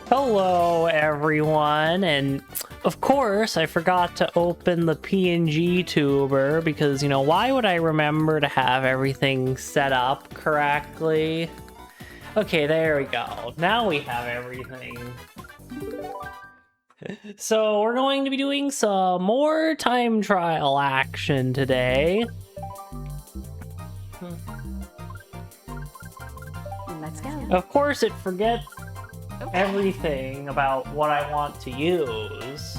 Hello everyone, and of course I forgot to open the PNGTuber because, you know, why would I remember to have everything set up correctly? Okay, there we go. Now we have everything. So we're going to be doing some more time trial action today. Let's go. Of course it forgets everything about what I want to use.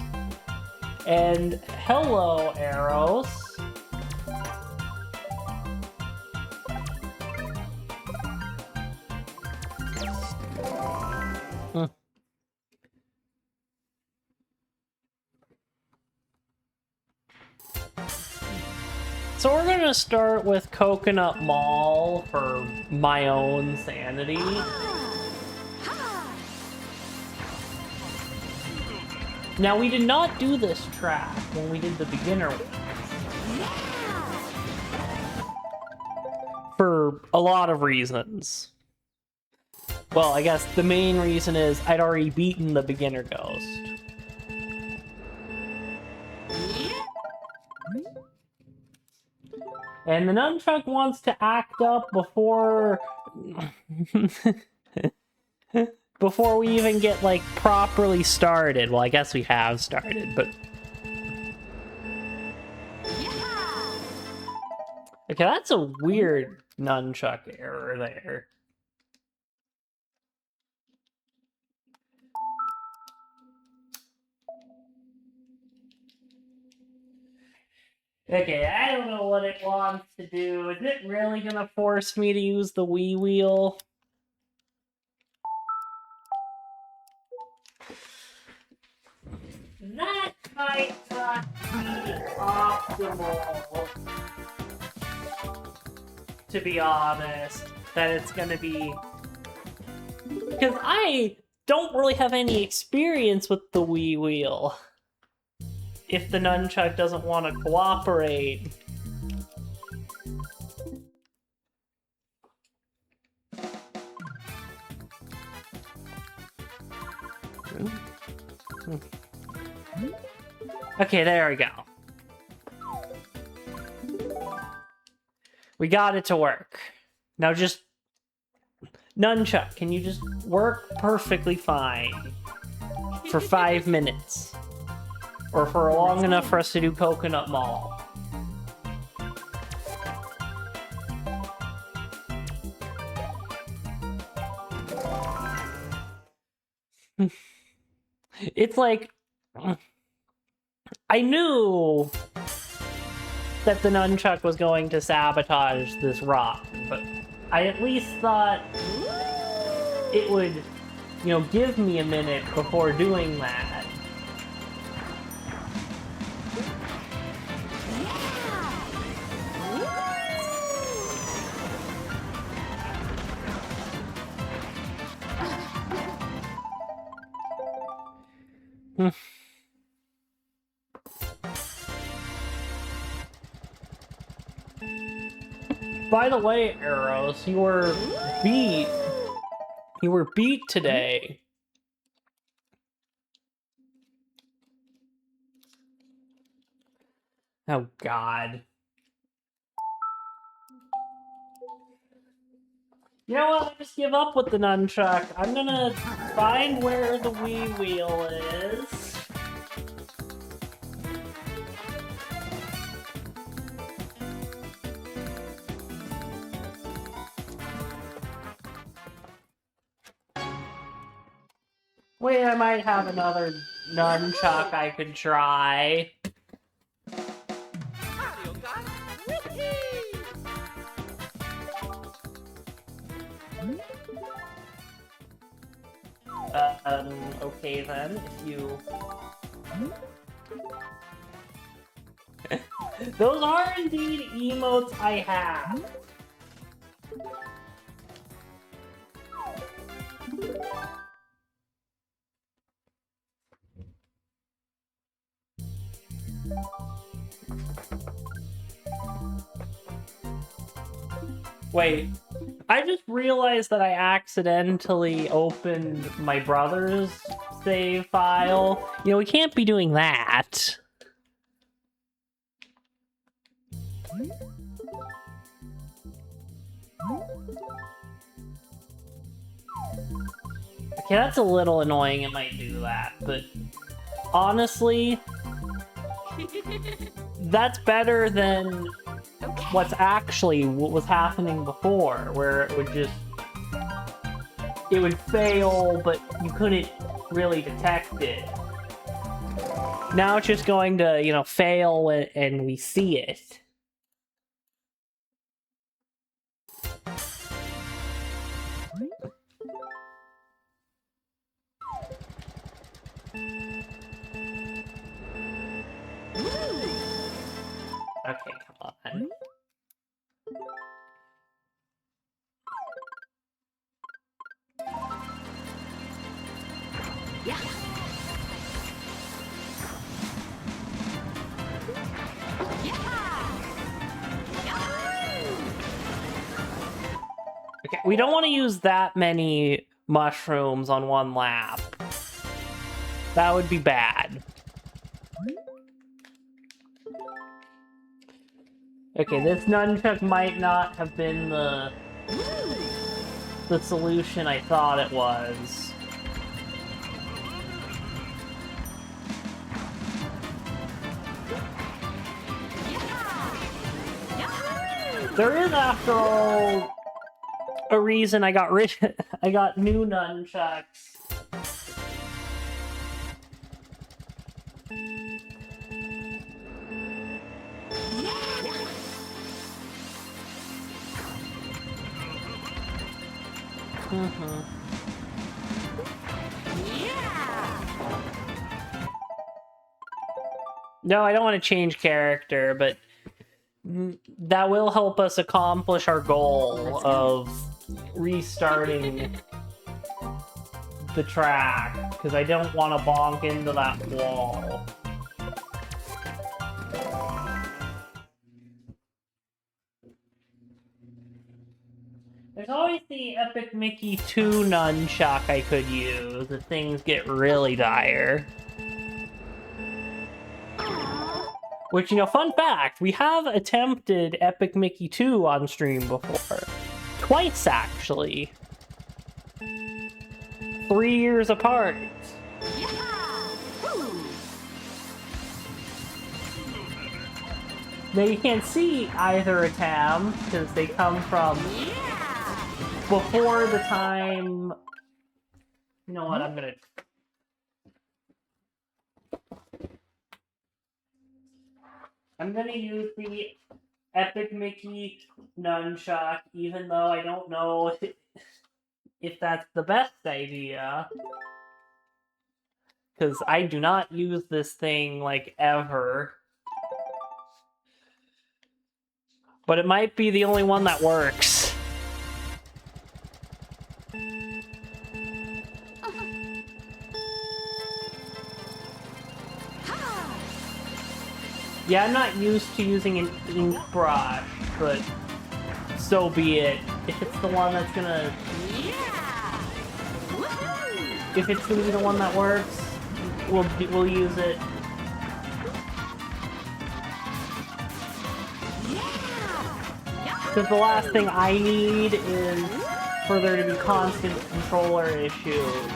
And hello, Eros. So we're gonna start with Coconut Mall for my own sanity. Now, we did not do this track when we did the beginner one. For a lot of reasons. Well, I guess the main reason is I'd already beaten the beginner ghost. And the nunchuck wants to act up before... before we even get, like, properly started. Well, I guess we have started, but... Okay, that's a weird nunchuck error there. Okay, I don't know what it wants to do. Is it really gonna force me to use the Wii wheel? That might not be optimal, to be honest, that it's gonna be... Because I don't really have any experience with the Wii wheel. If the nunchuck doesn't want to cooperate. Okay, there we go. We got it to work. Now just... Nunchuck, can you just work perfectly fine for 5 minutes? Or for long enough for us to do Coconut Mall. It's like... I knew that the nunchuck was going to sabotage this rock, but I at least thought it would, you know, give me a minute before doing that. By the way, Arrows, you were beat. You were beat today. Oh, God. You know what? I just give up with the nunchuck. I'm gonna find where the Wii wheel is. Wait, I might have another nunchuck I could try. Okay then, if you... Those are indeed emotes I have. Wait, I just realized that I accidentally opened my brother's save file. You know, we can't be doing that. Okay, that's a little annoying, it might do that, but honestly, that's better than what's actually what was happening before, where it would just... It would fail, but you couldn't really detect it. Now it's just going to, you know, fail and we see it. Okay, come on. Yeah. We don't want to use that many mushrooms on one lap. That would be bad. Okay, this nunchuck might not have been the solution I thought it was. There is, after all, a reason I got new nunchucks. No, I don't want to change character, but that will help us accomplish our goal of restarting the track, because I don't want to bonk into that wall. There's always the Epic Mickey 2 nunchuck I could use if things get really dire. Which, you know, fun fact, we have attempted Epic Mickey 2 on stream before. Twice, actually. 3 years apart. Now, you can't see either attempt, because they come from before the time... You know what, I'm gonna... use the Epic Mickey nunchuck, even though I don't know if that's the best idea. Because I do not use this thing, like, ever. But it might be the only one that works. Yeah, I'm not used to using an ink brush, but so be it. If it's the one that's gonna... If it's gonna be the one that works, we'll use it. Because the last thing I need is for there to be constant controller issues.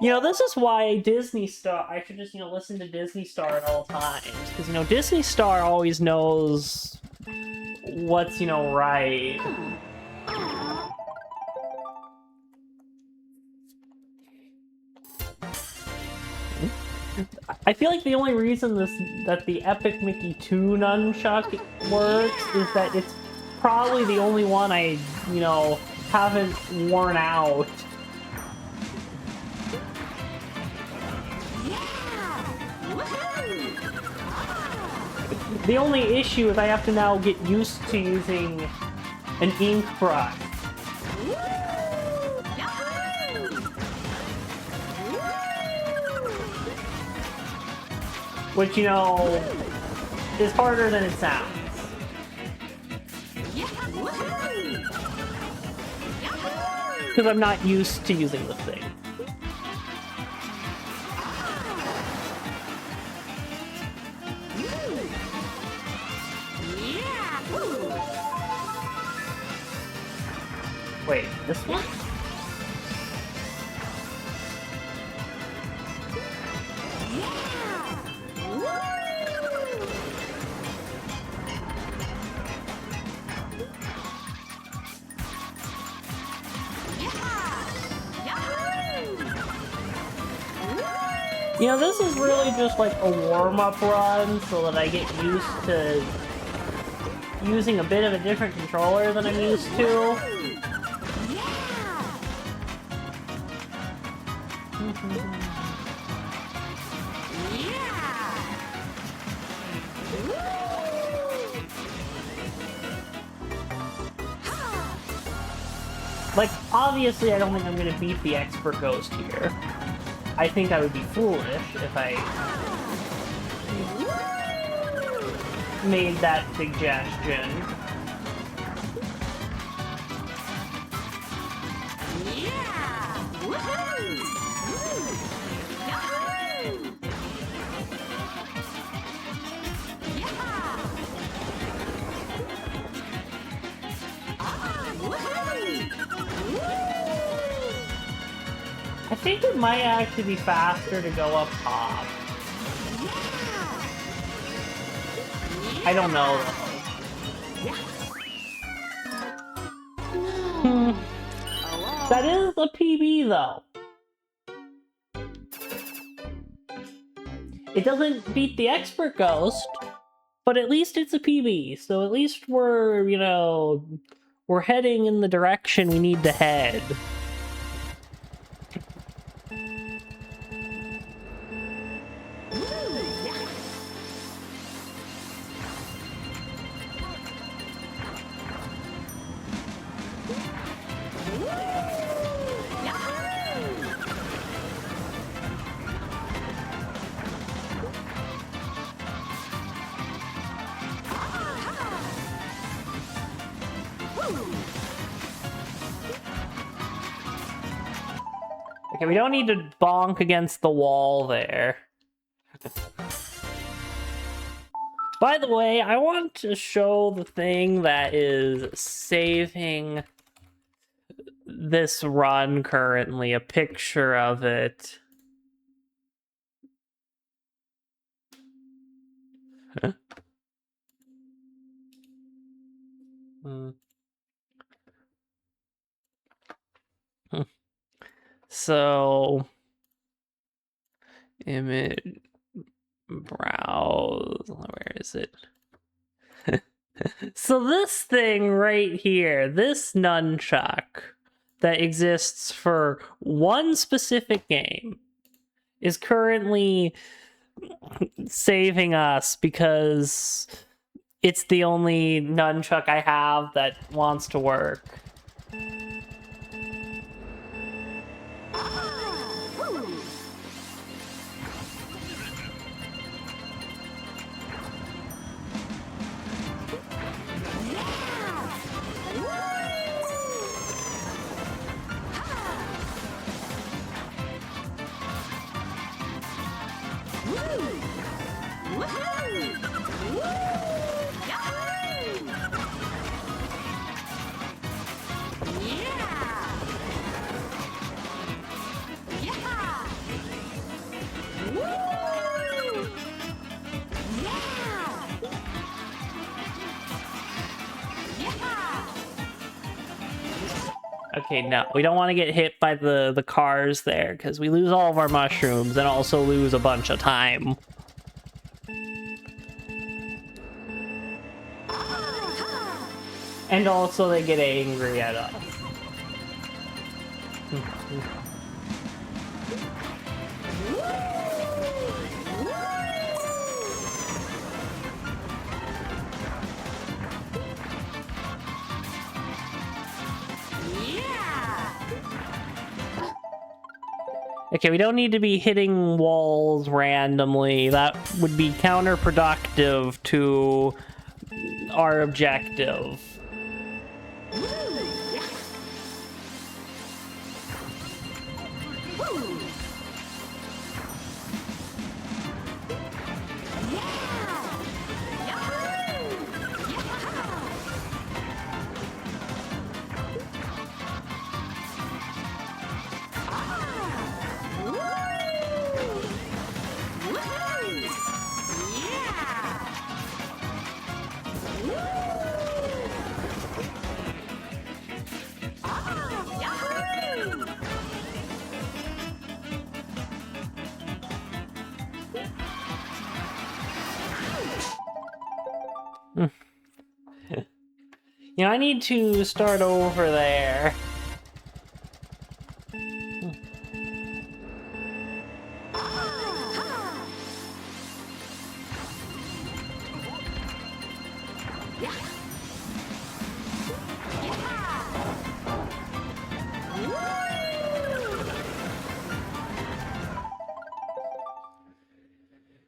You know, this is why Disney Star... I should just, you know, listen to Disney Star at all times. Because, you know, Disney Star always knows what's, you know, right. I feel like the only reason that the Epic Mickey 2 nunchuck works is that it's probably the only one I, you know, haven't worn out. The only issue is I have to now get used to using an ink brush. Which, you know, is harder than it sounds. Because I'm not used to using this thing. Wait, this one? You know, this is really just like a warm-up run so that I get used to using a bit of a different controller than I'm used to. Like, obviously I don't think I'm gonna beat the Expert Ghost here. I think I would be foolish if I... made that suggestion. I think it might actually be faster to go up top. I don't know though. That is a PB though. It doesn't beat the Expert Ghost, but at least it's a PB. So at least we're, you know, we're heading in the direction we need to head. Okay, we don't need to bonk against the wall there. By the way, I want to show the thing that is saving this run currently, a picture of it. Huh? So, image, browse, where is it? So this thing right here, this nunchuck that exists for one specific game, is currently saving us because it's the only nunchuck I have that wants to work. Okay, no, we don't want to get hit by the cars there, because we lose all of our mushrooms and also lose a bunch of time. And also they get angry at us. Okay, we don't need to be hitting walls randomly. That would be counterproductive to our objective. You know, I need to start over there.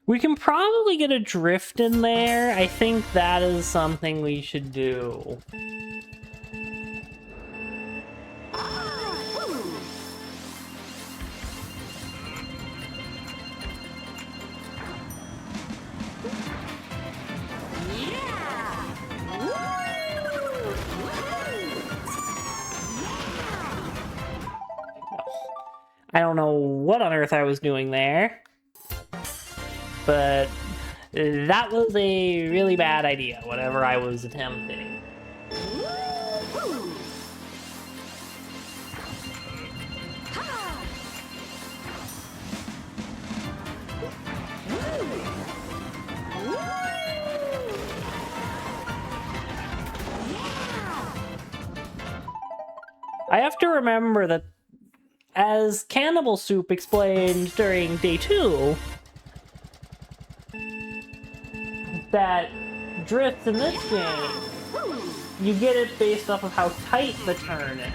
We can probably get a drift in there. I think that is something we should do. I don't know what on earth I was doing there, but that was a really bad idea, whatever I was attempting. I have to remember that, as Cannibal Soup explained during day 2, that drifts in this game, you get it based off of how tight the turn is.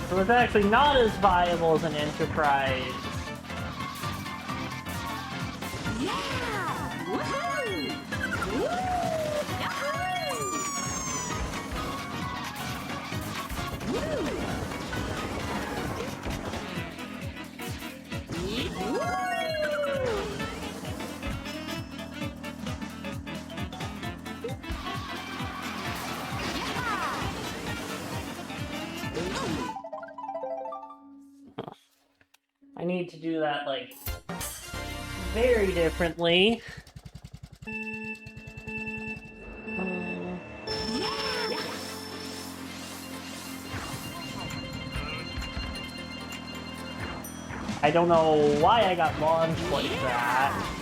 So it's actually not as viable as an Enterprise. I need to do that, like, very differently. I don't know why I got launched like that.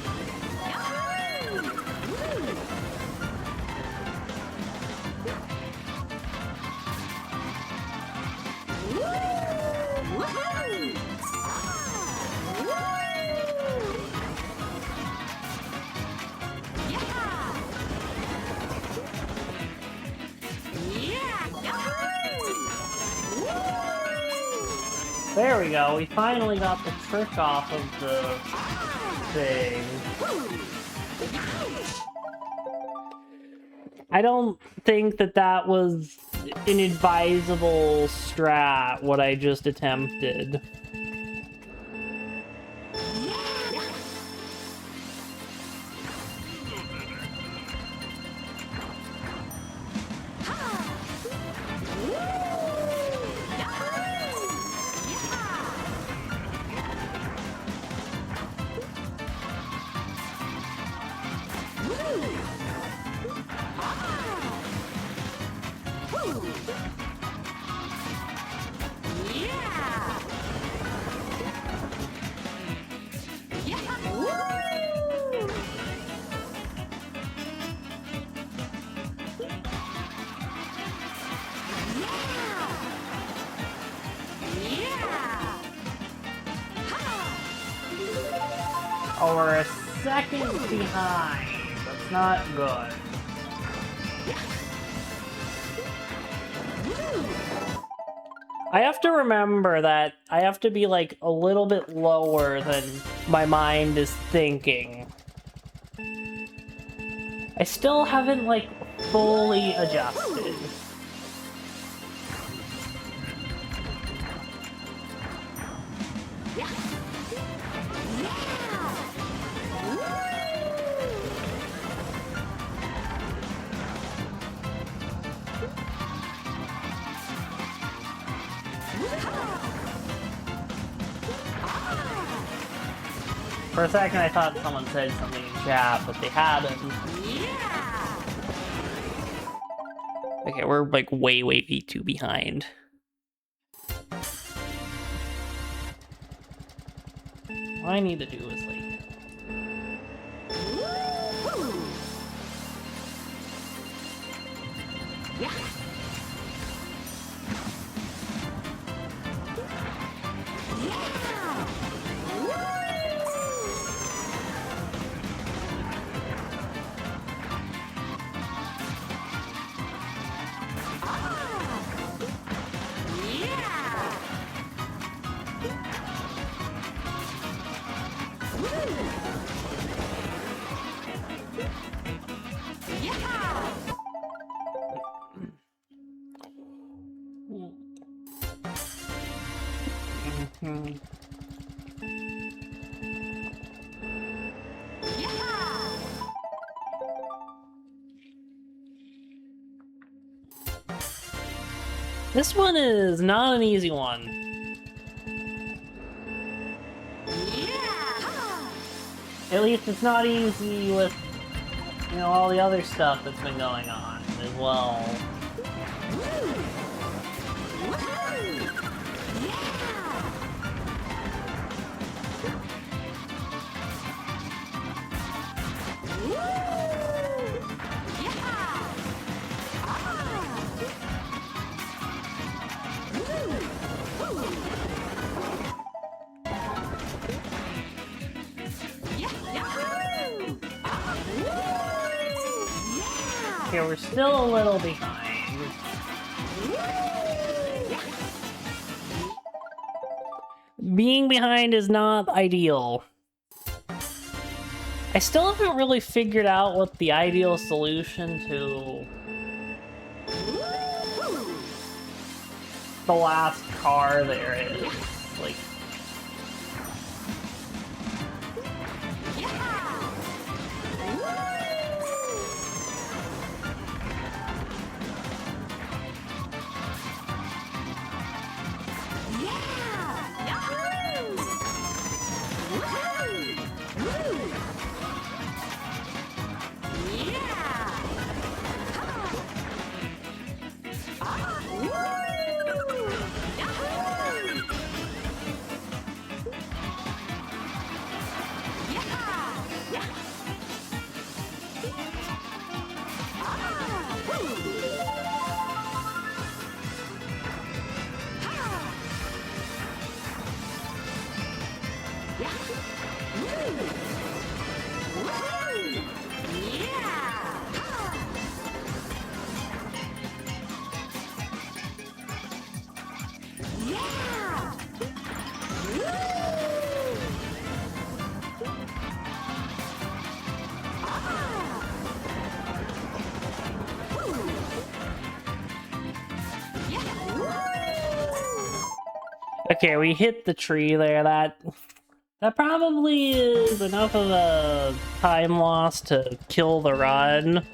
There we go, we finally got the trick off of the thing. I don't think that that was an advisable strat, what I just attempted. Oh, we're a second behind. That's not good. I have to remember that I have to be, like, a little bit lower than my mind is thinking. I still haven't, like, fully adjusted. For a second, I thought someone said something in chat, but they hadn't. Okay, we're like way too behind. What I need to do is like... This one is not an easy one. At least it's not easy with, you know, all the other stuff that's been going on as well. Okay, we're still a little behind. Being behind is not ideal. I still haven't really figured out what the ideal solution to the last car there is. Like, okay, we hit the tree there. That probably is enough of a time loss to kill the run.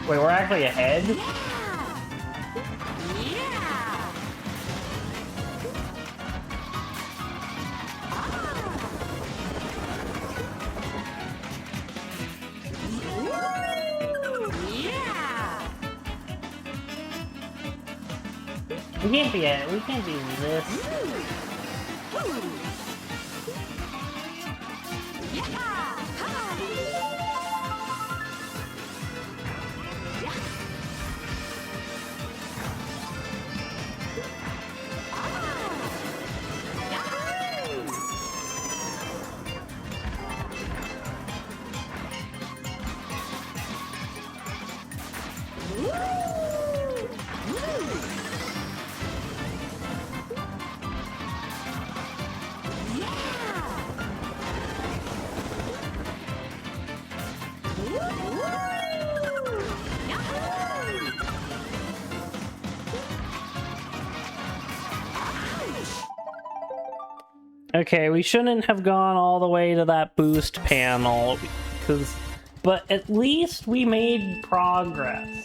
Wait, we're actually ahead? We can't be it. We can't be this. Okay, we shouldn't have gone all the way to that boost panel, but at least we made progress.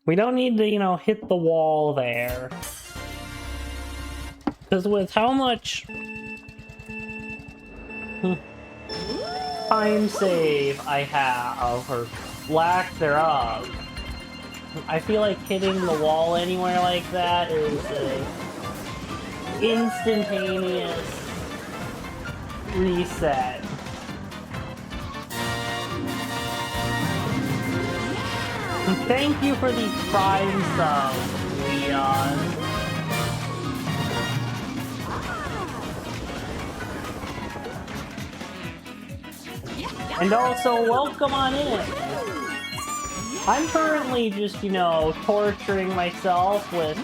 We don't need to, you know, hit the wall there. Because with how much time save I have, or lack thereof, I feel like hitting the wall anywhere like that is a instantaneous reset. Thank you for the Prime sub, Leon. And also, welcome on in. I'm currently just, you know, torturing myself with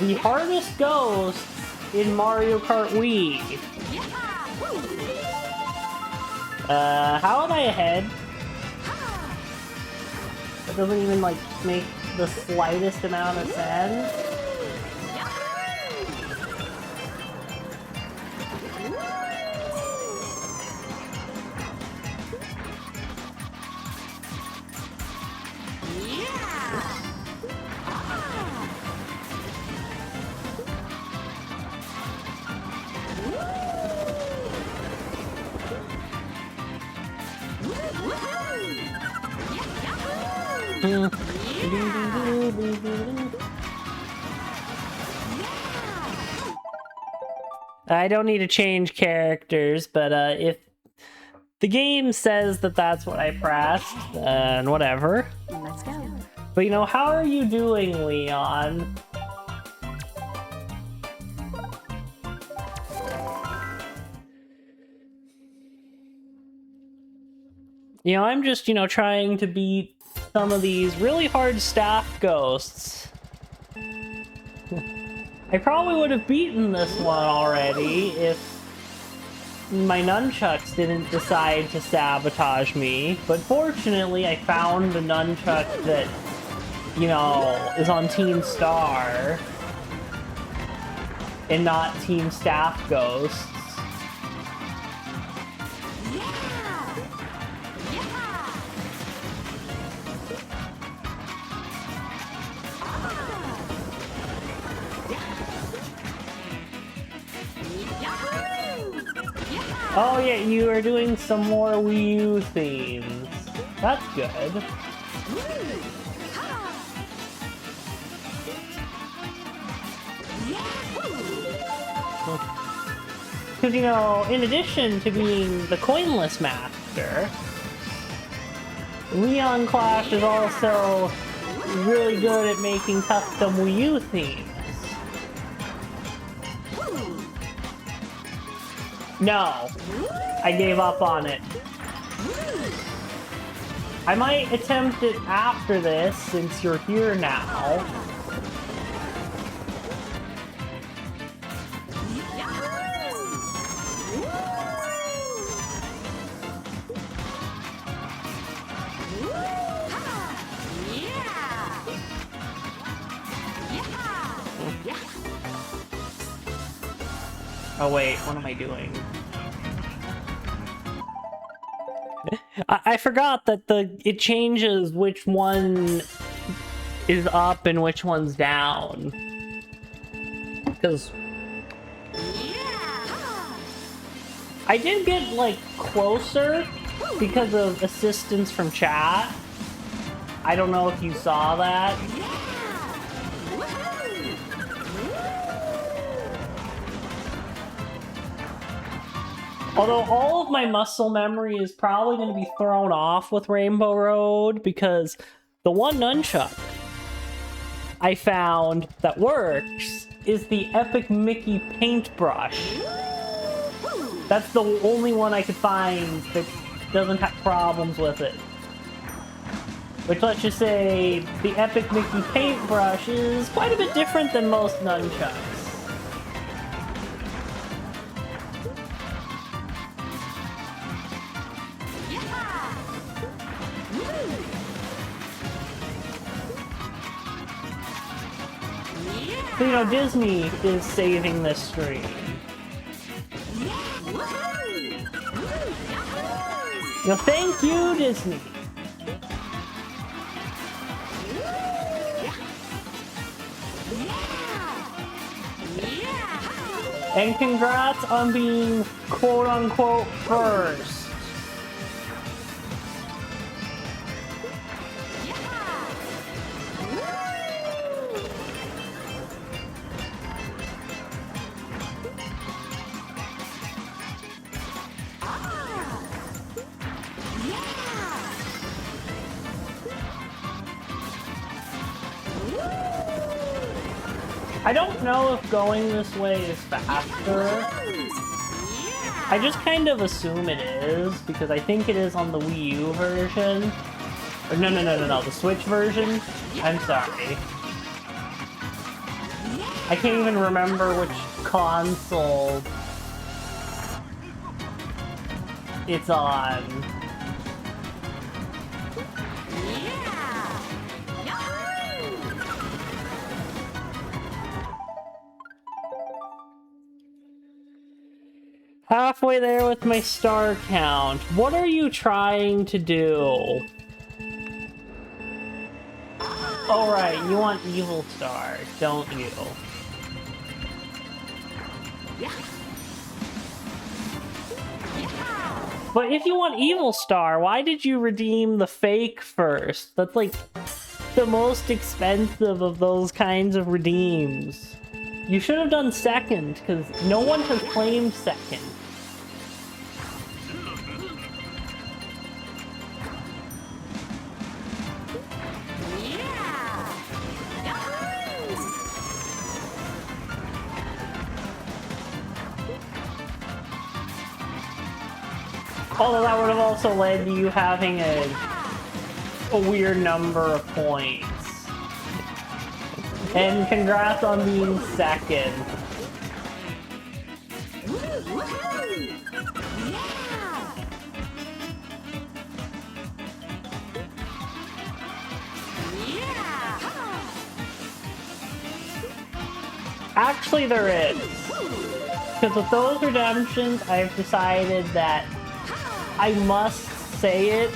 the hardest ghosts in Mario Kart Wii. How am I ahead? That doesn't even, like, make the slightest amount of sense. I don't need to change characters, but if the game says that that's what I pressed, then whatever. Let's go. But you know, how are you doing, Leon? You know, I'm just, you know, trying to beat some of these really hard staff ghosts. I probably would have beaten this one already if my nunchucks didn't decide to sabotage me. But fortunately, I found the nunchuck that, you know, is on Team Star and not Team Staff Ghosts. Oh yeah, you are doing some more Wii U themes. That's good. Because, you know, in addition to being the coinless master, Leon Clash is also really good at making custom Wii U themes. No, I gave up on it. I might attempt it after this, since you're here now. Oh wait, what am I doing? I forgot that it changes which one is up and which one's down. Because I did get, like, closer because of assistance from chat. I don't know if you saw that. Although all of my muscle memory is probably going to be thrown off with Rainbow Road, because the one nunchuck I found that works is the Epic Mickey paintbrush. That's the only one I could find that doesn't have problems with it. Which, let's just say, the Epic Mickey paintbrush is quite a bit different than most nunchucks. So, you know, Disney is saving this stream. You know, thank you, Disney. And congrats on being quote-unquote first. I don't know if going this way is faster. I just kind of assume it is, because I think it is on the Wii U version. Or no, the Switch version. I'm sorry. I can't even remember which console it's on. Halfway there with my star count. What are you trying to do? Oh right, you want Evil Star, don't you? But if you want Evil Star, why did you redeem the fake first? That's like the most expensive of those kinds of redeems. You should have done second, because no one has claimed second. Although that would have also led to you having a weird number of points. And congrats on being second. Actually, there is. Because with those redemptions, I've decided that I must say it,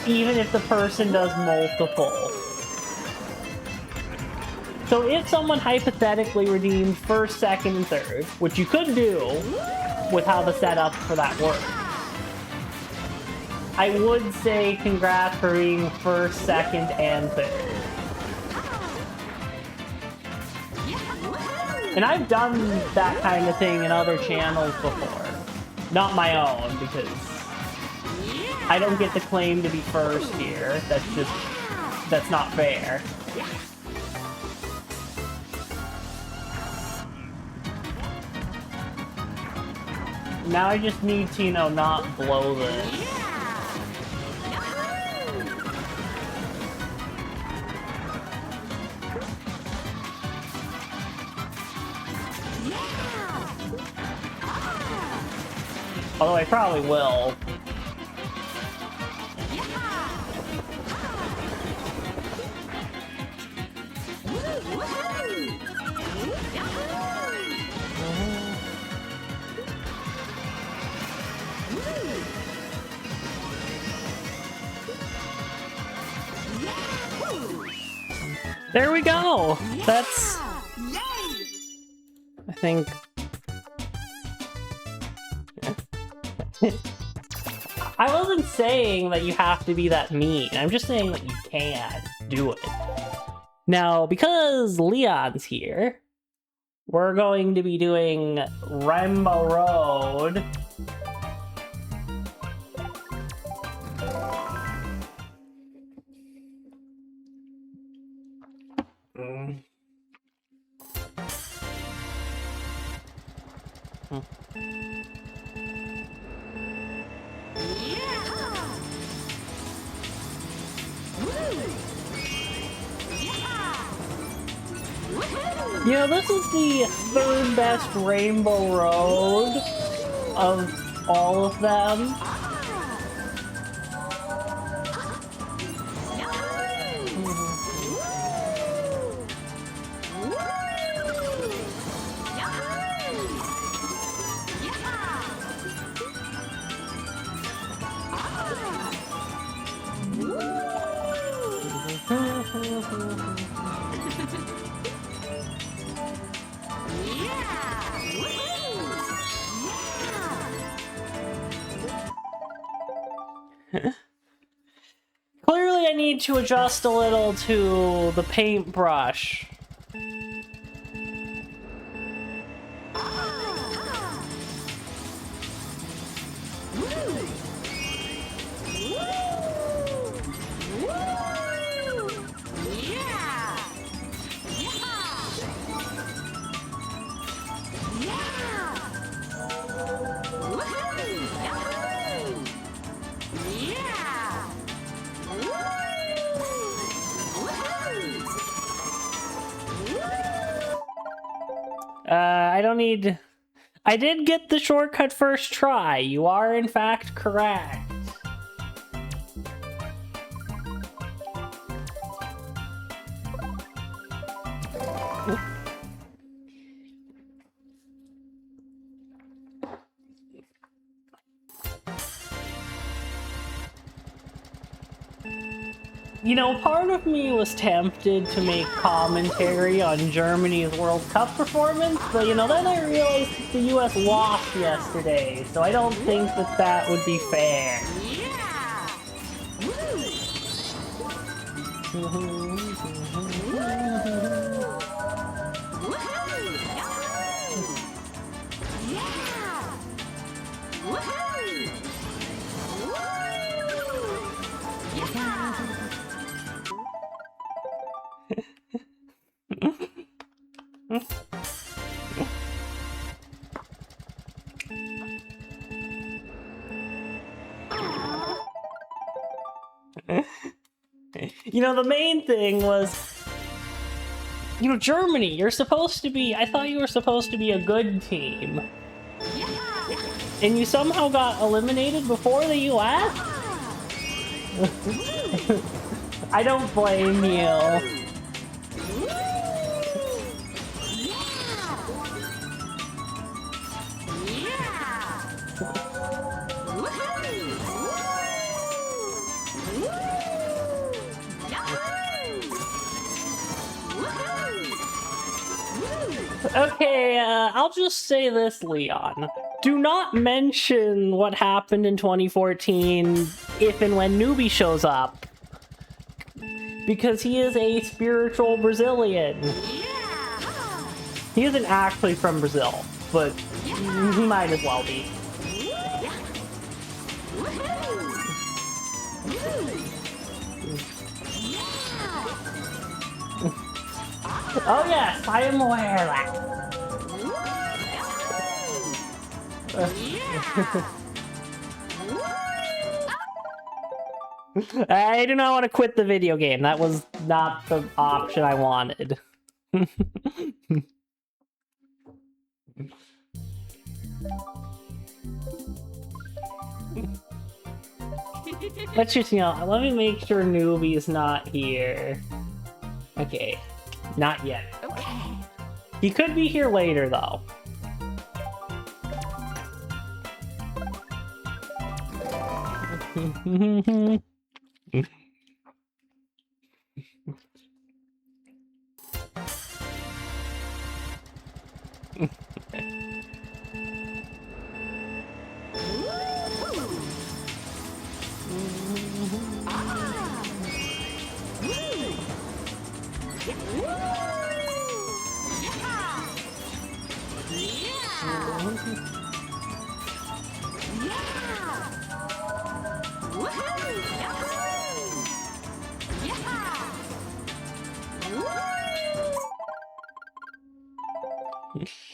even if the person does multiple. So if someone hypothetically redeemed first, second, and third, which you could do with how the setup for that works, I would say congrats for being first, second, and third. And I've done that kind of thing in other channels before. Not my own, because I don't get the claim to be first here. That's not fair. Now I just need to, not blow this. Although I probably will. There we go! That's... I think... I wasn't saying that you have to be that mean. I'm just saying that you can do it. Now, because Leon's here, we're going to be doing Rainbow Road. You know, this is the third best Rainbow Road of all of them. Clearly I need to adjust a little to the paintbrush. I don't need... I did get the shortcut first try. You are, in fact, correct. You know, part of me was tempted to make commentary on Germany's World Cup performance, but you know, then I realized that the US lost yesterday, so I don't think that that would be fair. You know, the main thing was, you know, Germany, you're supposed to be, I thought you were supposed to be a good team. And you somehow got eliminated before the US? I don't blame you. Okay, I'll just say this, Leon. Do not mention what happened in 2014 if and when Newbie shows up. Because he is a spiritual Brazilian. He isn't actually from Brazil, but he might as well be. Oh yes, I am aware of that. I do not want to quit the video game. That was not the option I wanted. Let's just, you know, let me make sure Newbie's not here. Okay, not yet. Okay. He could be here later, though.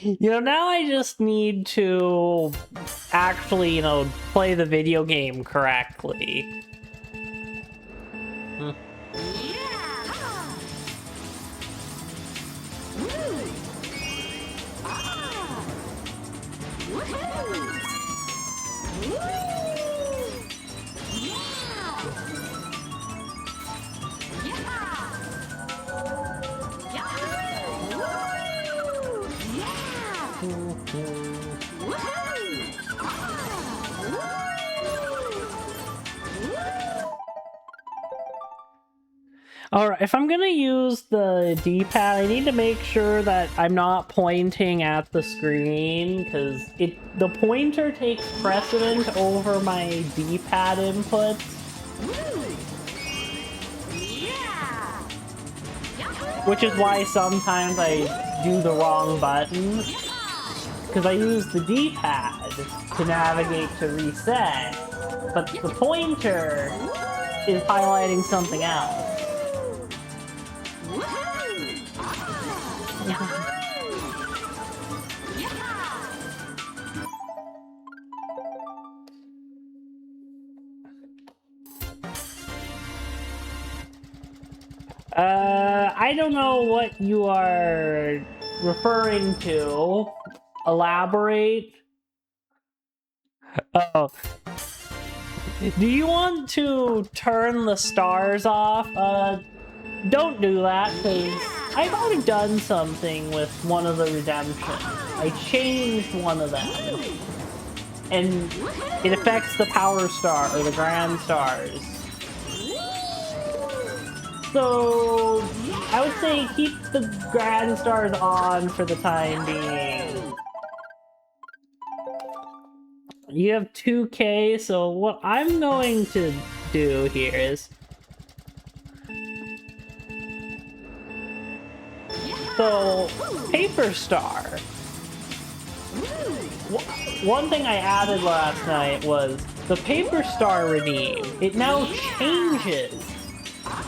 You know, now I just need to actually, you know, play the video game correctly. Alright, if I'm gonna use the D-pad, I need to make sure that I'm not pointing at the screen, because the pointer takes precedent over my D-pad input. Which is why sometimes I do the wrong button, because I use the D-pad to navigate to reset, but the pointer is highlighting something else. I don't know what you are referring to? Elaborate? Oh. Do you want to turn the stars off? Don't do that, because I've already done something with one of the redemptions. I changed one of them. And it affects the power star, or the grand stars. So, I would say keep the grand stars on for the time being. You have 2K, so what I'm going to do here is... So, Paper Star. One thing I added last night was the Paper Star redeem. It now changes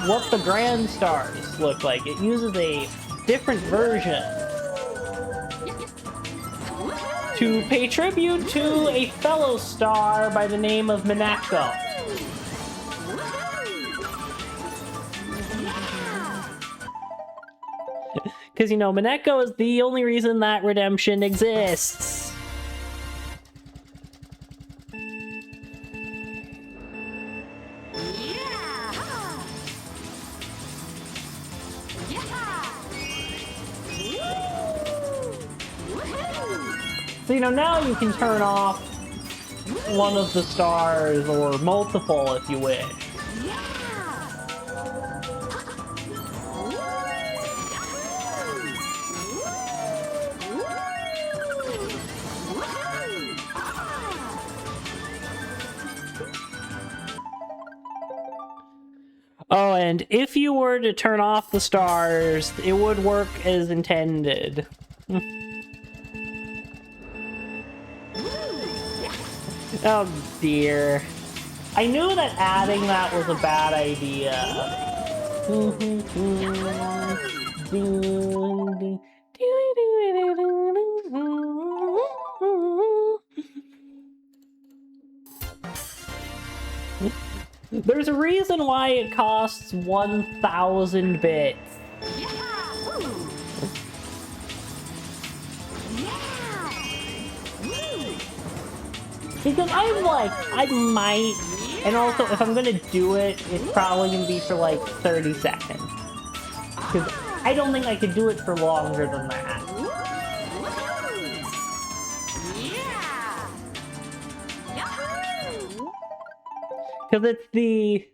what the Grand Stars look like. It uses a different version to pay tribute to a fellow star by the name of Minako. Because, you know, Mineko is the only reason that redemption exists. So, you know, now you can turn off one of the stars, or multiple if you wish. Oh, and if you were to turn off the stars, it would work as intended. Oh dear. I knew that adding that was a bad idea. There's a reason why it costs 1,000 bits. Because I'm like, I might, and also if I'm gonna do it, it's probably gonna be for like 30 seconds. Because I don't think I could do it for longer than that. Because it's the...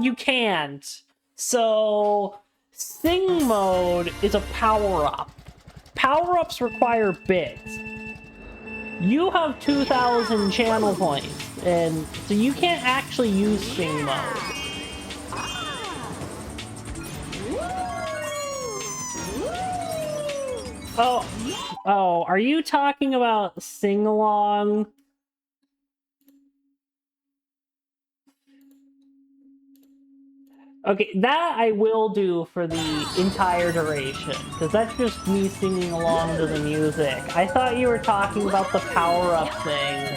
you can't. So, Sing mode is a power-up. Power-ups require bits. You have 2,000 channel points, and so you can't actually use Sing mode. Oh, are you talking about sing-along? Okay, that I will do for the entire duration, because that's just me singing along to the music. I thought you were talking about the power-up thing.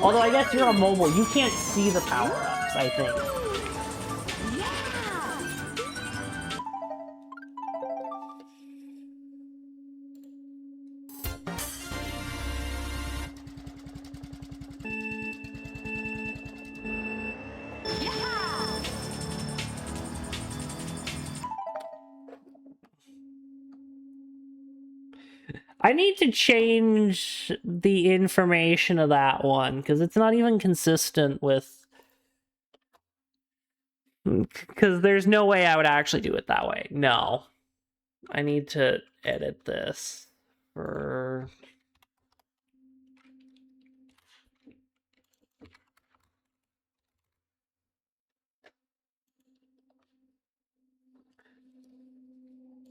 Although I guess you're on mobile, you can't see the power-ups, I think. I need to change the information of that one, because it's not even consistent with... Because there's no way I would actually do it that way. No. I need to edit this for...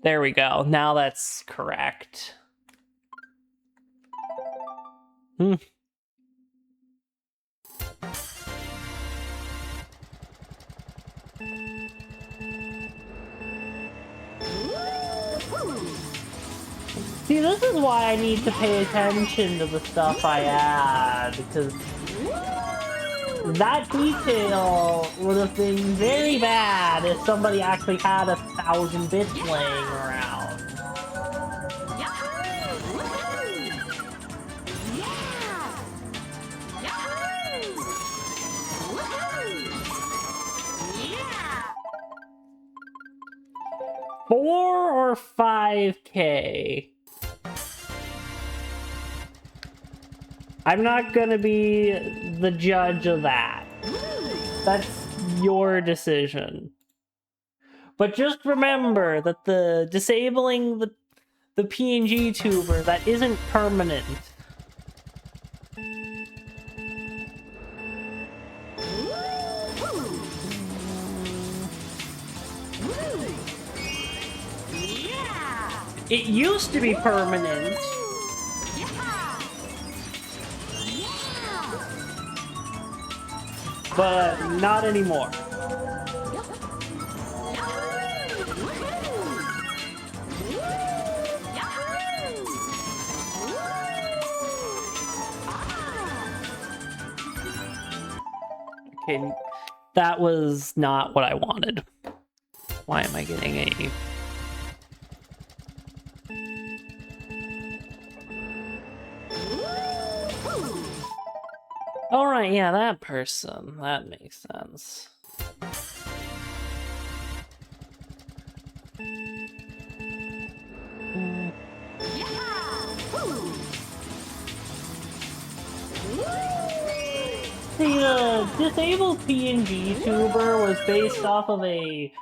There we go. Now that's correct. See, this is why I need to pay attention to the stuff I add, because that detail would have been very bad if somebody actually had 1,000 bits laying around. $4 or $5K? I'm not gonna be the judge of that. That's your decision. But just remember that the disabling the PNGTuber, that isn't permanent. It used to be permanent. But not anymore. Okay, that was not what I wanted. Why am I getting a... Alright, yeah, that person. That makes sense. The disabled PNGTuber was based off of a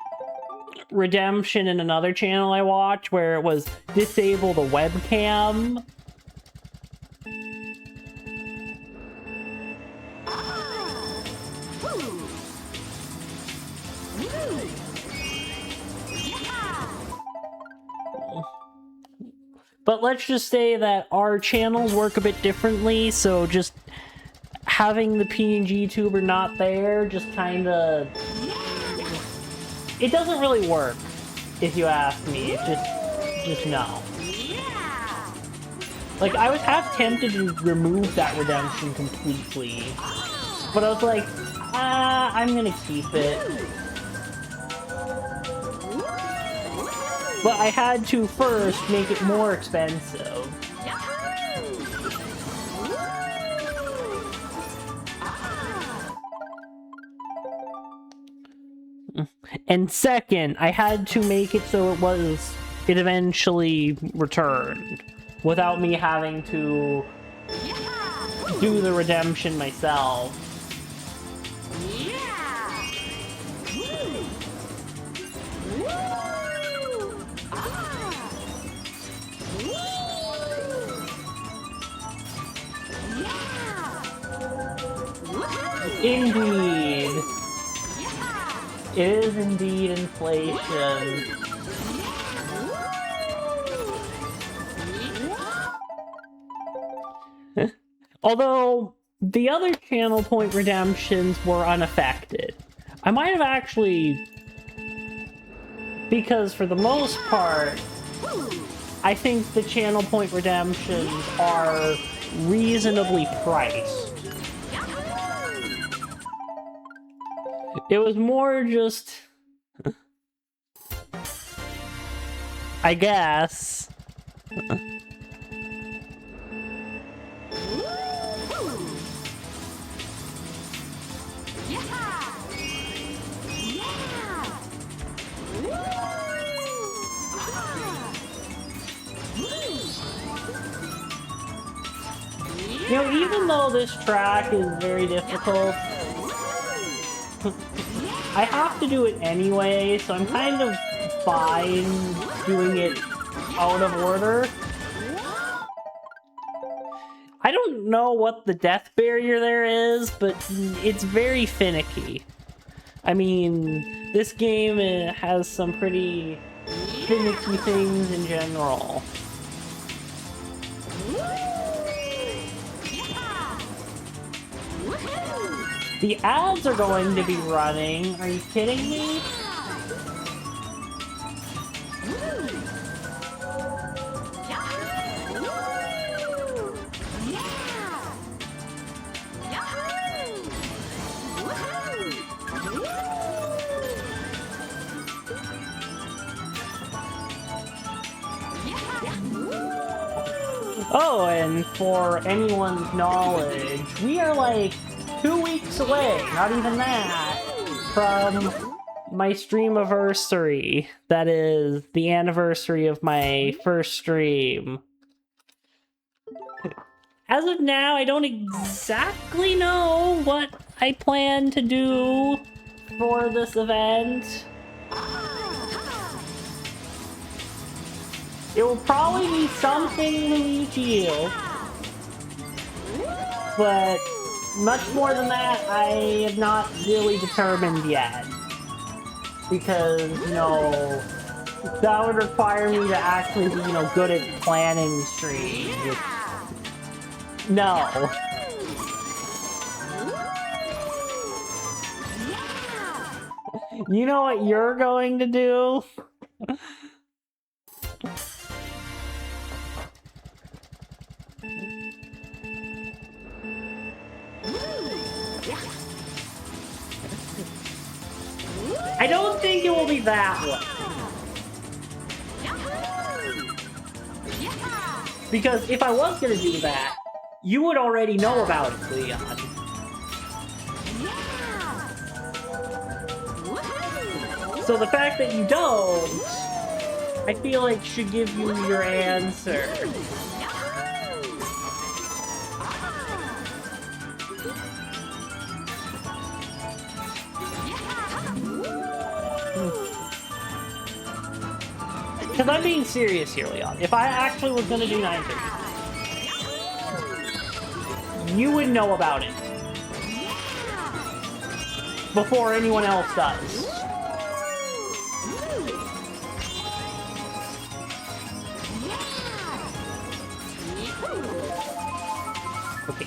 redemption in another channel I watch where it was disable the webcam. But let's just say that our channels work a bit differently, so just having the PNGTuber not there just kinda... It doesn't really work, if you ask me. It's just no. Like, I was half tempted to remove that redemption completely, but I was like, I'm gonna keep it. But I had to first make it more expensive. And second, I had to make it so it eventually returned without me having to do the redemption myself. Indeed. It is indeed inflation. Although, the other channel point redemptions were unaffected. I might have actually... Because for the most part, I think the channel point redemptions are reasonably priced. It was more just... I guess. You know, even though this track is very difficult, I have to do it anyway, so I'm kind of fine doing it out of order. I don't know what the death barrier there is, but it's very finicky. I mean, this game has some pretty finicky things in general. The ads are going to be running. Are you kidding me? Oh, and for anyone's knowledge, we are like 2 weeks away, not even that, from my streamiversary. That is the anniversary of my first stream. As of now, I don't exactly know what I plan to do for this event. It will probably be something Luigi, but much more than that, I have not really determined yet. Because, you know, that would require me to actually be, you know, good at planning streams. No. You know what you're going to do? I don't think it will be that way. Because if I was gonna do that, you would already know about it, Leon. So the fact that you don't, I feel like should give you your answer. Because I'm being serious here, Leon. If I actually was going to do 930, you would know about it before anyone else does. Okay.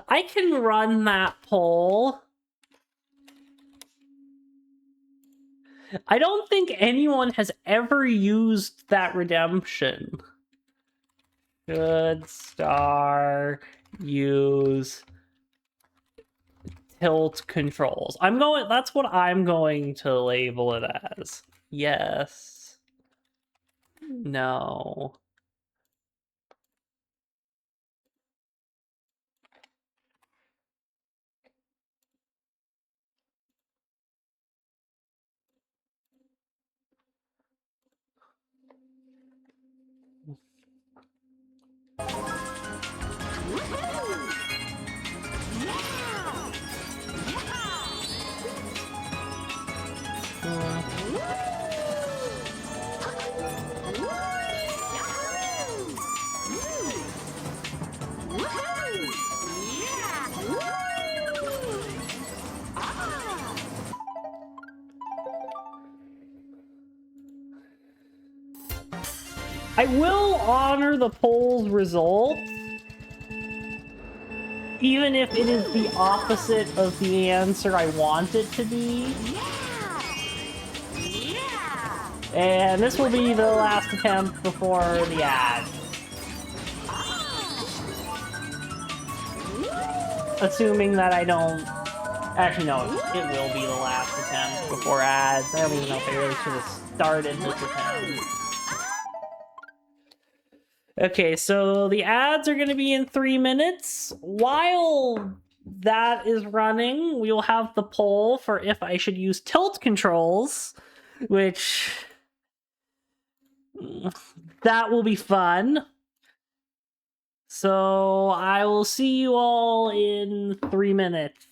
I can run that poll. I don't think anyone has ever used that redemption. Should Star use tilt controls? That's what I'm going to label it as. Yes. No. I will honor the poll's results, even if it is the opposite of the answer I want it to be. And this will be the last attempt before the ad. Assuming that I don't... Actually, no, it will be the last attempt before ads. I don't even know if I really should have started this attempt. Okay, so the ads are going to be in 3 minutes. While that is running, we will have the poll for if I should use tilt controls, which... that will be fun. So I will see you all in 3 minutes.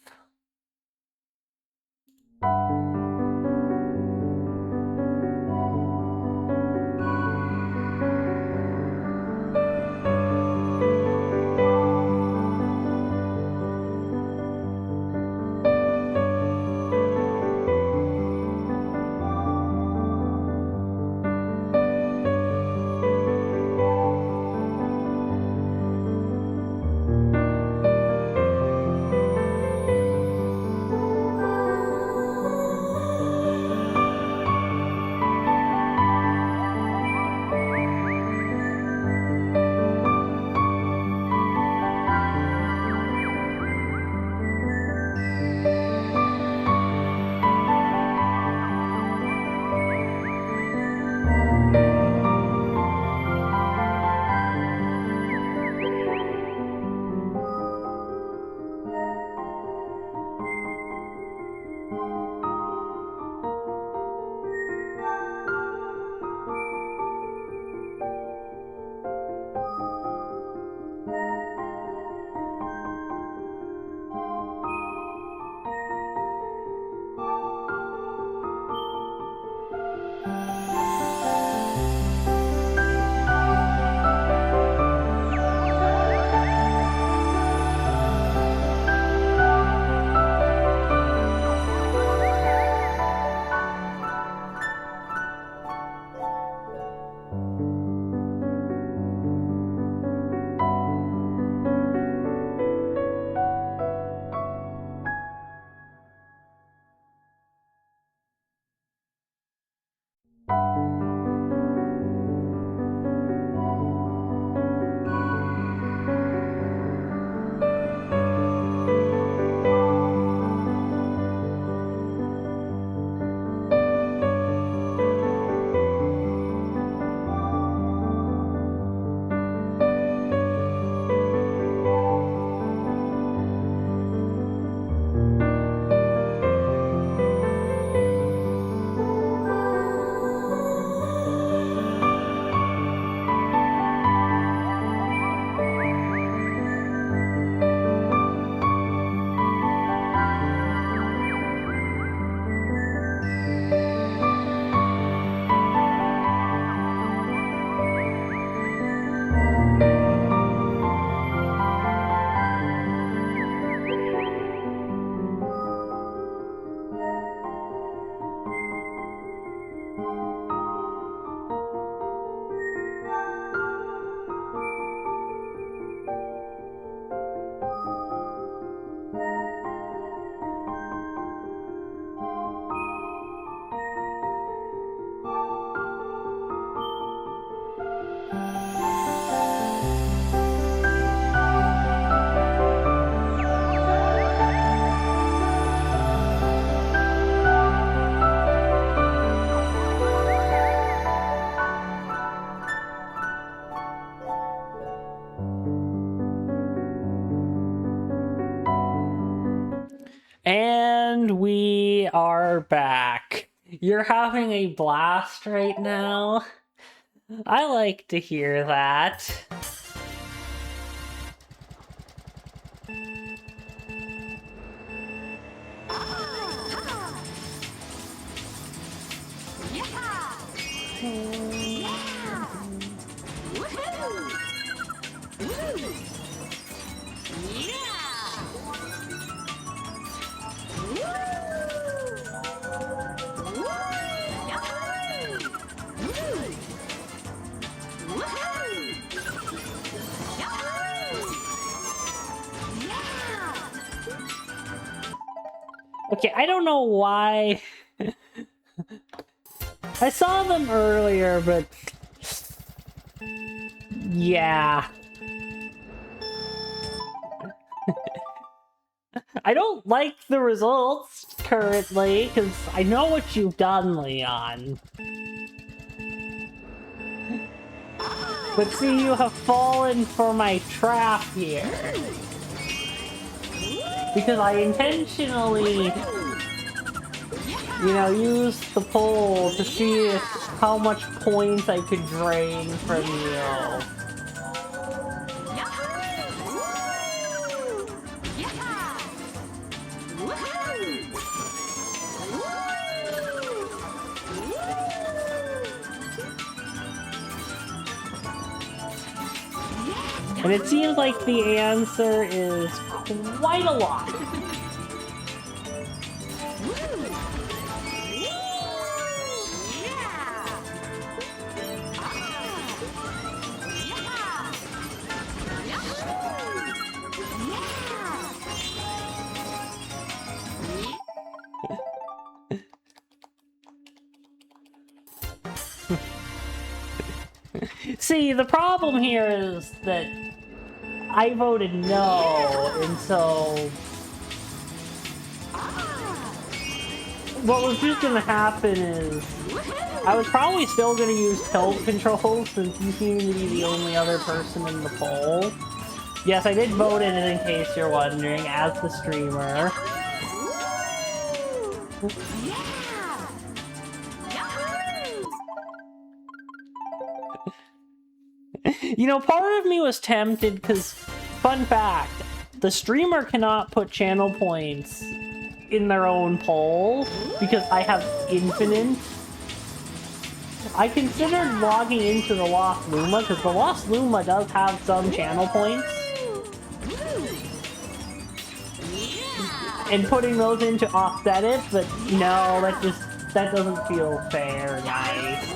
And we are back. You're having a blast right now? I like to hear that. Okay, I don't know why. I saw them earlier, but yeah. I don't like the results currently, because I know what you've done, Leon. But see, you have fallen for my trap here. Because I intentionally, you know, used the poll to see how much points I could drain from you. And it seems like the answer is quite a lot. See, the problem here is that I voted no, and so what was just gonna happen is I was probably still gonna use tilt controls since you seem to be the only other person in the poll. Yes, I did vote in it in case you're wondering, as the streamer. You know, part of me was tempted because, fun fact, the streamer cannot put channel points in their own poll because I have infinite. I considered logging into the Lost Luma because the Lost Luma does have some channel points. And putting those in to offset it, but no, that doesn't feel fair, nice.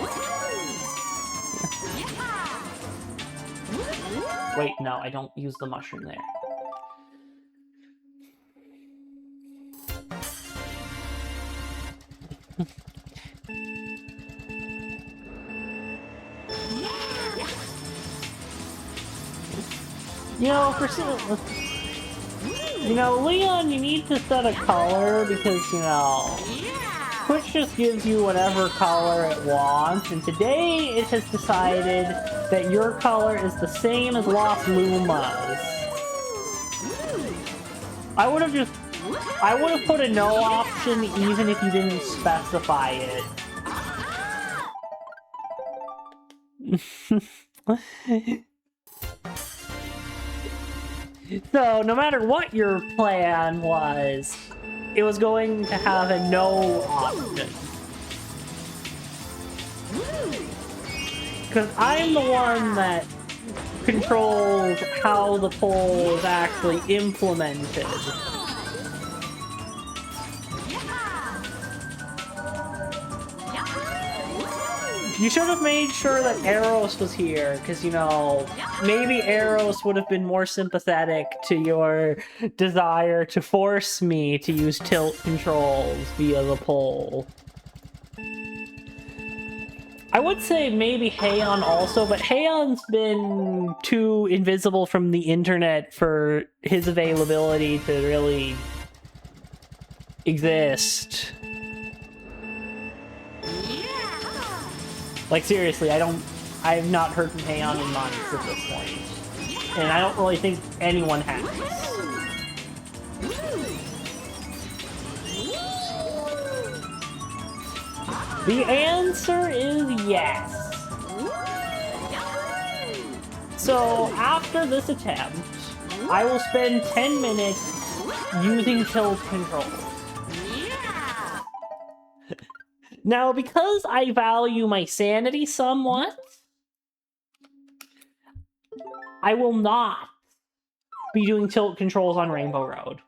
Wait, no, I don't use the mushroom there. You know, Leon, you need to set a color because, you know, Twitch just gives you whatever color it wants, and today it has decided that your color is the same as Lost Luma's. I would have put a no option even if you didn't specify it. So, no matter what your plan was, it was going to have a no option. Because I'm the one that controls how the poll is actually implemented. You should have made sure that Eros was here, because, you know, maybe Eros would have been more sympathetic to your desire to force me to use tilt controls via the poll. I would say maybe Heian also, but Heian's been too invisible from the internet for his availability to really exist. Like, seriously, I've not heard from Heian in months at this point. And I don't really think anyone has. The answer is yes. So, after this attempt, I will spend 10 minutes using tilt controls. Now, because I value my sanity somewhat, I will not be doing tilt controls on Rainbow Road.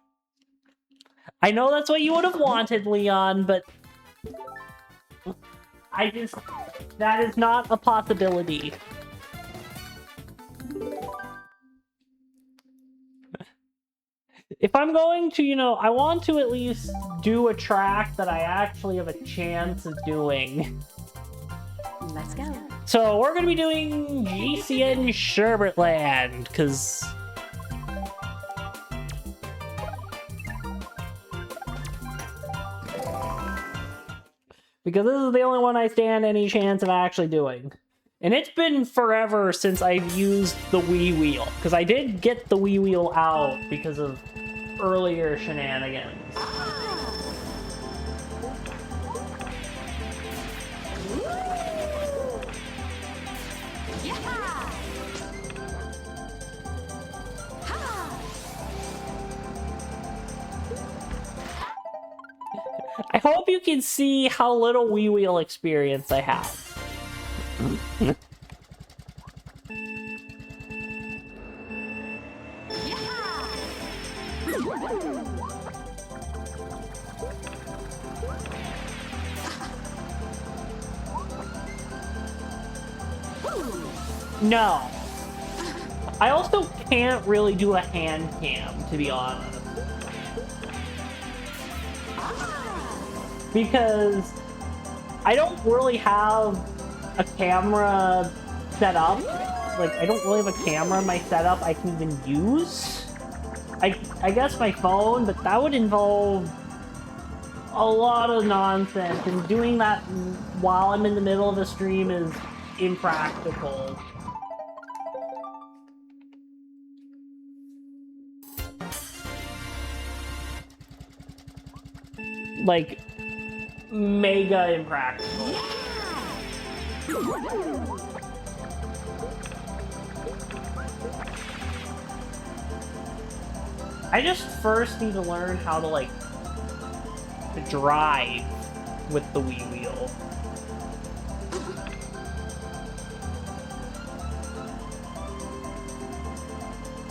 I know that's what you would have wanted, Leon, but that is not a possibility. If I'm going to, I want to at least do a track that I actually have a chance of doing. Let's go. So we're going to be doing GCN Sherbetland, because... Because this is the only one I stand any chance of actually doing. And it's been forever since I've used the Wii Wheel, because I did get the Wii Wheel out because of earlier shenanigans. I hope you can see how little Wii Wheel experience I have. No. I also can't really do a hand cam, to be honest. Because I don't really have a camera set up. Like, I don't really have a camera in my setup I can even use. I guess my phone, but that would involve a lot of nonsense, and doing that while I'm in the middle of a stream is impractical. Like, mega impractical. I just first need to learn how to, like, to drive with the Wii Wheel.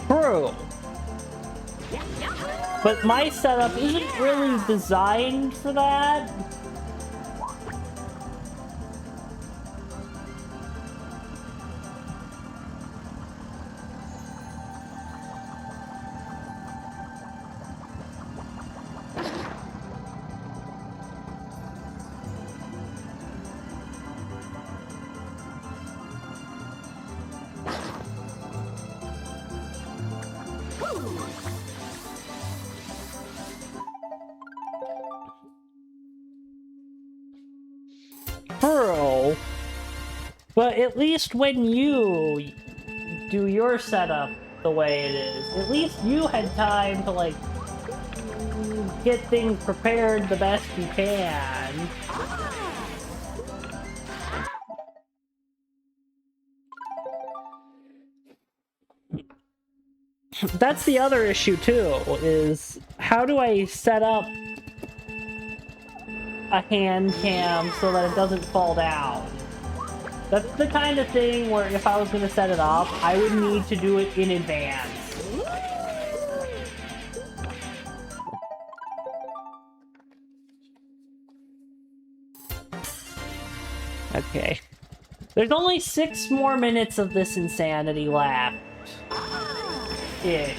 True. But my setup isn't really designed for that. True. But at least when you do your setup the way it is, at least you had time to, like, get things prepared the best you can. That's the other issue, too, is how do I set up a hand cam so that it doesn't fall down? That's the kind of thing where if I was going to set it up, I would need to do it in advance. Okay. There's only 6 more minutes of this insanity left. Ish.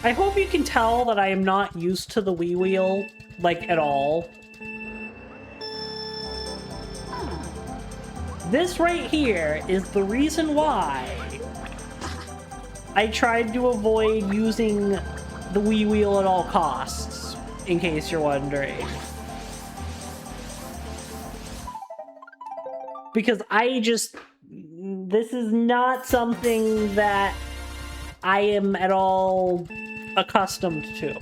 I hope you can tell that I am not used to the Wii Wheel, like, at all. This right here is the reason why I tried to avoid using the Wii Wheel at all costs, in case you're wondering. Because this is not something that I am at all accustomed to.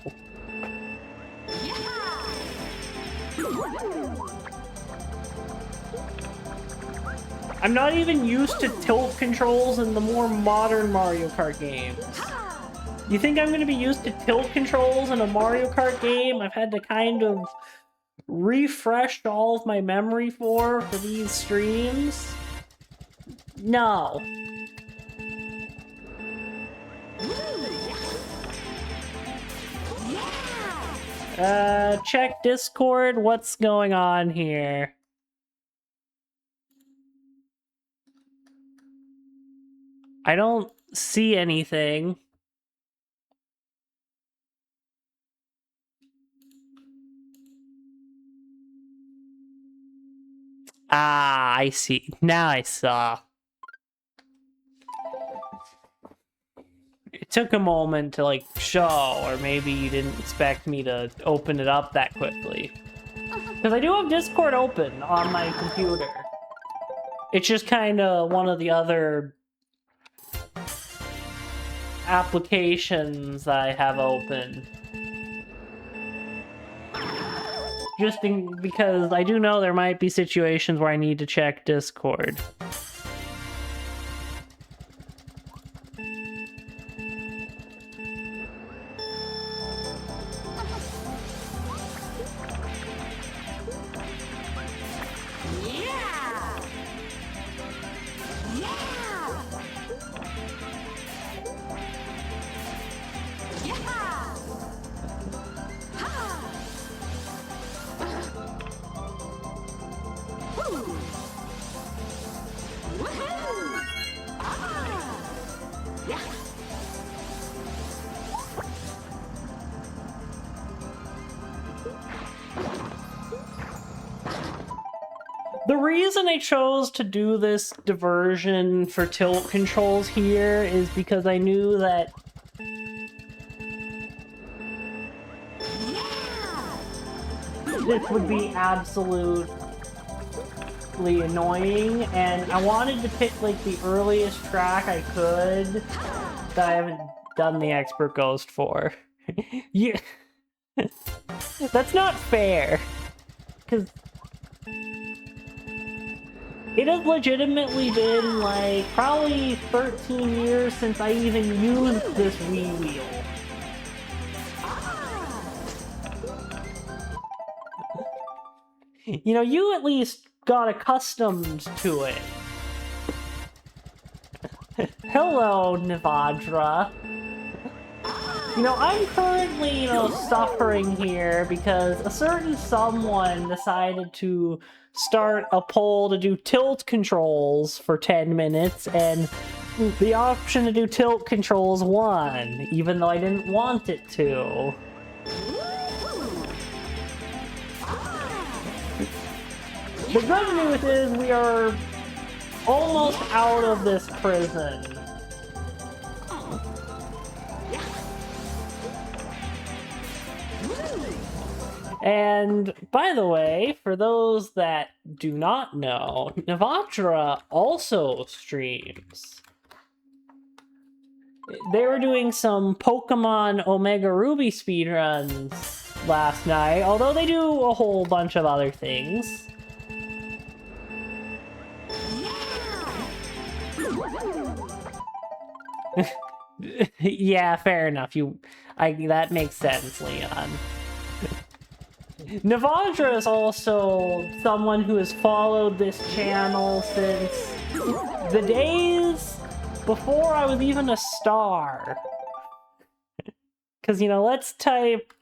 I'm not even used to tilt controls in the more modern Mario Kart games. You think I'm going to be used to tilt controls in a Mario Kart game I've had to kind of refresh all of my memory for these streams? No. Check Discord. What's going on here? I don't see anything. Ah, I see. Now I saw. It took a moment to, like, show, or maybe you didn't expect me to open it up that quickly. Because I do have Discord open on my computer. It's just kind of one of the other applications I have open. Because I do know there might be situations where I need to check Discord. The reason I chose to do this diversion for tilt controls here is because I knew that this would be absolutely annoying, and I wanted to pick like the earliest track I could that I haven't done the Expert Ghost for. Yeah. That's not fair, because it has legitimately been, like, probably 13 years since I even used this Wii Wheel. You know, you at least got accustomed to it. Hello, Navadra. You know, I'm currently, suffering here because a certain someone decided to start a poll to do tilt controls for 10 minutes, and the option to do tilt controls won, even though I didn't want it to. The good news is we are almost out of this prison. And, by the way, for those that do not know, Navatra also streams. They were doing some Pokemon Omega Ruby speedruns last night, although they do a whole bunch of other things. Yeah, fair enough. That makes sense, Leon. Navadra is also someone who has followed this channel since the days before I was even a star. Because, let's type...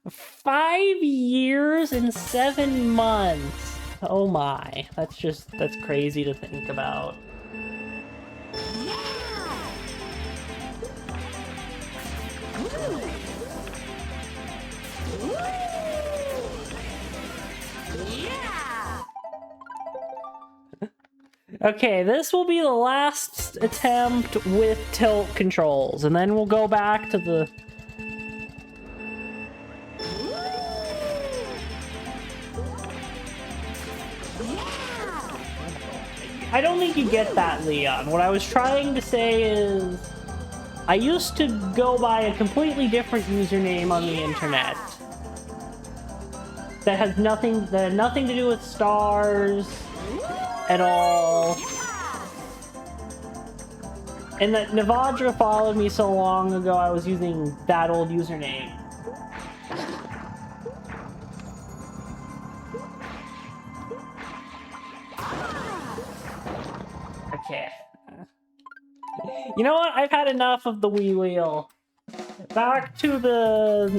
"5 years and 7 months. Oh my, that's crazy to think about. Okay, this will be the last attempt with tilt controls, and then we'll go back to the... I don't think you get that, Leon. What I was trying to say is... I used to go by a completely different username on the internet. That had nothing to do with stars at all. And that Navadra followed me so long ago, I was using that old username. Okay. You know what? I've had enough of the Wii Wheel. Back to the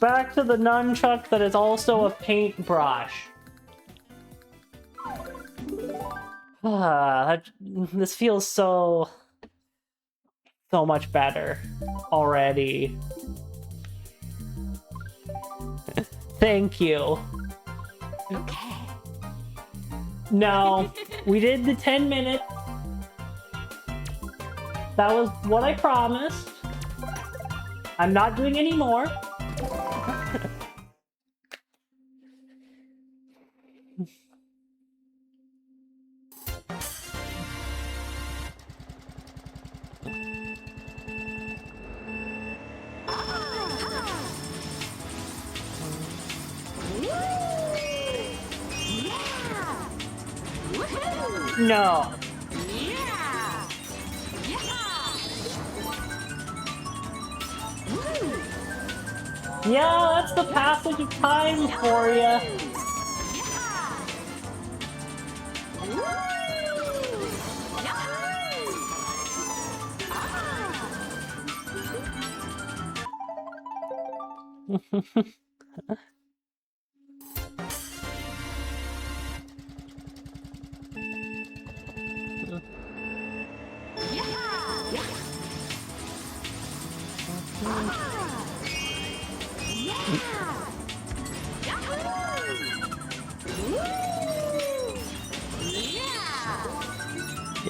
nunchuck that is also a paintbrush. This feels so much better already. Thank you. Okay. No, we did the 10 minutes. That was what I promised. I'm not doing any more. No. Yeah, that's the passage of time for you.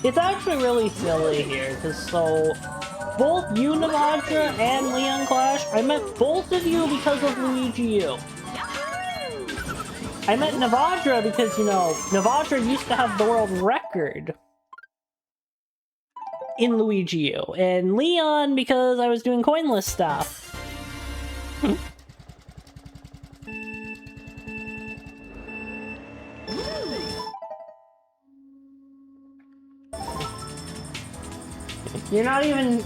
It's actually really silly here, because both you, Navadra, and Leon Clash, I met both of you because of Luigi U. I met Navadra because, you know, Navadra used to have the world record in Luigi U, and Leon because I was doing coinless stuff. You're not even...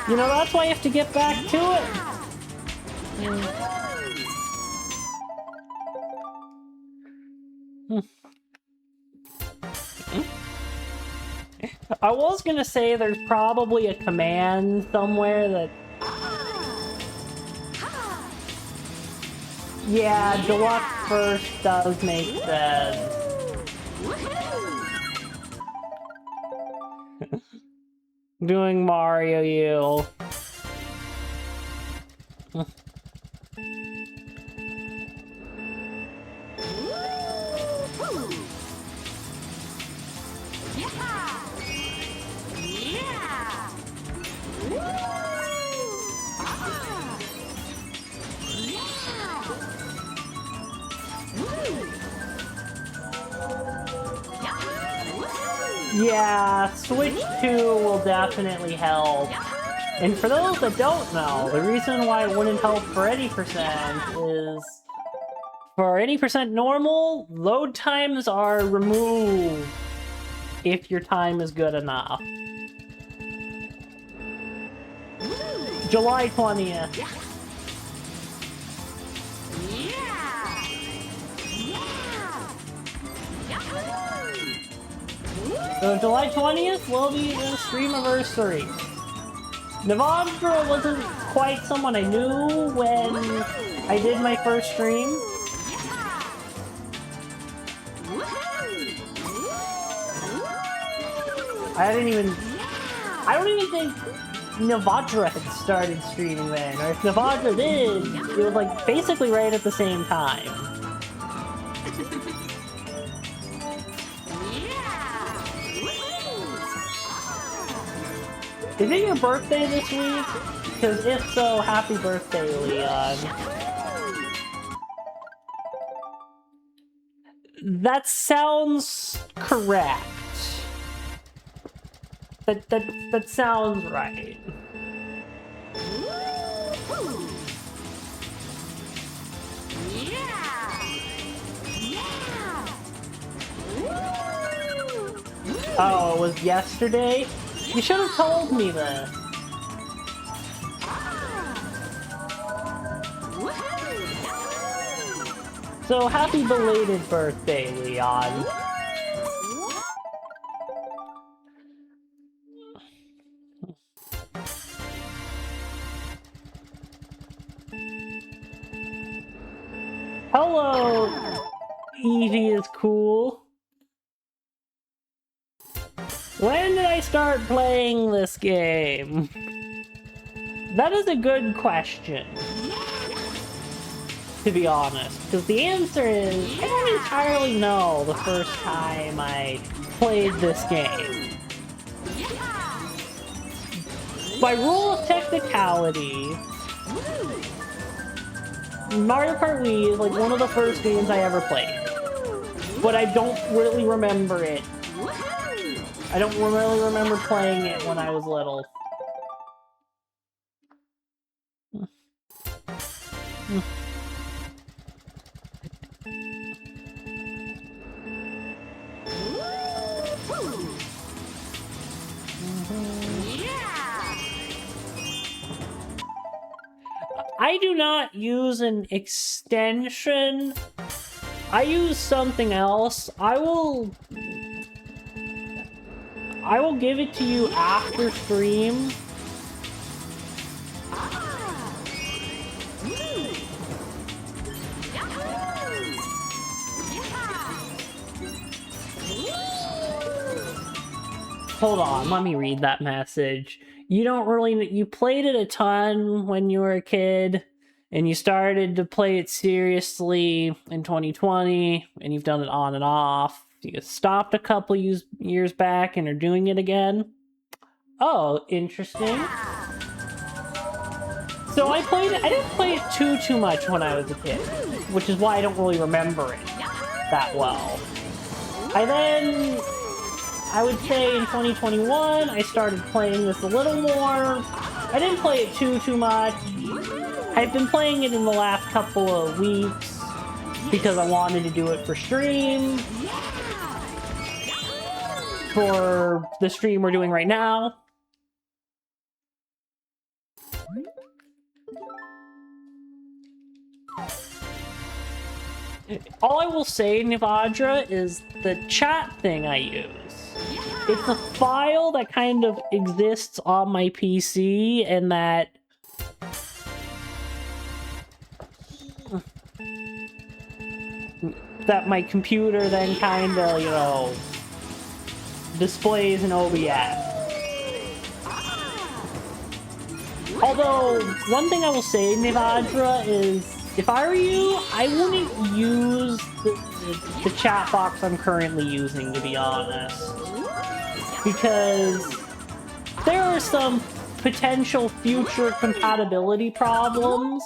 You know, that's why you have to get back to it. I was gonna say there's probably a command somewhere that... Yeah, Deluxe first does make sense. Doing Mario U. Yeah, Switch 2 will definitely help. And for those that don't know, the reason why it wouldn't help for any percent is... For any percent normal, load times are removed if your time is good enough. July 20th. So July 20th will be the stream-iversary. Navadra wasn't quite someone I knew when I did my first stream. I don't even think Navadra had started streaming then, or if Navadra did, it was like basically right at the same time. Is it your birthday this week? Because if so, happy birthday, Leon. That sounds correct. That sounds right. Oh, it was yesterday? You should have told me this. So happy belated birthday, Leon. Hello, Evie is cool. When did I start playing this game? That is a good question, to be honest, because the answer is I don't entirely know the first time I played this game. By rule of technicality, Mario Kart Wii is like one of the first games I ever played, but I don't really remember it. I don't really remember playing it when I was little. I do not use an extension. I use something else. I will give it to you after stream. Hold on, let me read that message. You played it a ton when you were a kid, and you started to play it seriously in 2020, and you've done it on and off. You stopped a couple years back and are doing it again. Oh, interesting. So I didn't play it too much when I was a kid, which is why I don't really remember it that well. I would say in 2021, I started playing this a little more. I didn't play it too much. I've been playing it in the last couple of weeks because I wanted to do it for stream. For the stream we're doing right now. All I will say, Nivadra, is the chat thing I use. It's a file that kind of exists on my PC, and that my computer then kind of, you know, displays in OBS. Although, one thing I will say, Nivadra, is if I were you, I wouldn't use the chat box I'm currently using, to be honest. Because there are some potential future compatibility problems.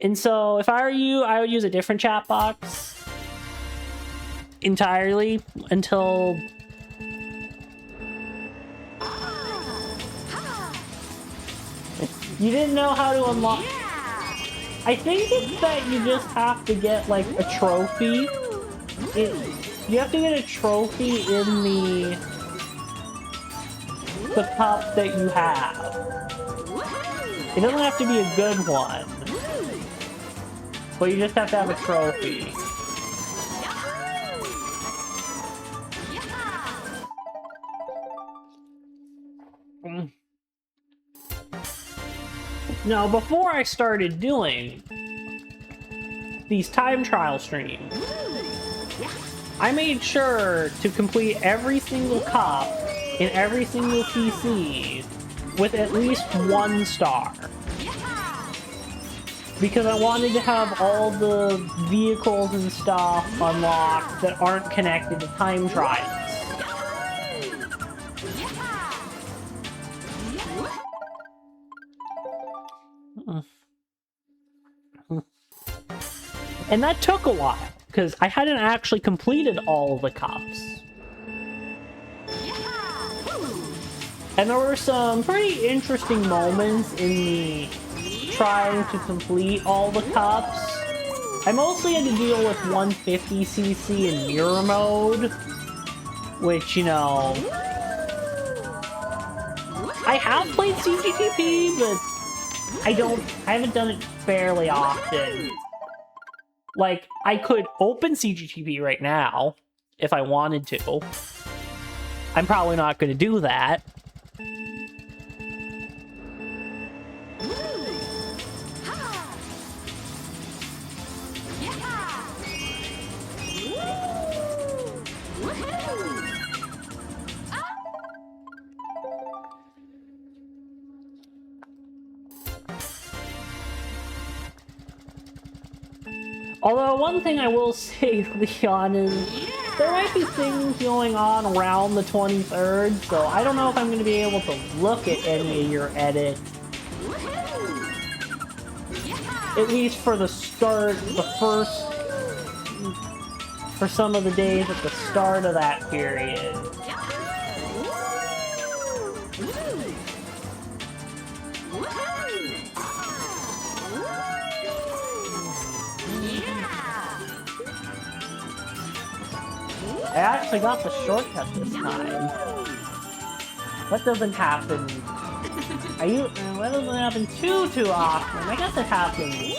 And so, if I were you, I would use a different chat box entirely until... You didn't know how to unlock... I think it's that you just have to get, like, a trophy. You have to get a trophy in the cup that you have. It doesn't have to be a good one. But you just have to have a trophy. Now, before I started doing these time trial streams, I made sure to complete every single cup in every single PC with at least 1 star. Because I wanted to have all the vehicles and stuff unlocked that aren't connected to time trials. And that took a while, because I hadn't actually completed all of the cups. And there were some pretty interesting moments in me trying to complete all the cups. I mostly had to deal with 150cc in mirror mode, which, you know, I have played CGTP, but I haven't done it fairly often. Like, I could open CGTP right now, if I wanted to. I'm probably not going to do that. Although, one thing I will say, Leon, is there might be things going on around the 23rd, so I don't know if I'm going to be able to look at any of your edits. At least for the start, for some of the days at the start of that period. I actually got the shortcut this time. That doesn't happen. That doesn't happen too often. I guess it happens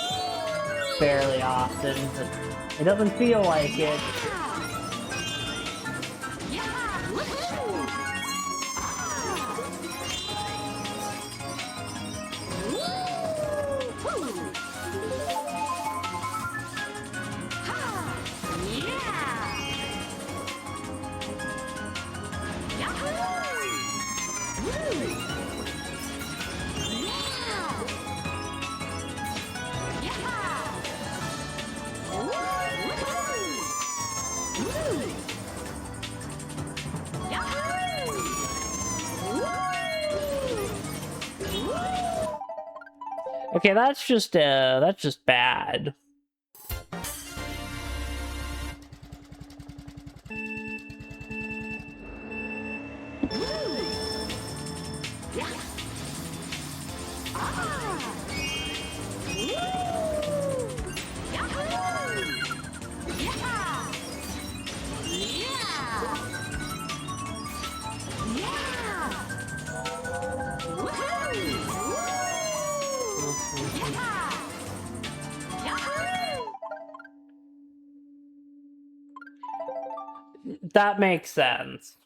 fairly often, but it doesn't feel like it. Okay, that's just bad. That makes sense.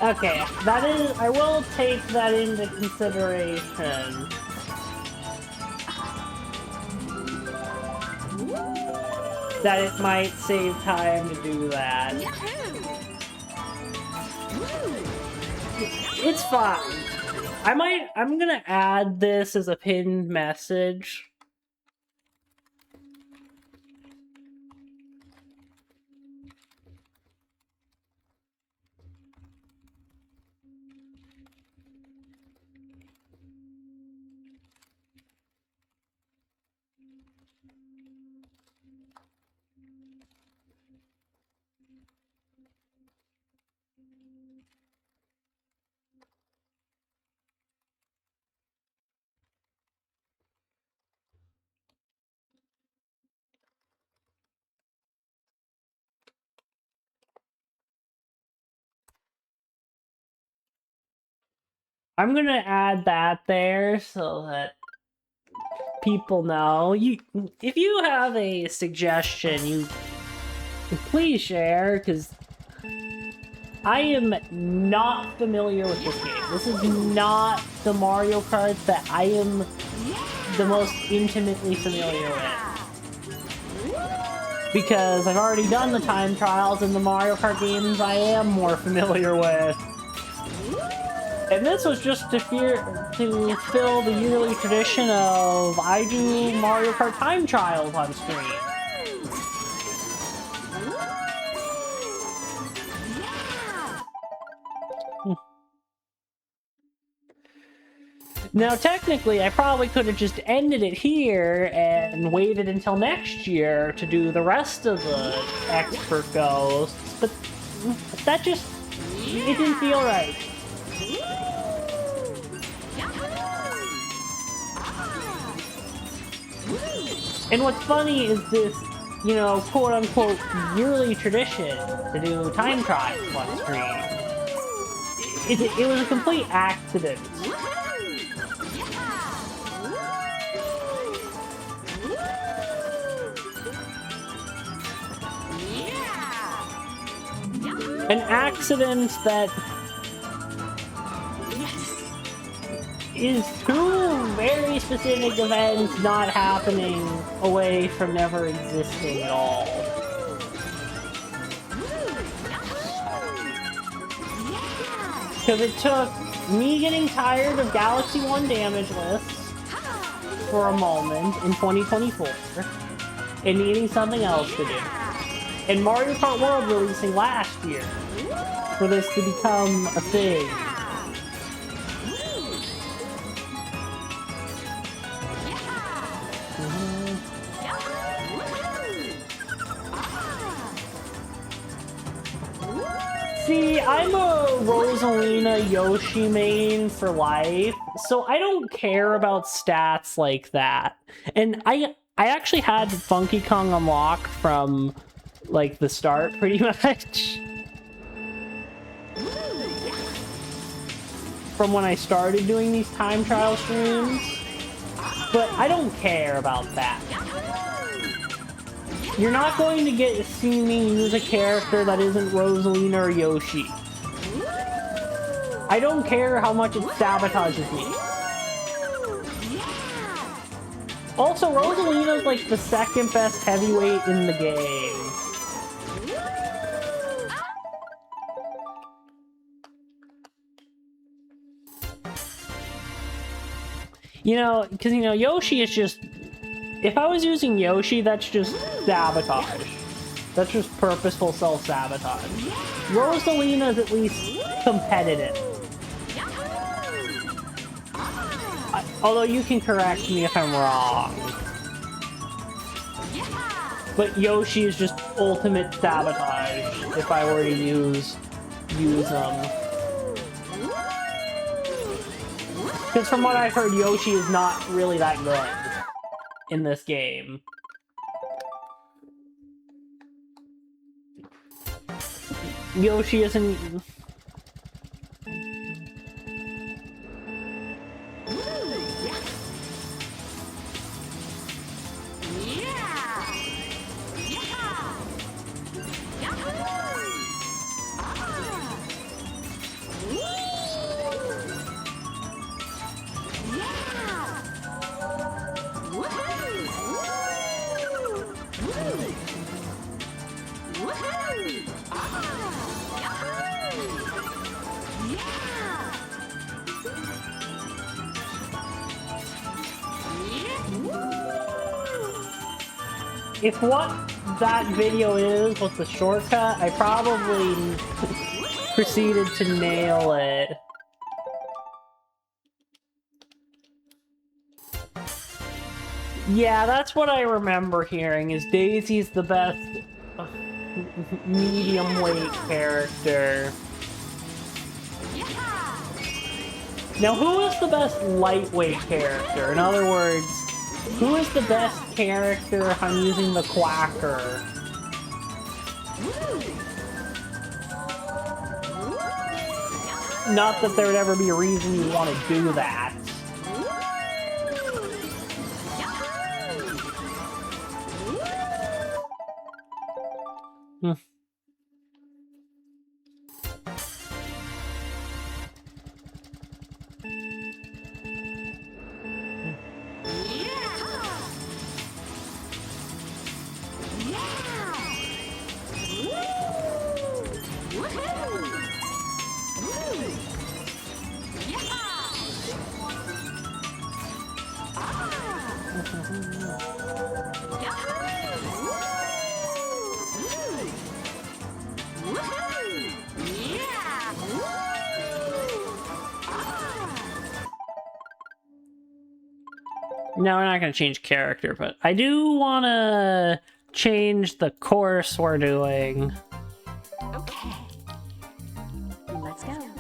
Okay, I will take that into consideration. That it might save time to do that. It's fine. I'm gonna add this as a pinned message. I'm gonna add that there so that people know. If you have a suggestion, Please share, because I am not familiar with this game. This is not the Mario Kart that I am the most intimately familiar with. Because I've already done the time trials in the Mario Kart games I am more familiar with. And this was just to fill the yearly tradition of I do Mario Kart time trials on stream. Now, technically, I probably could have just ended it here and waited until next year to do the rest of the expert ghosts, but that just, it didn't feel right. And what's funny is this, you know, quote-unquote yearly tradition to do time trials on stream. It was a complete accident. An accident that is two very specific events not happening away from never existing at all. Because it took me getting tired of Galaxy 1 damage lists for a moment in 2024 and needing something else to do. And Mario Kart World releasing last year for this to become a thing. See, I'm a Rosalina Yoshi main for life, so I don't care about stats like that. And I actually had Funky Kong unlocked from like the start pretty much. From when I started doing these time trial streams. But I don't care about that. You're not going to get to see me use a character that isn't Rosalina or Yoshi. I don't care how much it sabotages me. Also, Rosalina's like the second best heavyweight in the game. You know, because, you know, Yoshi is just... If I was using Yoshi, that's just sabotage. That's just purposeful self-sabotage. Rosalina is at least competitive. Although you can correct me if I'm wrong. But Yoshi is just ultimate sabotage if I were to use them. Because from what I've heard, Yoshi is not really that good in this game. Yoshi isn't... If what that video is was the shortcut, I probably proceeded to nail it. Yeah, that's what I remember hearing, is Daisy's the best medium weight character. Now, who is the best lightweight character? In other words, who is the best character if I'm using the Quacker? Not that there would ever be a reason you want to do that. No, we're not going to change character, but I do want to change the course we're doing. Okay. Let's go.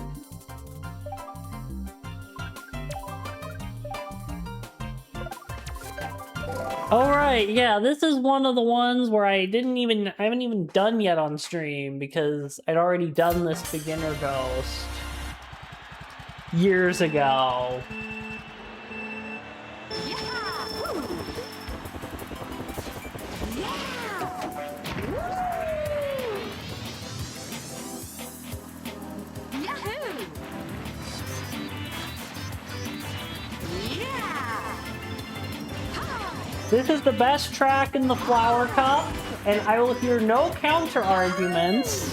All right, yeah, this is one of the ones where I haven't even done yet on stream because I'd already done this beginner ghost years ago. This is the best track in the Flower Cup, and I will hear no counter arguments.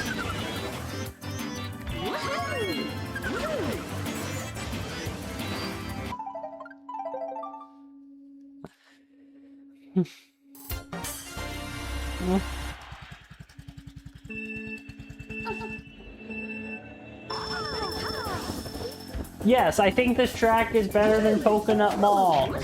Yes, I think this track is better than Coconut Mall.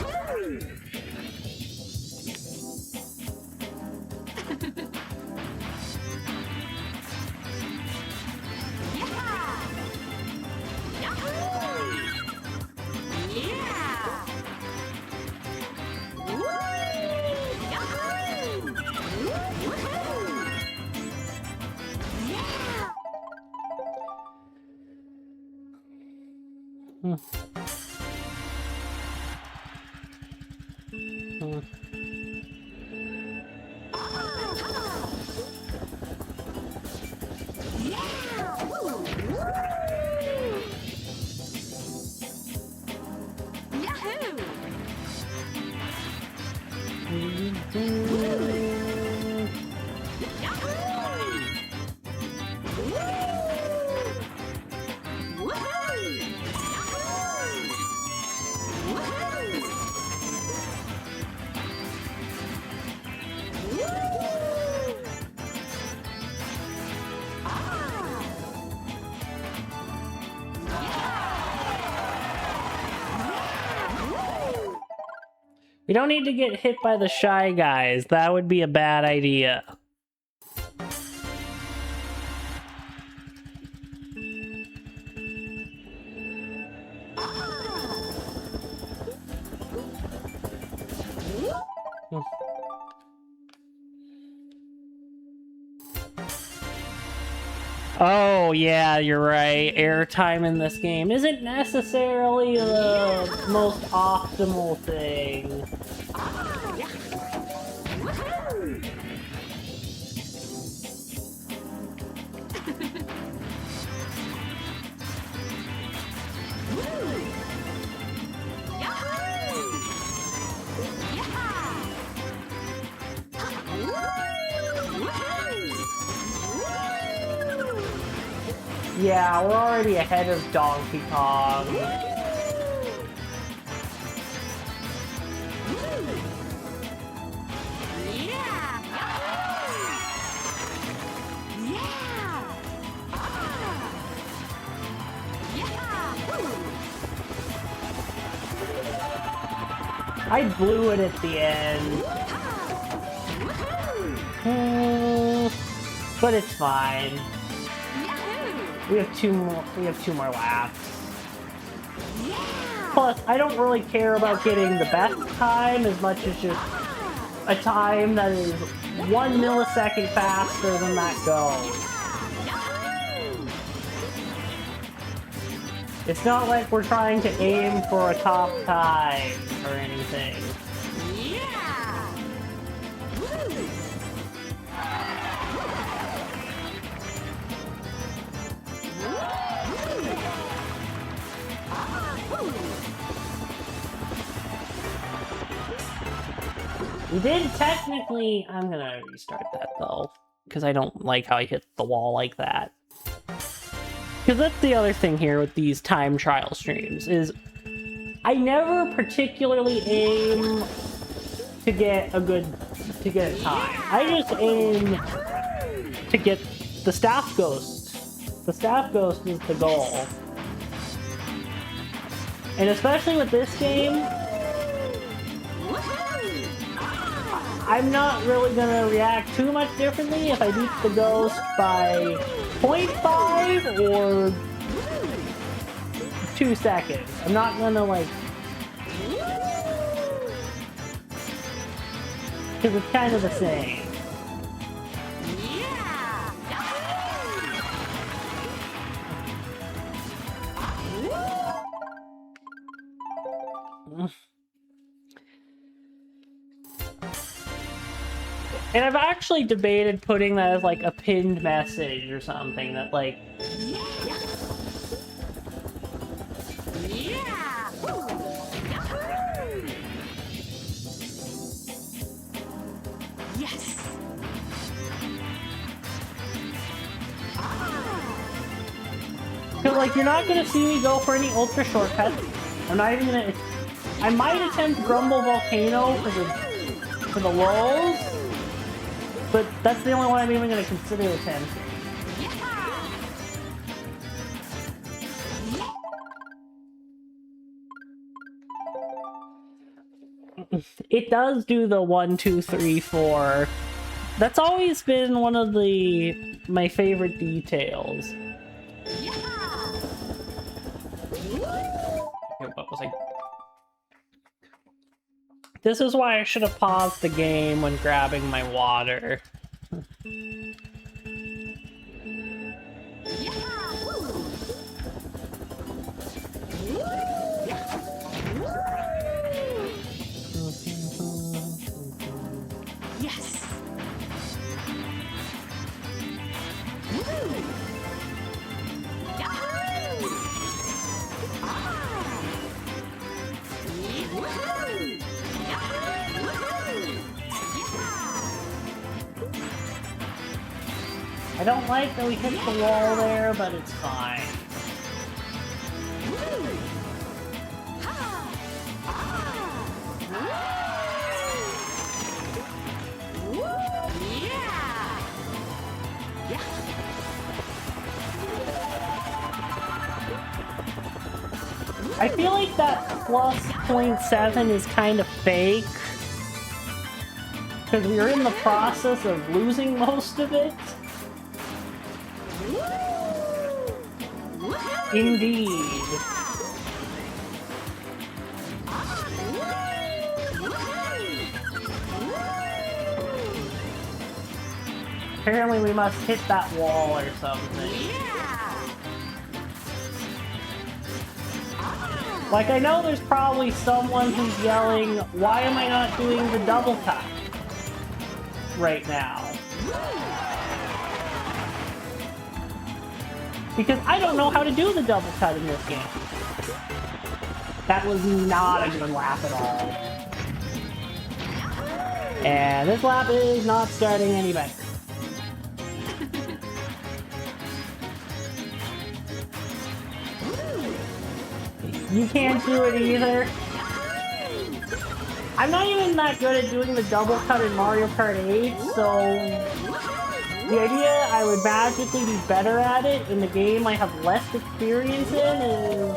We don't need to get hit by the Shy Guys. That would be a bad idea. Oh, yeah, you're right. Airtime in this game isn't necessarily the most optimal thing. Yeah, we're already ahead of Donkey Kong. I blew it at the end. But it's fine. We have two more laps. Plus, I don't really care about getting the best time as much as just a time that is 1 millisecond faster than that goes. It's not like we're trying to aim for a top time or anything. We did technically... I'm gonna restart that, though. Because I don't like how I hit the wall like that. Because that's the other thing here with these time trial streams, is... I never particularly aim to get a good... to get a time. I just aim to get the staff ghost. The staff ghost is the goal. And especially with this game... I'm not really gonna react too much differently if I beat the ghost by 0.5 or 2 seconds. I'm not gonna like... because it's kind of the same. And I've actually debated putting that as like a pinned message or something that like... Yes. Because like you're not gonna see me go for any ultra shortcuts. I'm not even gonna... I might attempt Grumble Volcano for the lulz. But that's the only one I'm even going to consider attempting. It does do the 1, 2, 3, 4. That's always been one of my favorite details. Okay, what was I... This is why I should have paused the game when grabbing my water. Yes. I don't like that we hit the wall there, but it's fine. I feel like that plus 0.7 is kind of fake. Because we are in the process of losing most of it. Indeed. Apparently we must hit that wall or something. Like, I know there's probably someone who's yelling, why am I not doing the double cut right now? Because I don't know how to do the double cut in this game. That was not a good lap at all. And this lap is not starting any better. You can't do it either. I'm not even that good at doing the double cut in Mario Kart 8, so the idea I would magically be better at it in the game I have less experience in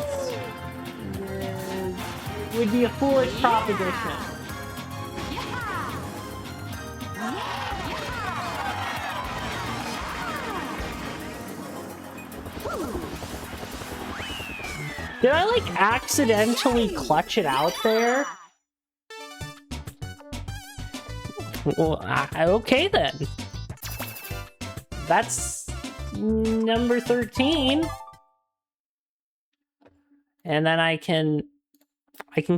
would be a foolish proposition. Did I, like, accidentally clutch it out there? Well, okay then. That's number 13. And then I can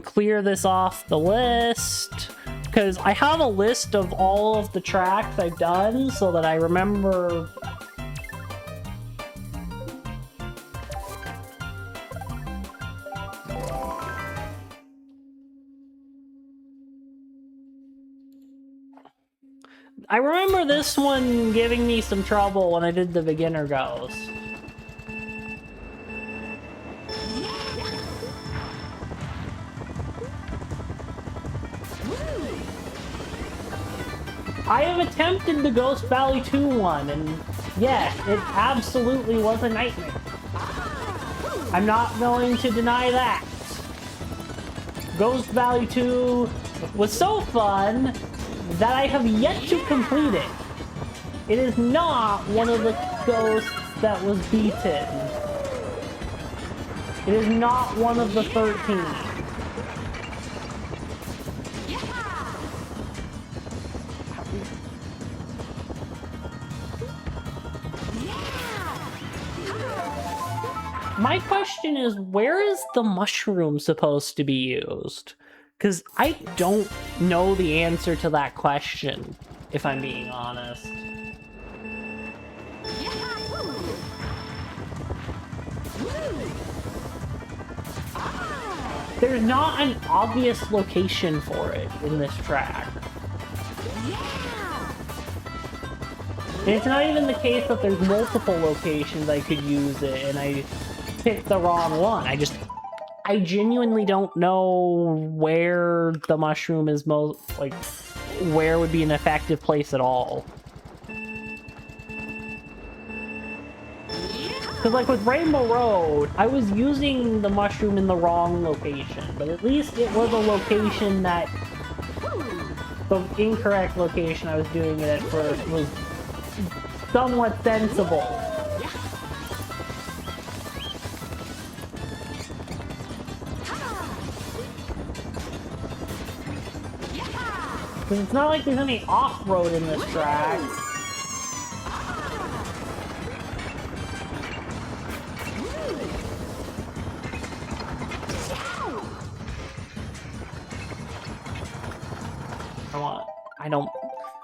clear this off the list. Because I have a list of all of the tracks I've done so that I remember... I remember this one giving me some trouble when I did the beginner ghost. I have attempted the Ghost Valley 2 one, and yes, it absolutely was a nightmare. I'm not going to deny that. Ghost Valley 2 was so fun that I have yet to complete it. It is not one of the ghosts that was beaten. It is not one of the 13. My question is, where is the mushroom supposed to be used? Because I don't know the answer to that question, if I'm being honest. There's not an obvious location for it in this track. And it's not even the case that there's multiple locations I could use it and I picked the wrong one. I genuinely don't know where the mushroom is most, like, where would be an effective place at all. Because, like, with Rainbow Road, I was using the mushroom in the wrong location, but at least it was a location that, the incorrect location I was doing it at first was somewhat sensible. Because it's not like there's any off-road in this track.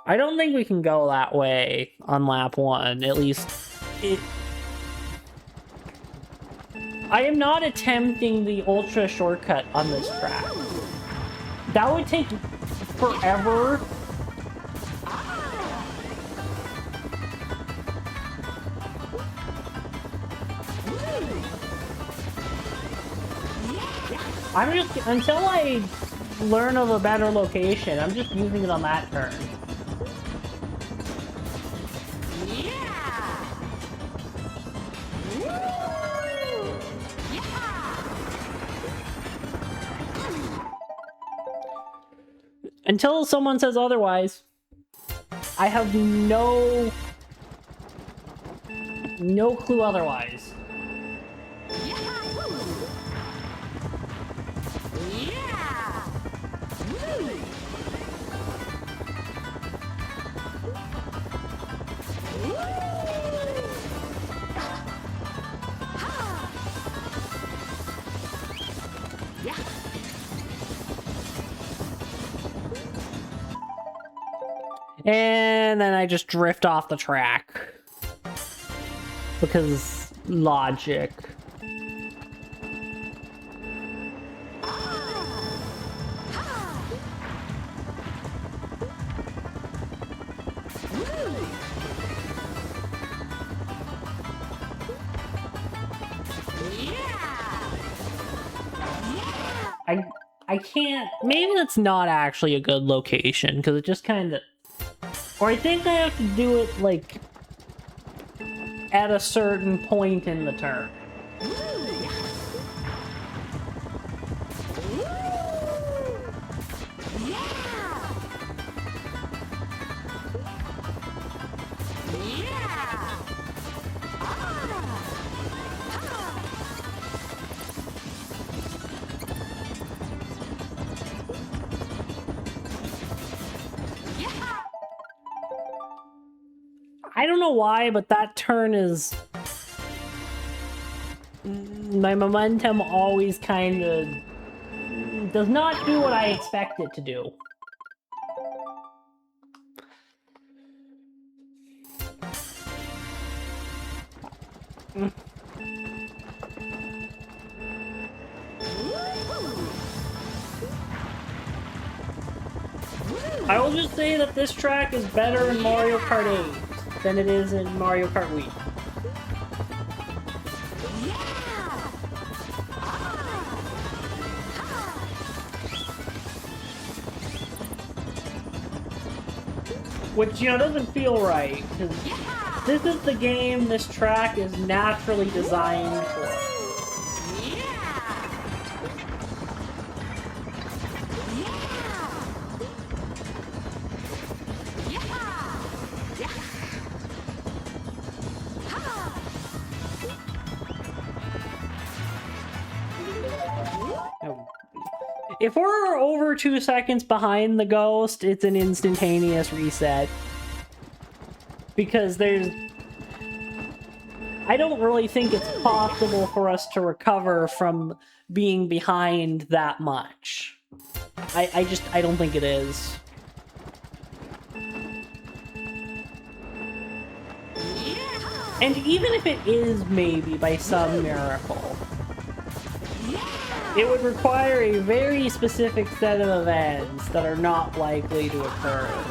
I don't think we can go that way on lap 1. At least I am not attempting the ultra shortcut on this track. That would take forever. I'm just, until I learn of a better location, I'm just using it on that turn. Until someone says otherwise, I have no clue otherwise. And then I just drift off the track. Because logic. I can't, maybe that's not actually a good location, because it just kind of, or I think I have to do it, like, at a certain point in the turn. I don't know why, but that turn is... my momentum always kind of does not do what I expect it to do. I will just say that this track is better in Mario Kart 8 than it is in Mario Kart Wii. Which, you know, doesn't feel right, because this is the game this track is naturally designed for. If we're over 2 seconds behind the ghost, it's an instantaneous reset. Because I don't really think it's possible for us to recover from being behind that much. I don't think it is. And even if it is maybe by some miracle, it would require a very specific set of events that are not likely to occur.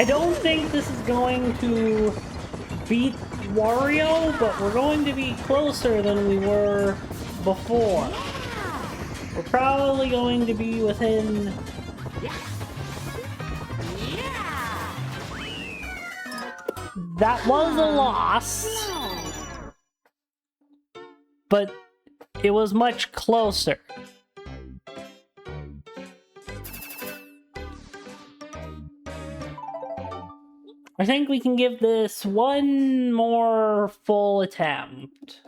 I don't think this is going to beat Wario, but we're going to be closer than we were before. We're probably going to be within... That was a loss, but it was much closer. I think we can give this one more full attempt.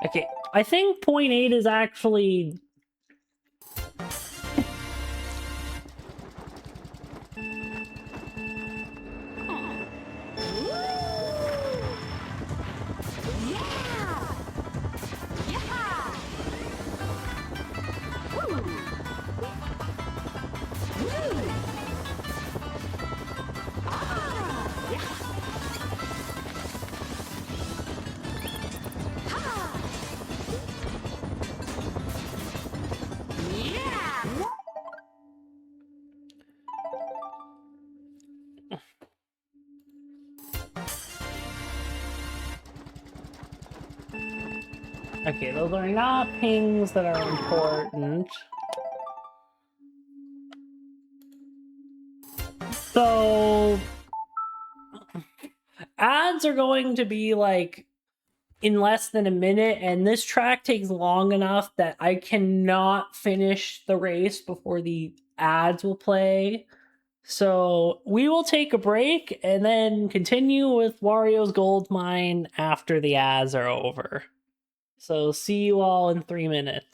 Okay, I think point 8 is actually... Okay, those are not pings that are important. So ads are going to be like in less than a minute, and this track takes long enough that I cannot finish the race before the ads will play. So we will take a break and then continue with Wario's Gold Mine after the ads are over. So see you all in 3 minutes.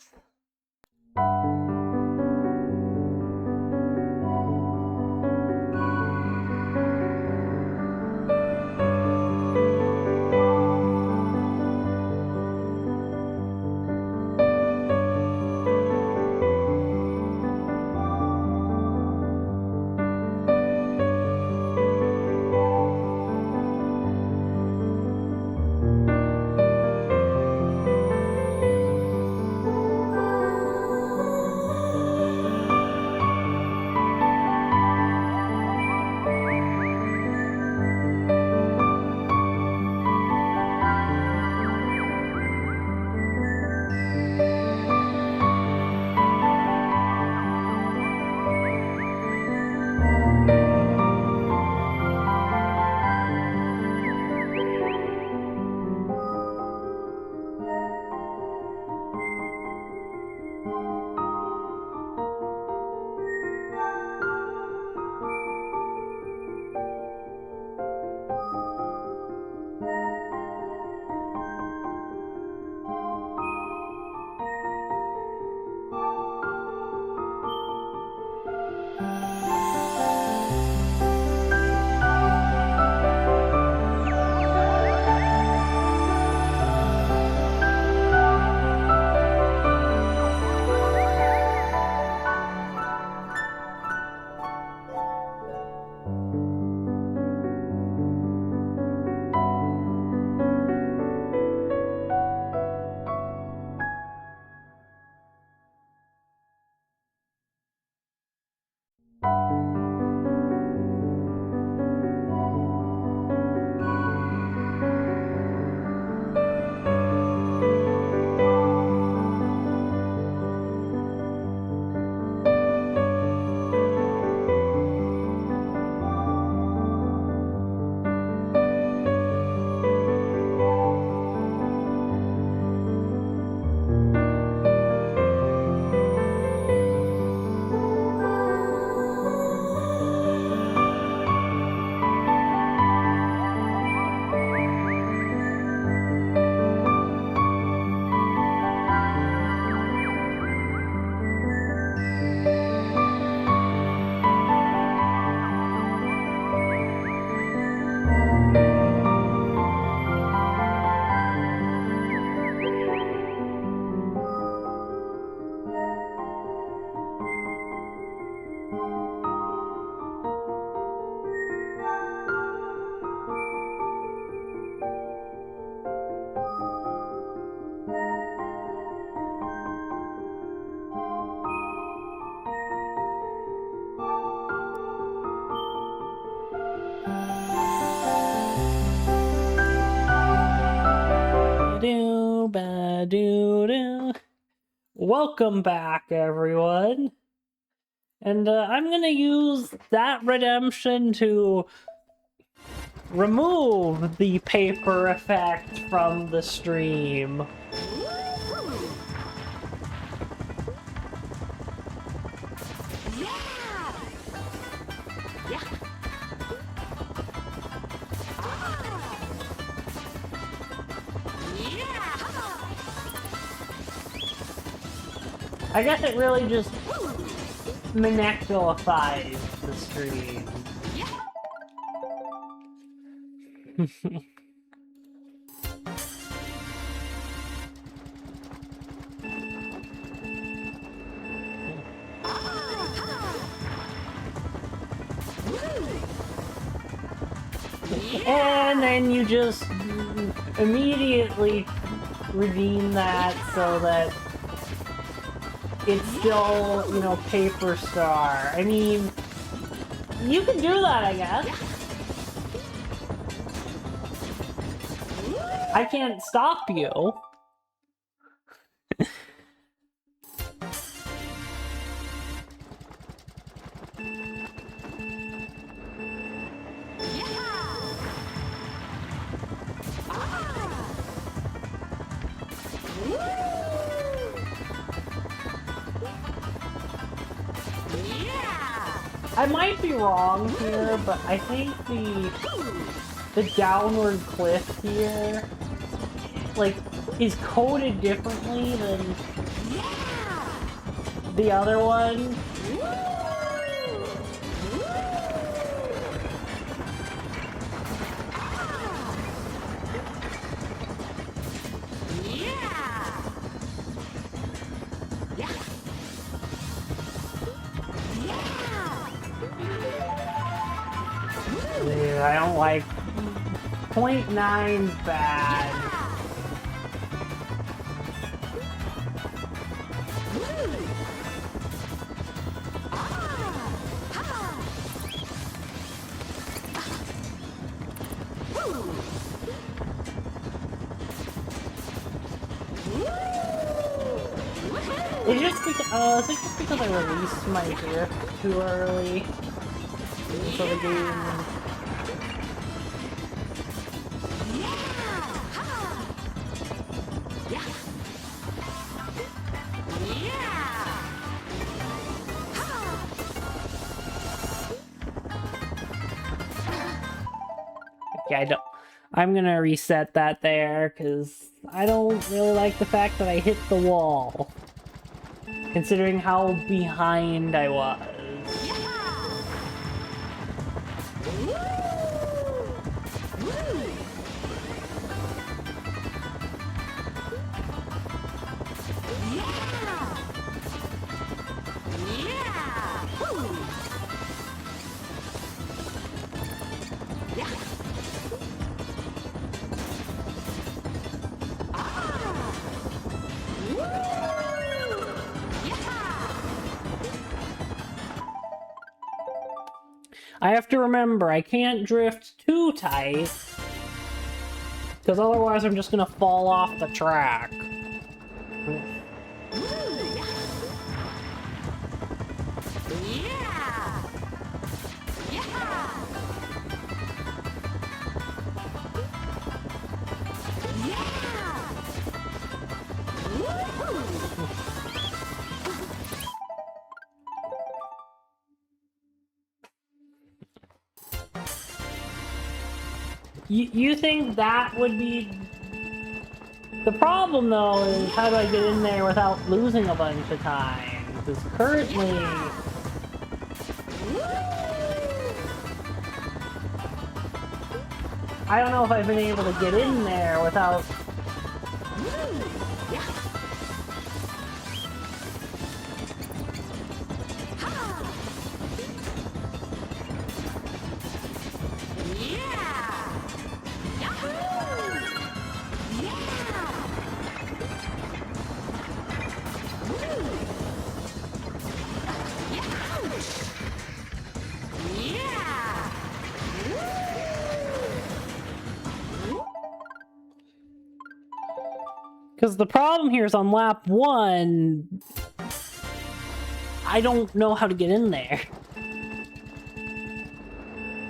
Welcome back, everyone. And I'm gonna use that redemption to remove the paper effect from the stream. I guess it really just manipulates the stream. And then you just immediately redeem that so that it's still, you know, paper star. I mean, you can do that, I guess. I can't stop you. I might be wrong here, but I think the downward cliff here, like, is coded differently than the other one. I don't like 0.9's bad. It's just because, I think it's because I released my drift too early. So the game... Yeah, I'm gonna reset that there, because I don't really like the fact that I hit the wall. Considering how behind I was. I have to remember, I can't drift too tight, because otherwise I'm just gonna fall off the track. You think that would be... The problem, though, is how do I get in there without losing a bunch of time? Because currently... I don't know if I've been able to get in there without... Because the problem here is on lap 1, I don't know how to get in there.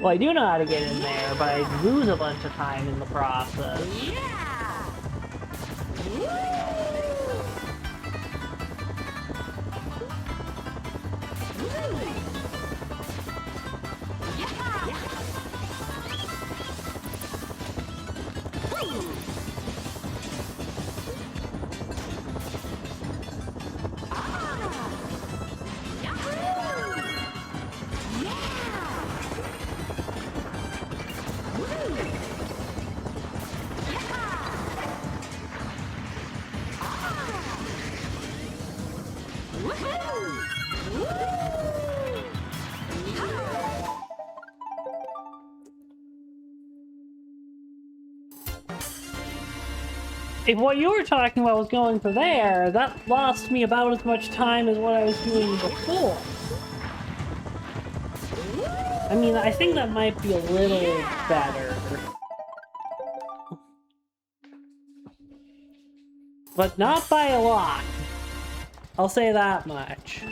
Well, I do know how to get in there, but I lose a bunch of time in the process. If what you were talking about was going for there, that lost me about as much time as what I was doing before. I mean, I think that might be a little better. But not by a lot. I'll say that much.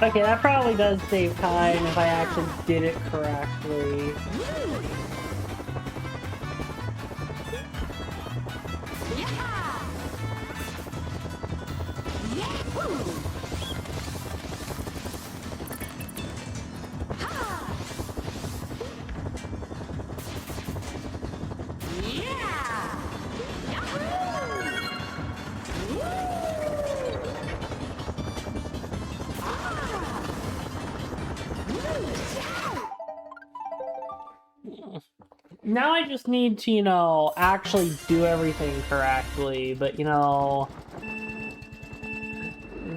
Okay, that probably does save time if I actually did it correctly. Now I just need to, you know, actually do everything correctly, but, you know...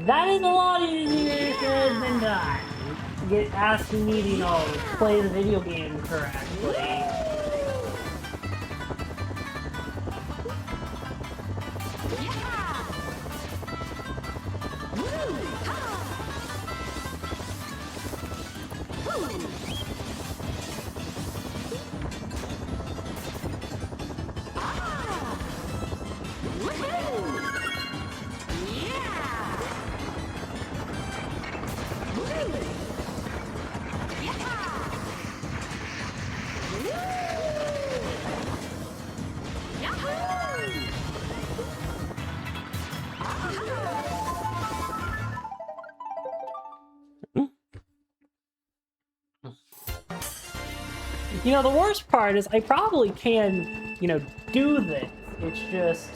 That is a lot easier said than done. Asking me to, you know, play the video game correctly. You know, the worst part is I probably can, you know, do this. It's just...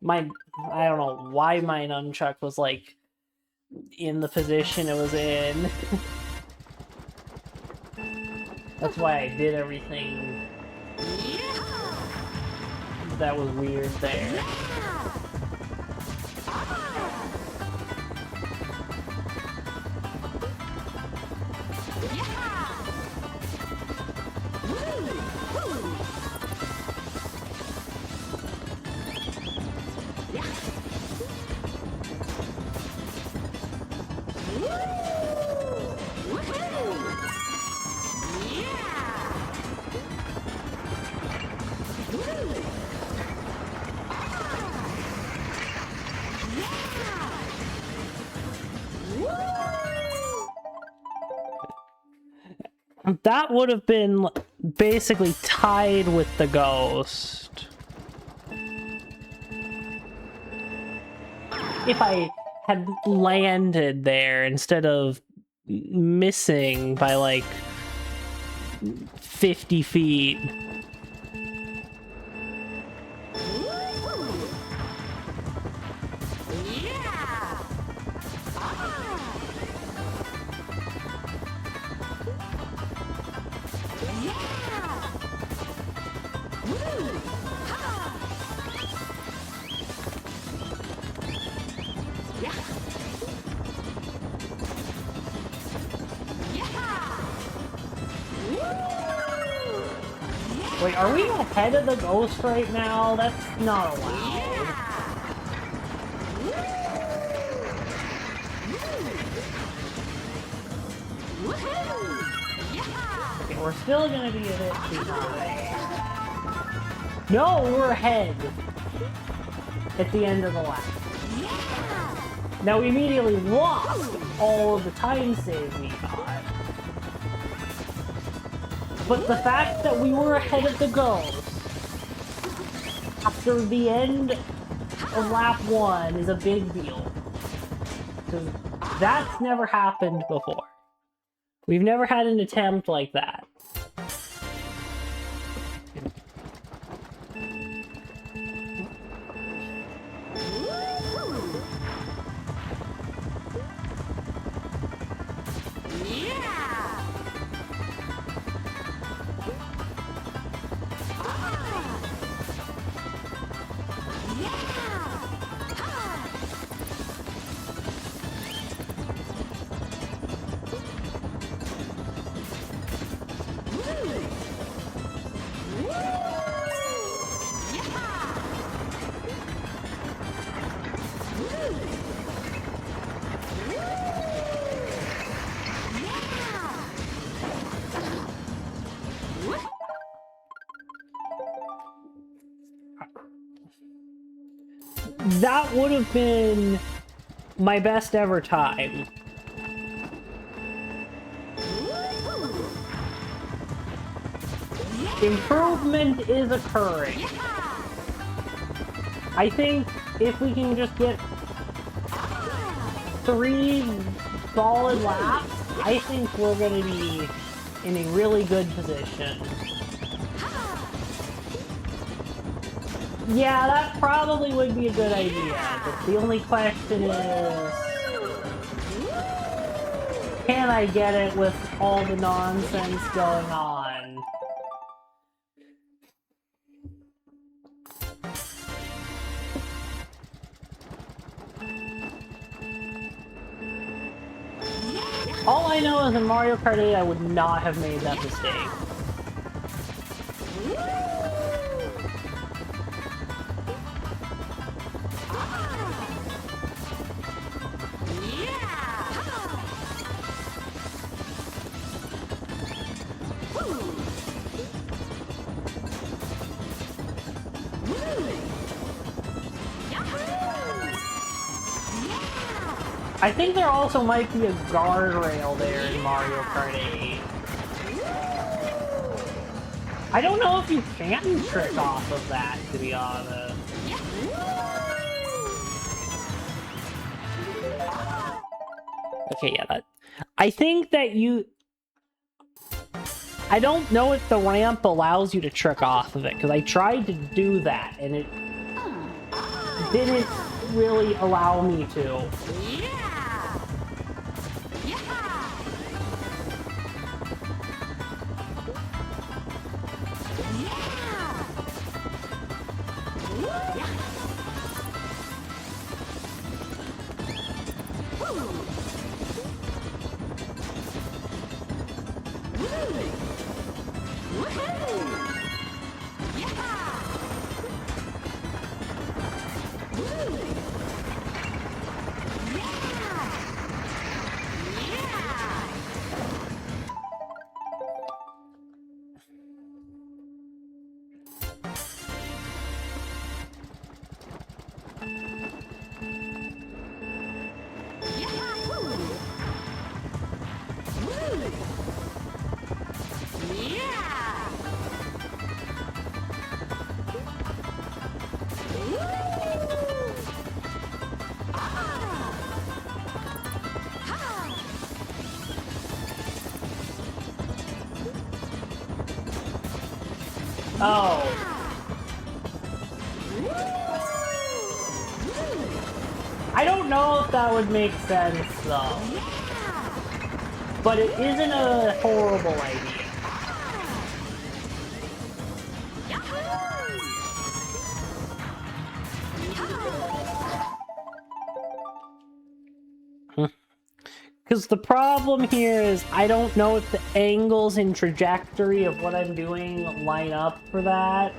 I don't know why my nunchuck was, like, in the position it was in. That's why I did everything that was weird there. That would have been basically tied with the ghost. If I had landed there instead of missing by like 50 feet. Wait, are we ahead of the ghost right now? That's not allowed. Okay, we're still gonna be a bit behind. No, we're ahead at the end of the lap. Now we immediately lost all of the time save we got. But the fact that we were ahead of the ghost after the end of lap 1 is a big deal. Because that's never happened before. We've never had an attempt like that. That would have been my best ever time. Improvement is occurring. I think if we can just get 3 solid laps, I think we're going to be in a really good position. Yeah, that probably would be a good idea, but the only question is, can I get it with all the nonsense going on? All I know is in Mario Kart 8, I would not have made that mistake. I think there also might be a guardrail there in Mario Kart 8. I don't know if you can trick off of that, to be honest. Okay, yeah, that... I think that you... I don't know if the ramp allows you to trick off of it, because I tried to do that, and it didn't really allow me to. Oh. I don't know if that would make sense, though. But it isn't a horrible idea. Because the problem here is I don't know if the angles and trajectory of what I'm doing line up for that.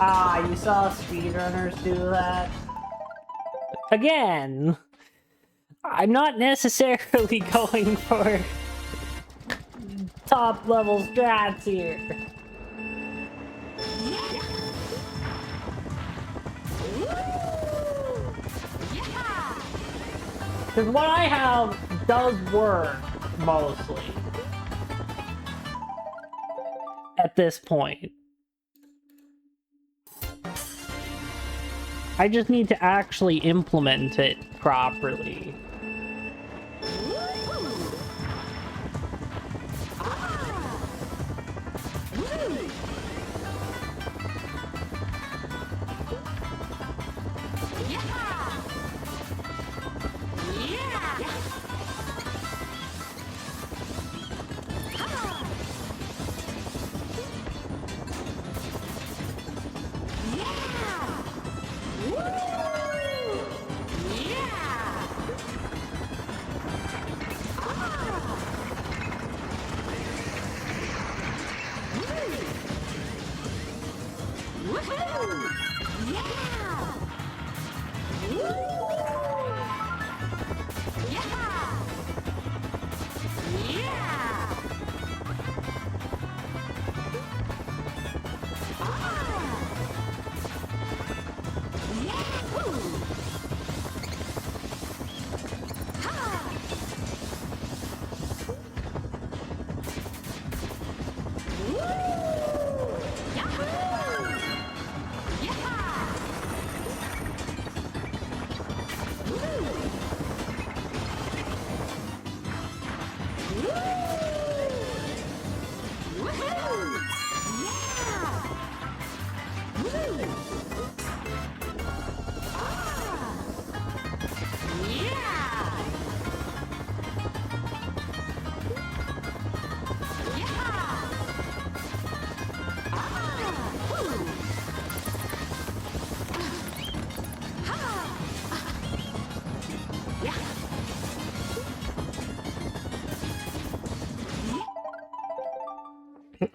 Ah, you saw speedrunners do that? Again, I'm not necessarily going for top level strats here. Because what I have does work, mostly. At this point. I just need to actually implement it properly.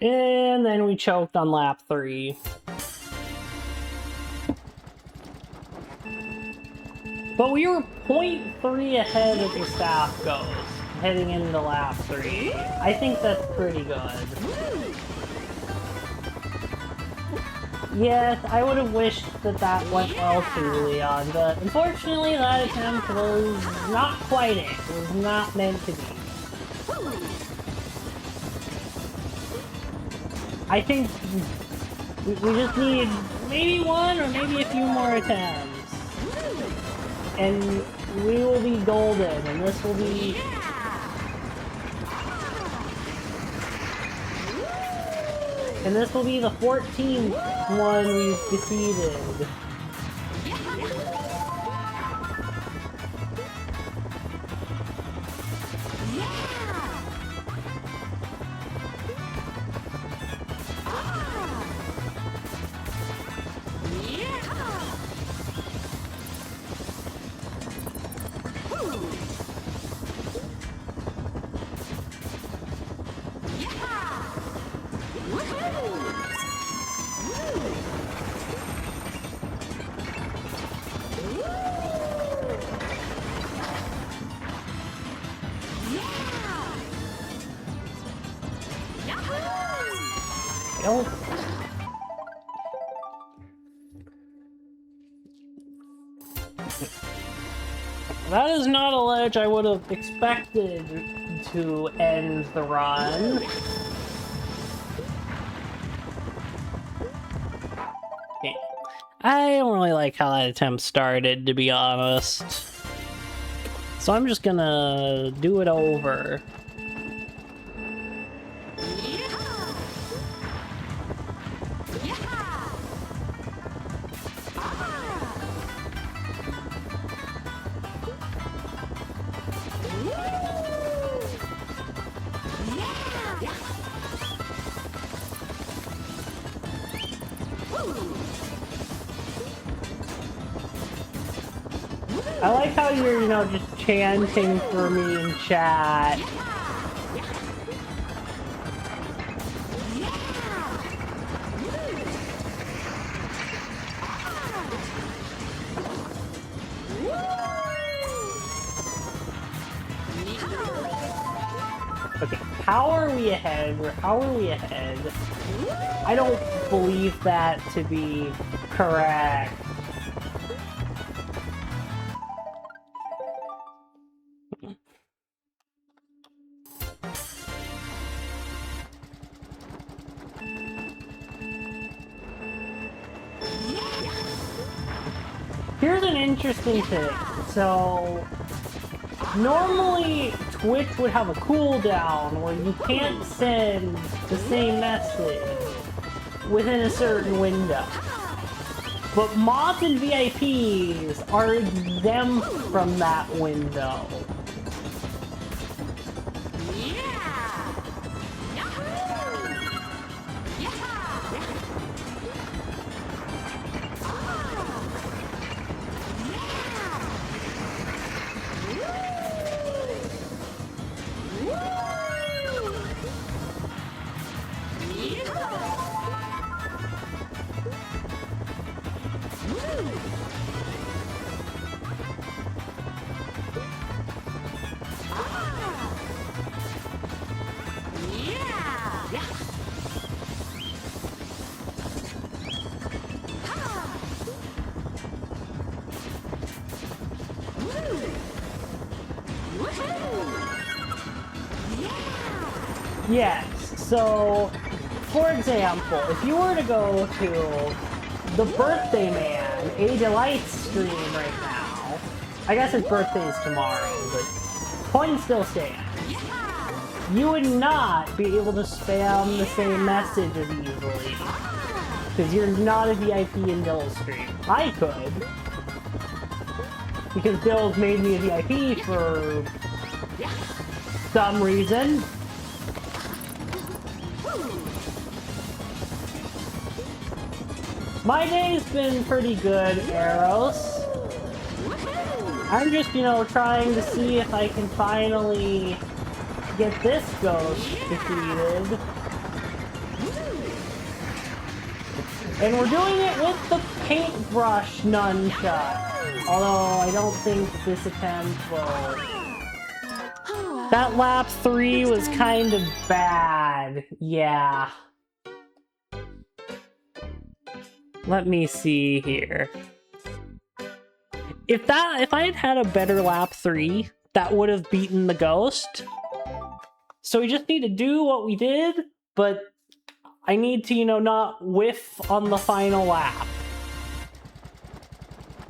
And then we choked on lap 3. But we were 0.3 ahead of the staff goes, heading into lap 3. I think that's pretty good. Yes, I would have wished that that went well for Leon, but unfortunately that attempt was not quite it. It was not meant to be. I think we just need maybe one or maybe a few more attempts. And we will be golden, and this will be... And this will be the 14th one we've defeated. That is not a ledge I would have expected to end the run. Okay. I don't really like how that attempt started, to be honest. So I'm just gonna do it over. I like how you're, just chanting for me in chat. Okay, how are we ahead? How are we ahead? I don't believe that to be correct. Here's an interesting thing. So, normally Twitch would have a cooldown where you can't send the same message within a certain window. But mods and VIPs are exempt from that window. Yes, so, for example, if you were to go to the Birthday Man, A-Dylite stream right now, I guess his birthday's tomorrow, but point still stands. You would not be able to spam the same message as easily, because you're not a VIP in Dill's stream. I could, because Dill's made me a VIP for some reason. My day's been pretty good, Eros. I'm just, you know, trying to see if I can finally get this ghost defeated. And we're doing it with the paintbrush nunchuck. Although I don't think this attempt will... That lap 3 was kind of bad. Yeah. Let me see here. If I had had a better lap 3, that would have beaten the ghost. So we just need to do what we did, but I need to, you know, not whiff on the final lap.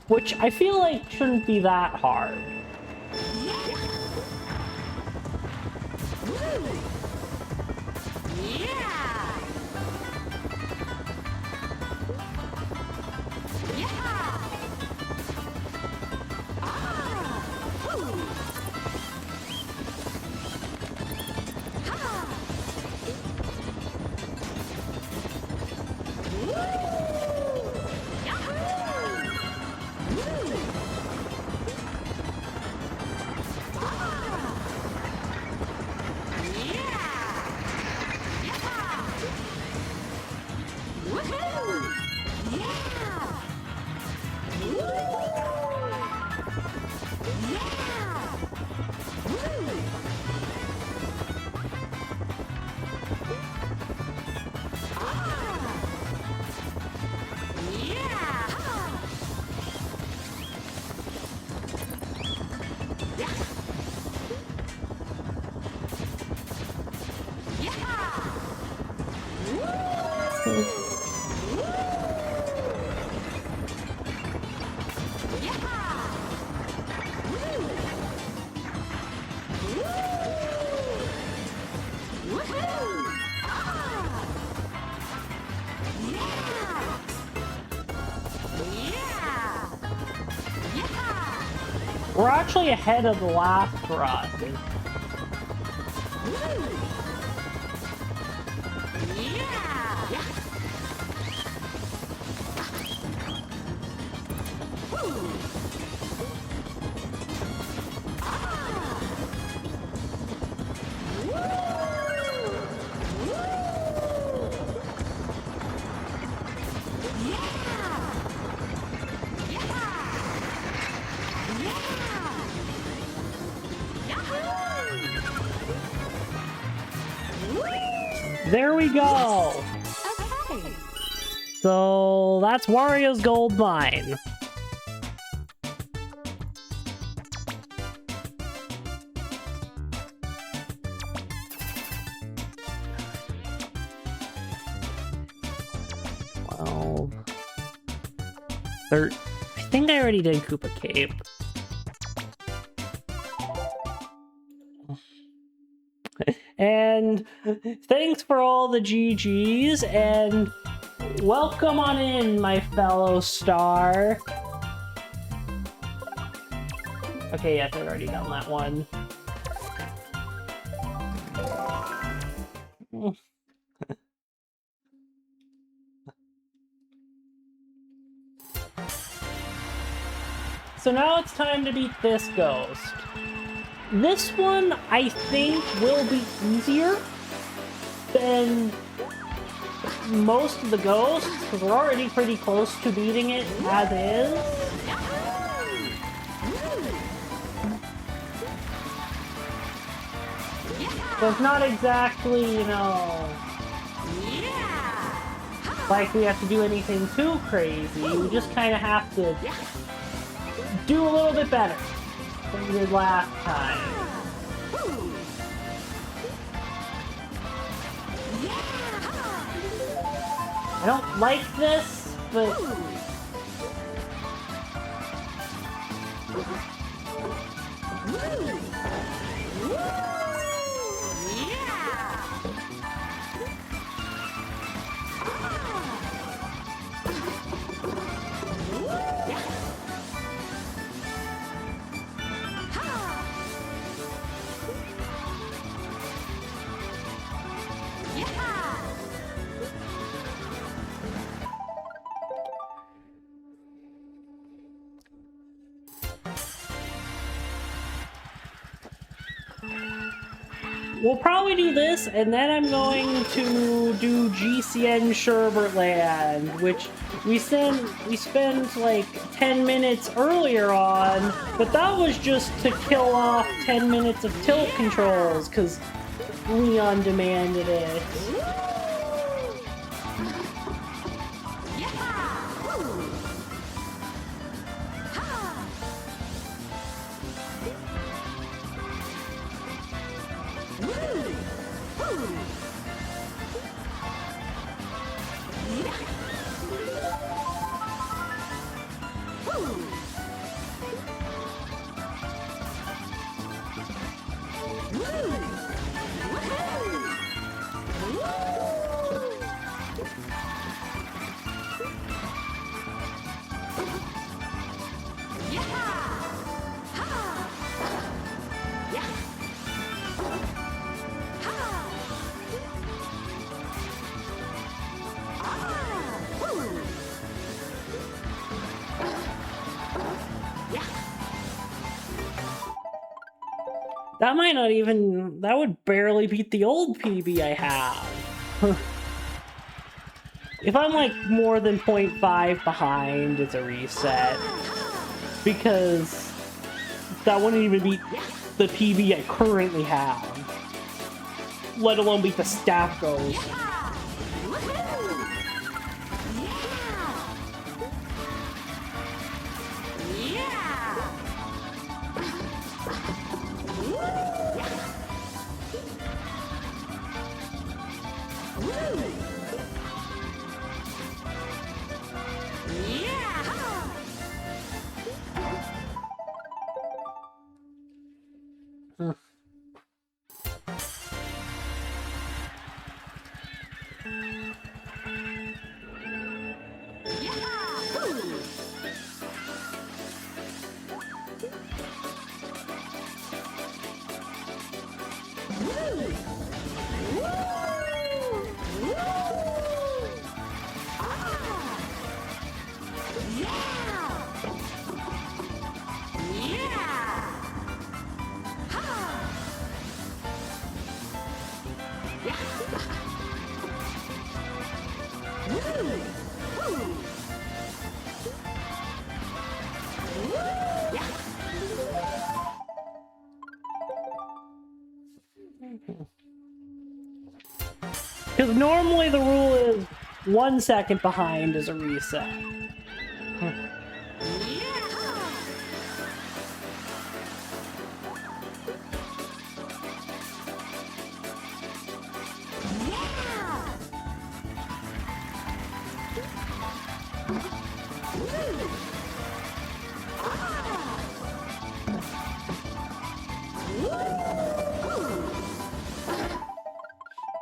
Which I feel like shouldn't be that hard. We're actually ahead of the last run. There we go! Okay. So that's Wario's gold mine. Well, I think I already did Koopa Cape. And thanks for all the GGs, and welcome on in, my fellow star. Okay, yes, I've already done that one. So now it's time to beat this ghost. This one, I think, will be easier than most of the ghosts, because we're already pretty close to beating it as is. So it's not exactly, you know, like we have to do anything too crazy. We just kind of have to do a little bit better than we did last time. I don't like this, but... We'll probably do this, and then I'm going to do GCN Sherbert which we spent like 10 minutes earlier on, but that was just to kill off 10 minutes of tilt controls, because Leon demanded it. That might not even... That would barely beat the old PB I have. If I'm like more than 0.5 behind, it's a reset. Because that wouldn't even beat the PB I currently have. Let alone beat the staff goes. Because normally the rule is 1 second behind is a reset.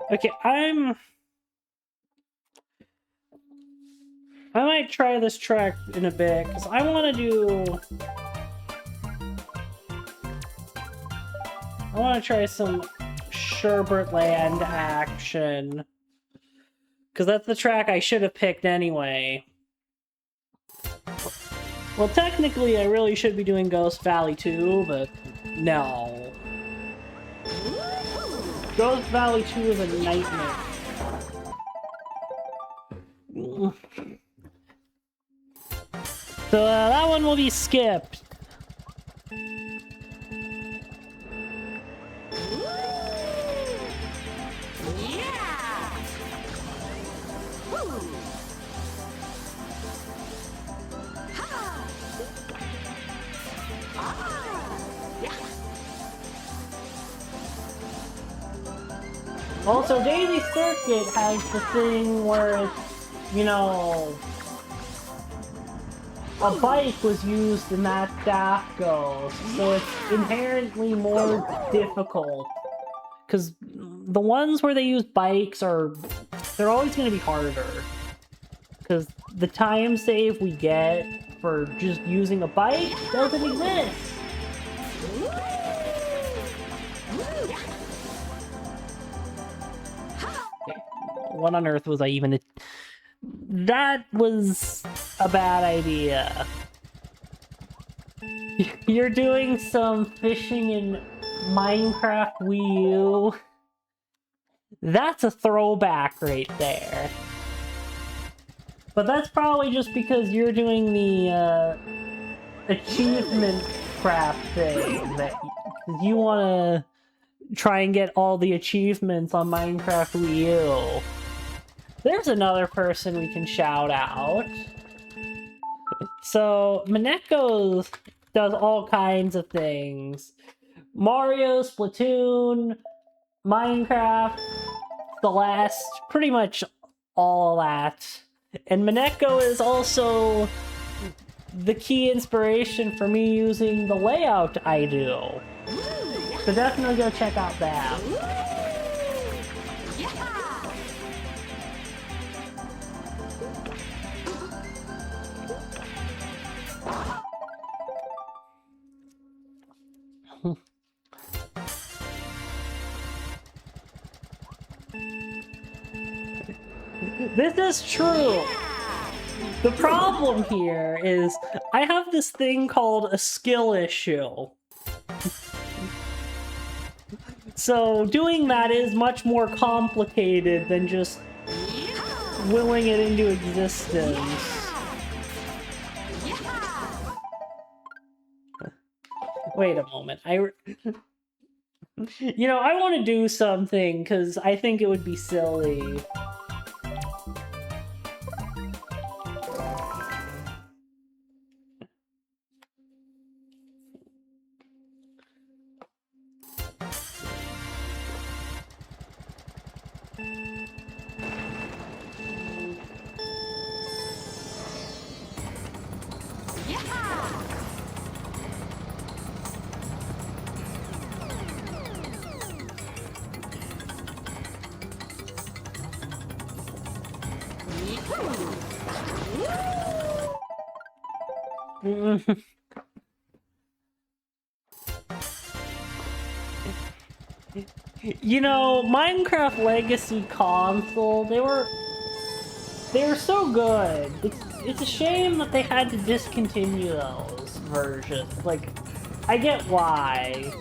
Okay, I might try this track in a bit, because I want to try some Sherbert Land action. Because that's the track I should have picked anyway. Well, technically, I really should be doing Ghost Valley too, but no. Ghost Valley 2 is a nightmare. So that one will be skipped. Also, Daisy Circuit has the thing where it's you know, a bike was used in that Daft Goes, so it's inherently more difficult. Because the ones where they use bikes they're always going to be harder. Because the time save we get for just using a bike doesn't exist. Okay. What on earth was I even... That was a bad idea. You're doing some fishing in Minecraft Wii U. That's a throwback right there. But that's probably just because you're doing the achievement crap thing. That you want to try and get all the achievements on Minecraft Wii U. There's another person we can shout out. So, Mineko does all kinds of things. Mario, Splatoon, Minecraft, Celeste, pretty much all that. And Mineko is also the key inspiration for me using the layout I do. So definitely go check out that. This is true. The problem here is I have this thing called a skill issue. So doing that is much more complicated than just willing it into existence. Wait a moment. You know, I want to do something because I think it would be silly. You know, Minecraft Legacy Console, they were so good. It's a shame that they had to discontinue those versions. Like, I get why.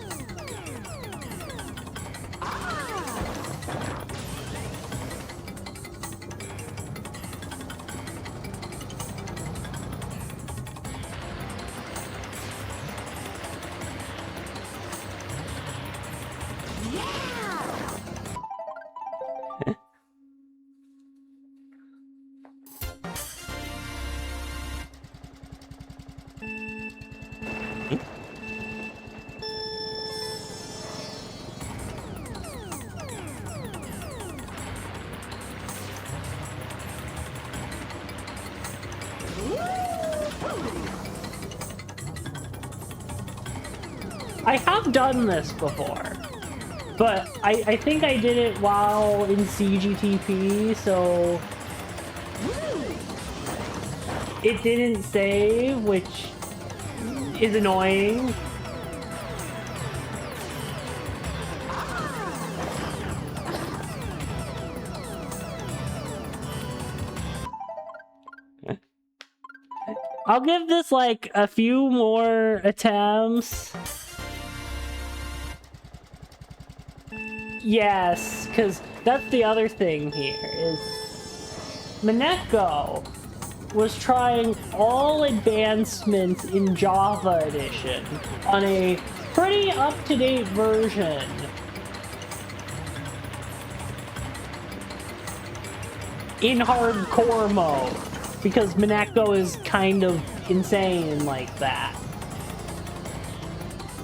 I have done this before, but I think I did it while in CGTP, so it didn't save, which is annoying. I'll give this like a few more attempts. Yes, because that's the other thing here, is Mineko was trying all advancements in Java Edition on a pretty up-to-date version. In hardcore mode, because Mineko is kind of insane like that.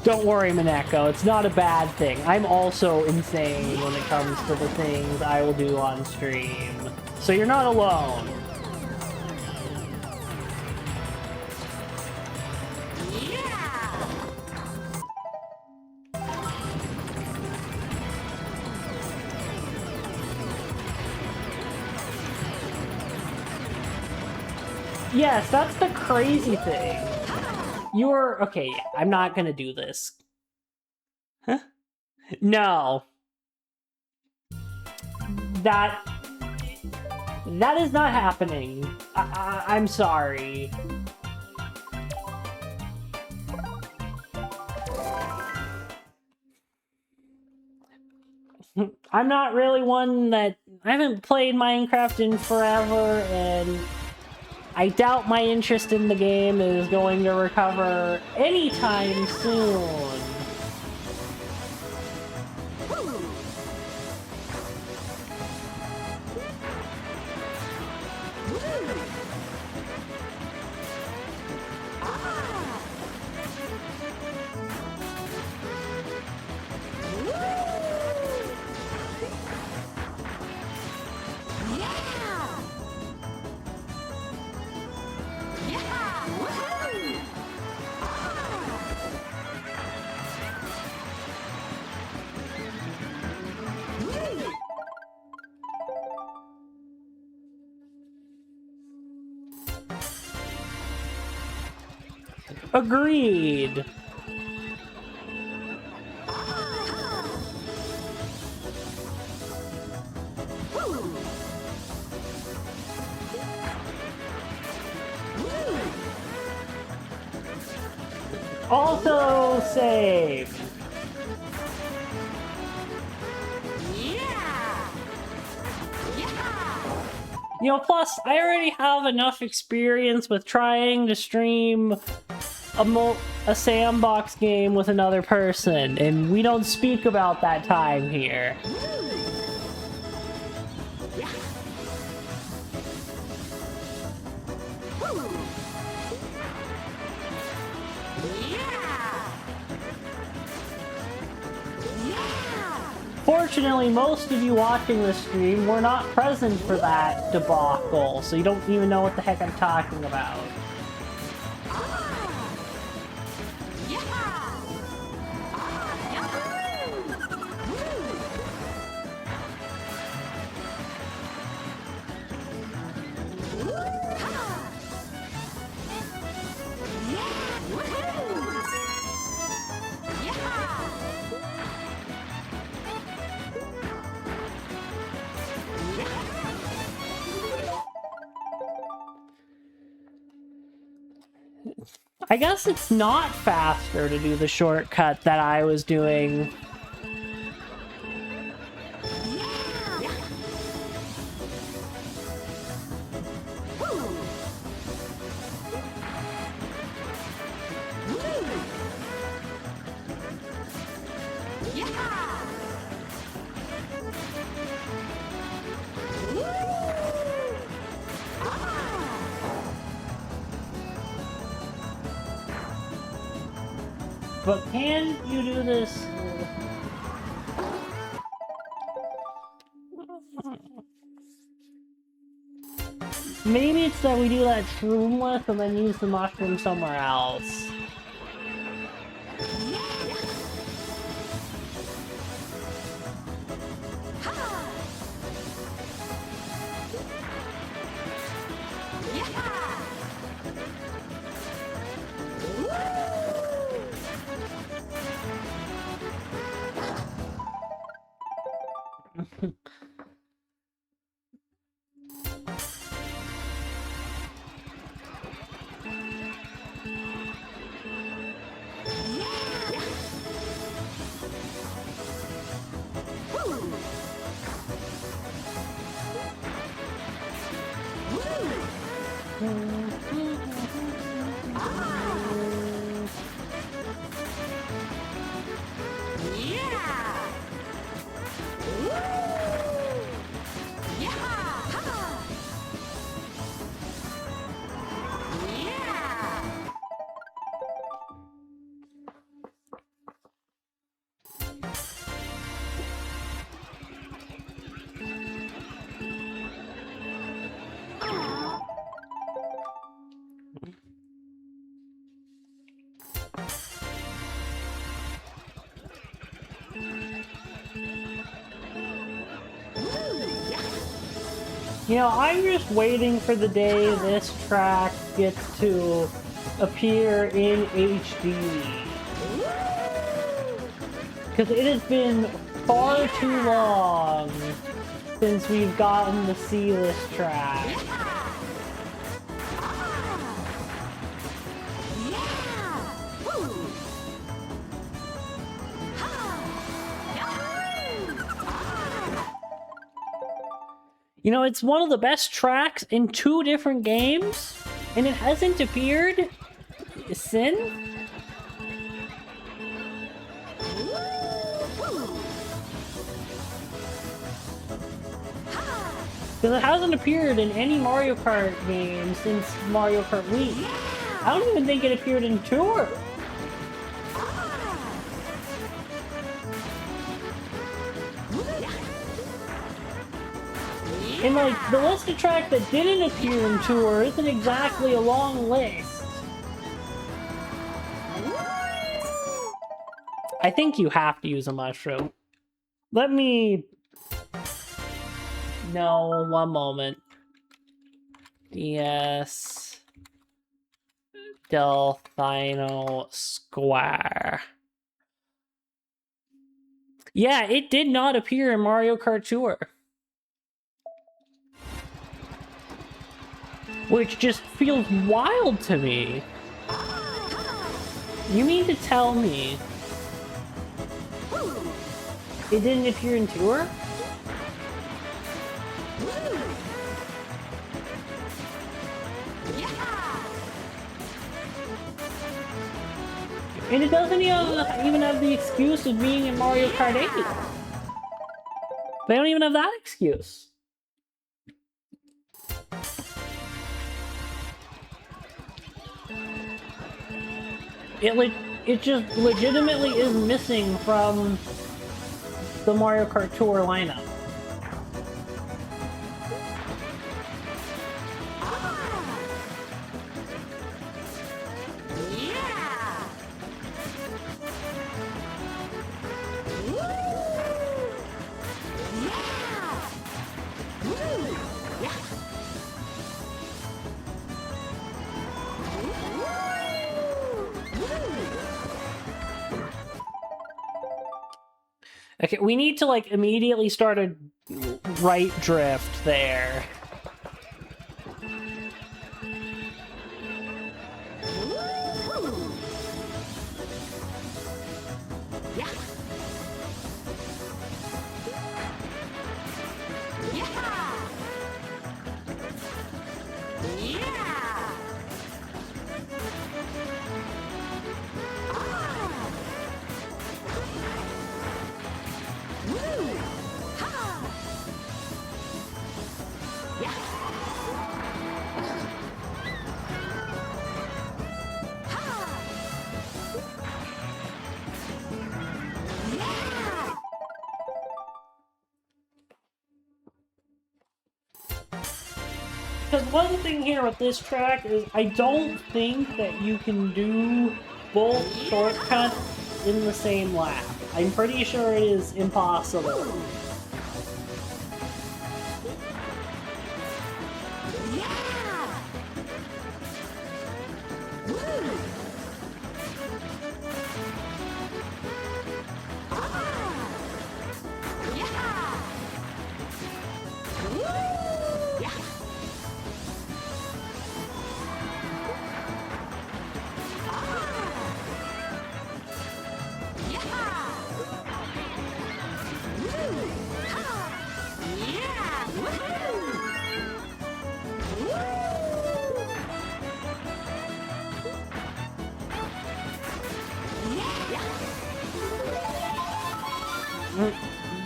Don't worry, Mineko, it's not a bad thing. I'm also insane when it comes to the things I will do on stream. So you're not alone. Yes, that's the crazy thing. You're okay. I'm not gonna do this. Huh? No. That is not happening. I'm sorry. I'm not really one that... I haven't played Minecraft in forever, and I doubt my interest in the game is going to recover anytime soon. Agreed. Also save. You know, plus, I already have enough experience with trying to stream a sandbox game with another person, and we don't speak about that time here. Fortunately, most of you watching this stream were not present for that debacle, so you don't even know what the heck I'm talking about. I guess it's not faster to do the shortcut that I was doing. But can you do this? Maybe it's that we do that shroomless and then use the mushroom somewhere else. You know, I'm just waiting for the day this track gets to appear in HD. Because it has been far too long since we've gotten the C-list track. You know, it's one of the best tracks in 2 different games, and it hasn't appeared since? Because it hasn't appeared in any Mario Kart game since Mario Kart Wii. I don't even think it appeared in Tour. And like, the list of tracks that didn't appear in Tour isn't exactly a long list. I think you have to use a mushroom. Let me... No, one moment. Yes. Delfino Square. Yeah, it did not appear in Mario Kart Tour. Which just feels wild to me. You mean to tell me it didn't appear in Tour? And it doesn't even have the excuse of being in Mario Kart 8. They don't even have that excuse. It just legitimately is missing from the Mario Kart Tour lineup. Okay, we need to, like, immediately start a right drift there. Because one thing here with this track is I don't think that you can do both shortcuts in the same lap. I'm pretty sure it is impossible.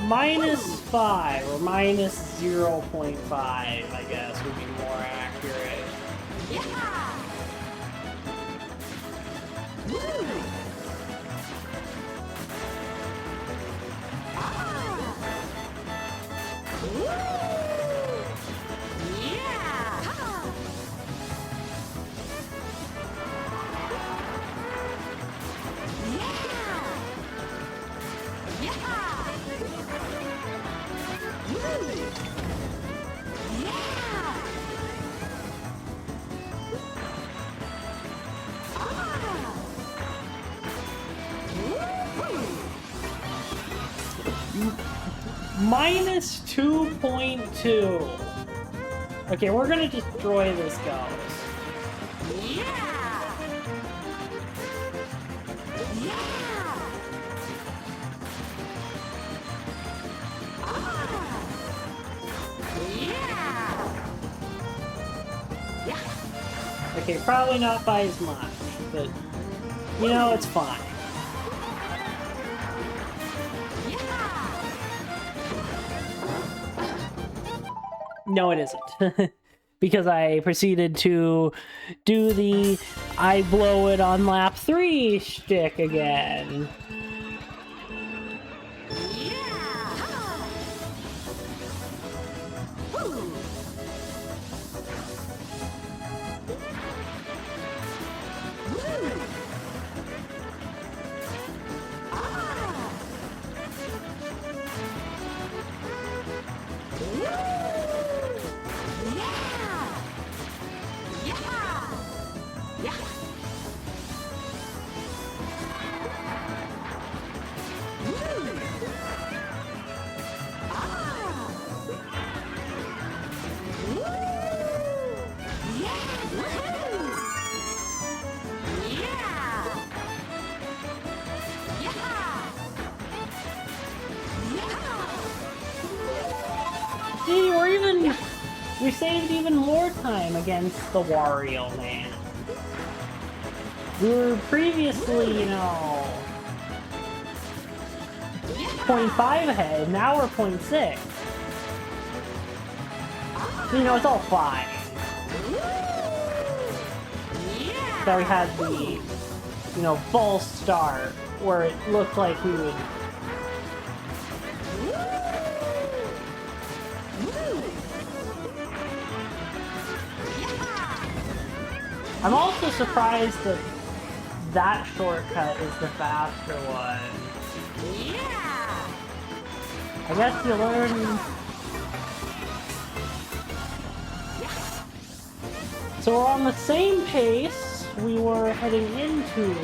-5 or -0.5, I guess, would be more accurate. Yeah! Minus 2.2. Okay, we're gonna destroy this ghost. Yeah! Yeah! Ah! Yeah! Yeah! Okay, probably not by as much, but you know, it's fine. No, it isn't. Because I proceeded to do the I blow it on lap 3 shtick again. See, we saved even more time against the Wario Man. We were previously, you know, 0.5 ahead, now we're 0.6. You know, it's all fine. So we had the, you know, false start, where it looked like we would... I'm also surprised that that shortcut is the faster one. I guess you learn... So we're on the same pace we were heading into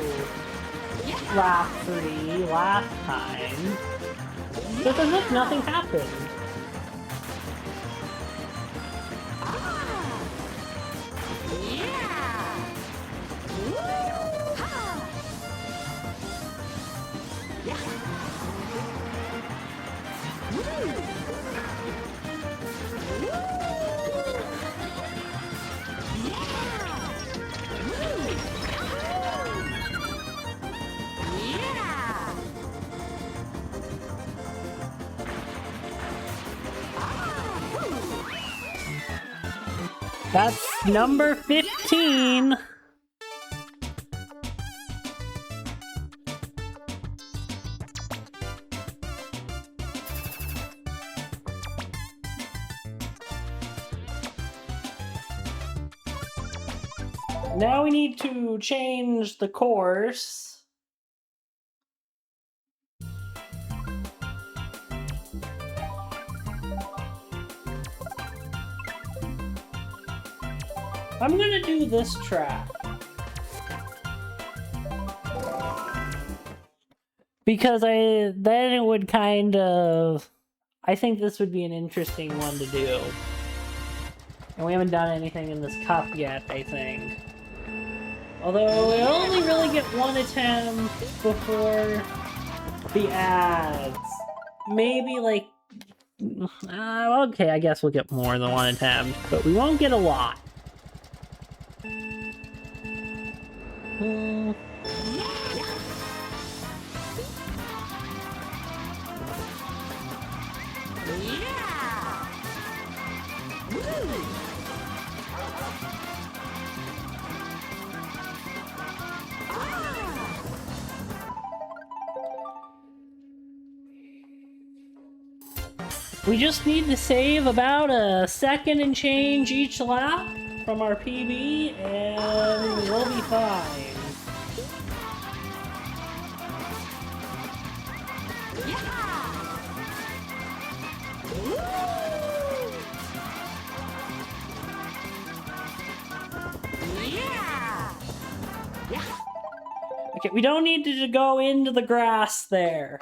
lap 3 last time. So it's as if nothing happened. That's number 15. Now we need to change the course. I'm gonna do this track. Because then it would kind of... I think this would be an interesting one to do. And we haven't done anything in this cup yet, I think. Although, we only really get one attempt before the ads. Maybe, like... okay, I guess we'll get more than one attempt, but we won't get a lot. We just need to save about a second and change each lap from our PB, and we'll be fine. Okay, we don't need to go into the grass there.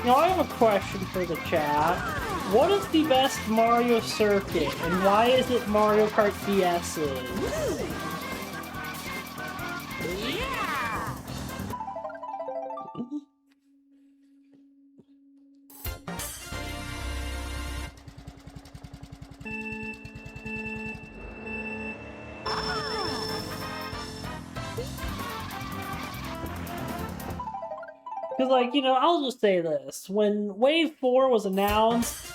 Now I have a question for the chat. What is the best Mario circuit, and why is it Mario Kart DS's? Yeah! Because, like, you know, I'll just say this. When Wave 4 was announced,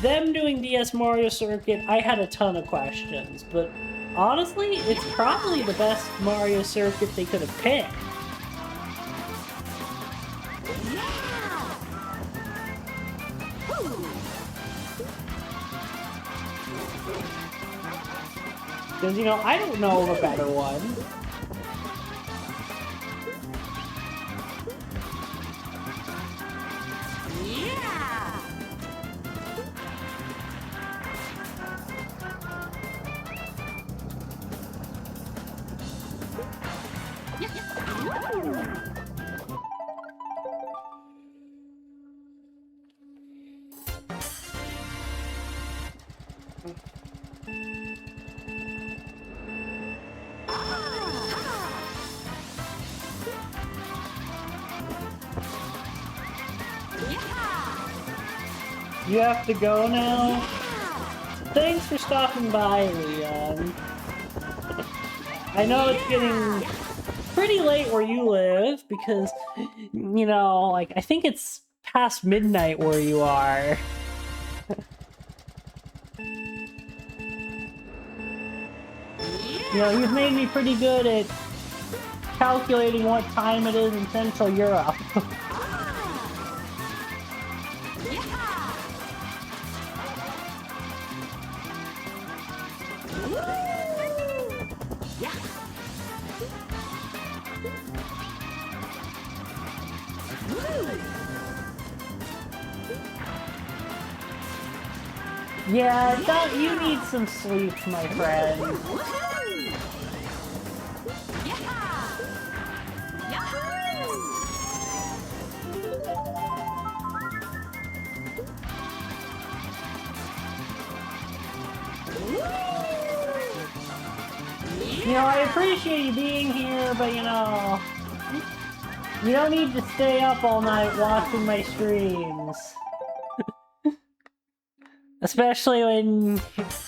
them doing DS Mario Circuit, I had a ton of questions. But honestly, it's probably the best Mario Circuit they could have picked. Because, you know, I don't know of a better one. You have to go now? Thanks for stopping by, Leon. I know it's getting pretty late where you live because, you know, like, I think it's past midnight where you are. You know, you've made me pretty good at calculating what time it is in Central Europe. Yeah, you need some sleep, my friend. You know, I appreciate you being here, but you know, you don't need to stay up all night watching my streams. Especially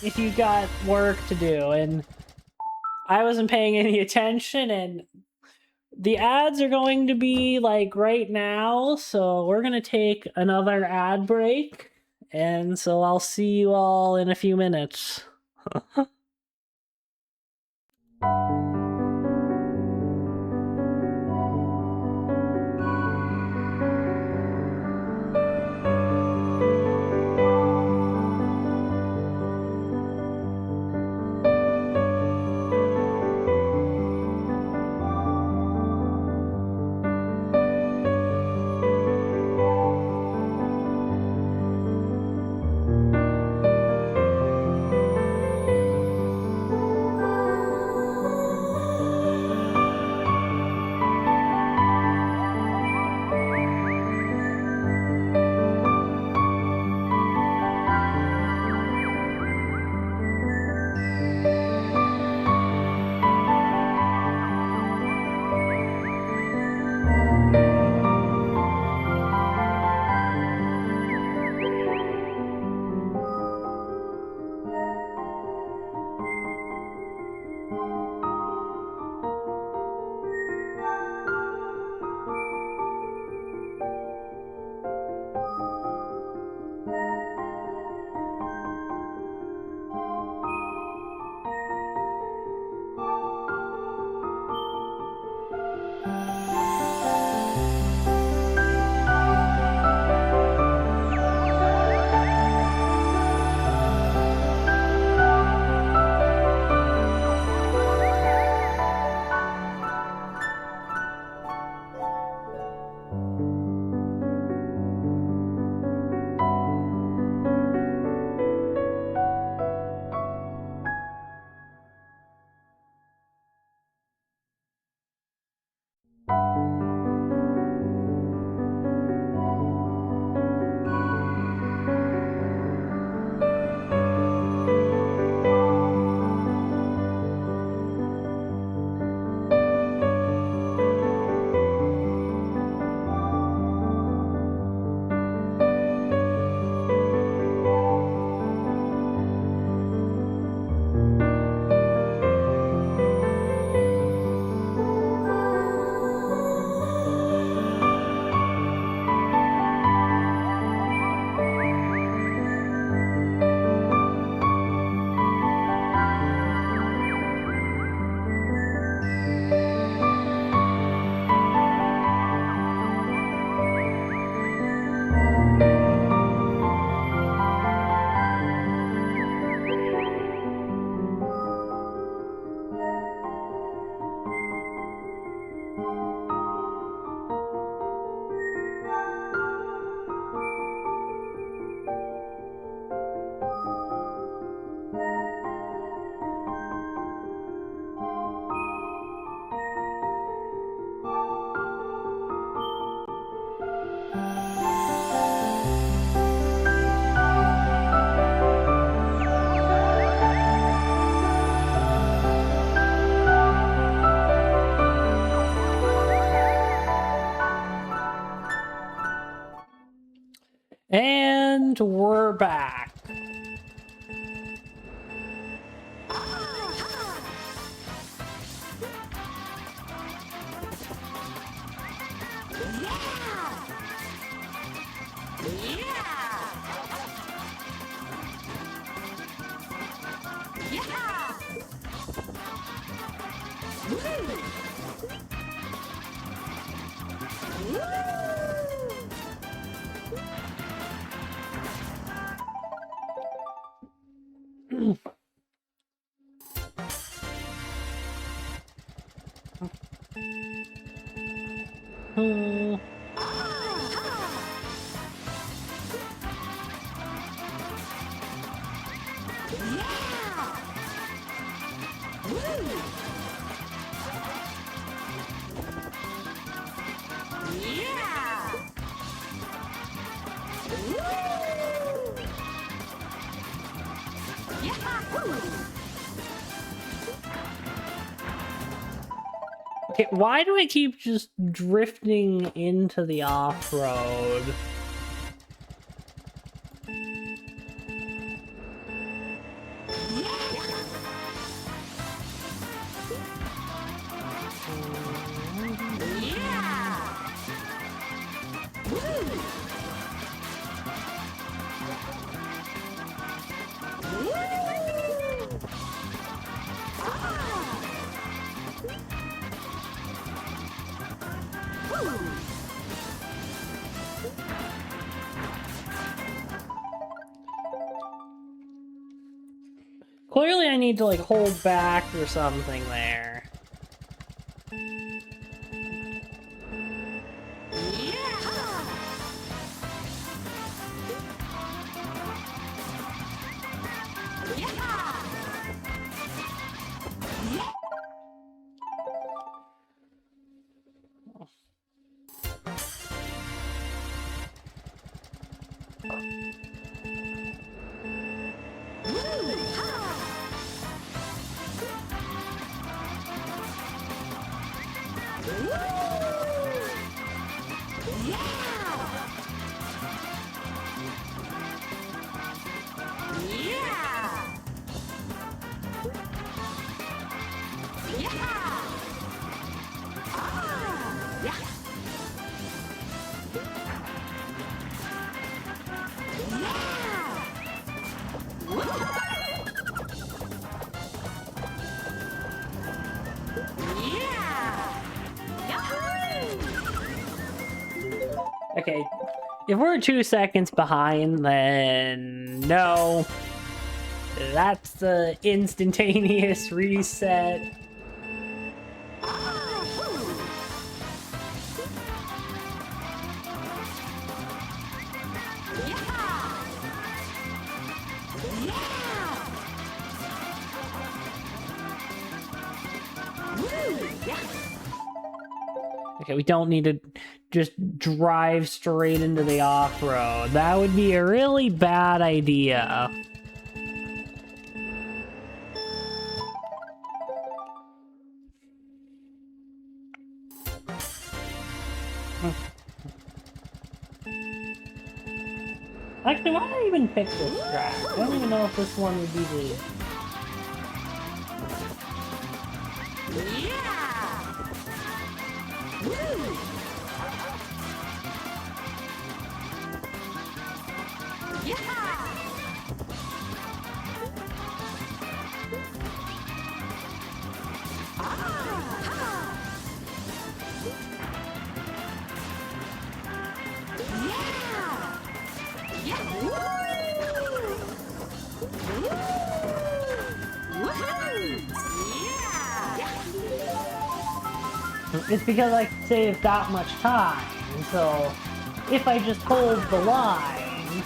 if you got work to do, and I wasn't paying any attention, and the ads are going to be like right now, so we're gonna take another ad break, and so I'll see you all in a few minutes. we're back. Okay, why do I keep just drifting into the off-road? Clearly I need to, like, hold back or something there. Okay, if we're 2 seconds behind, then no. That's the instantaneous reset. Okay, we don't need to just drive straight into the off-road. That would be a really bad idea. Actually, why did I even pick this track? I don't even know if this one would be the... It's because I can save that much time, so if I just hold the line,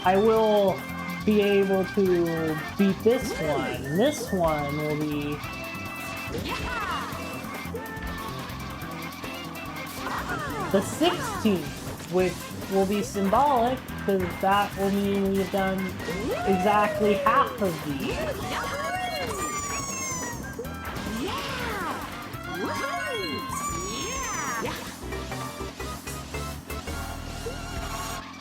I will be able to beat this one. This one will be... the 16th, which will be symbolic, because that will mean we've done exactly half of these.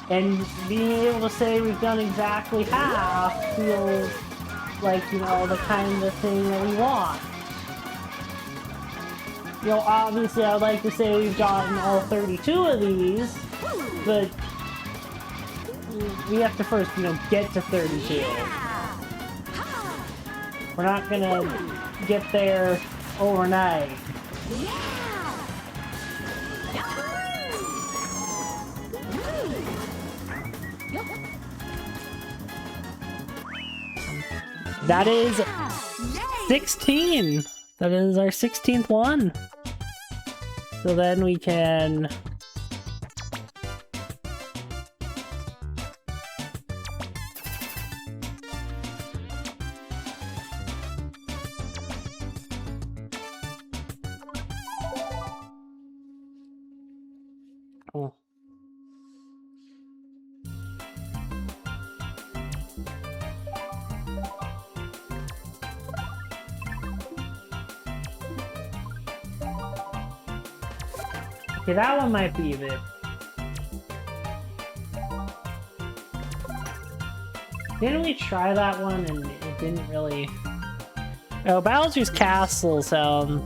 And being able to say we've done exactly half feels like, you know, the kind of thing that we want. You know, obviously I'd like to say we've gotten all 32 of these, but we have to first, you know, get to 32. We're not gonna get there overnight. That is 16! That is our 16th one. So then we can... Oh. Okay, that one might be a bit. Didn't we try that one and it didn't really... Oh, Bowser's Castle sound.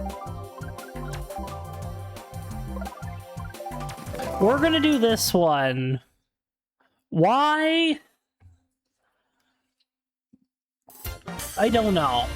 We're gonna do this one. Why? I don't know.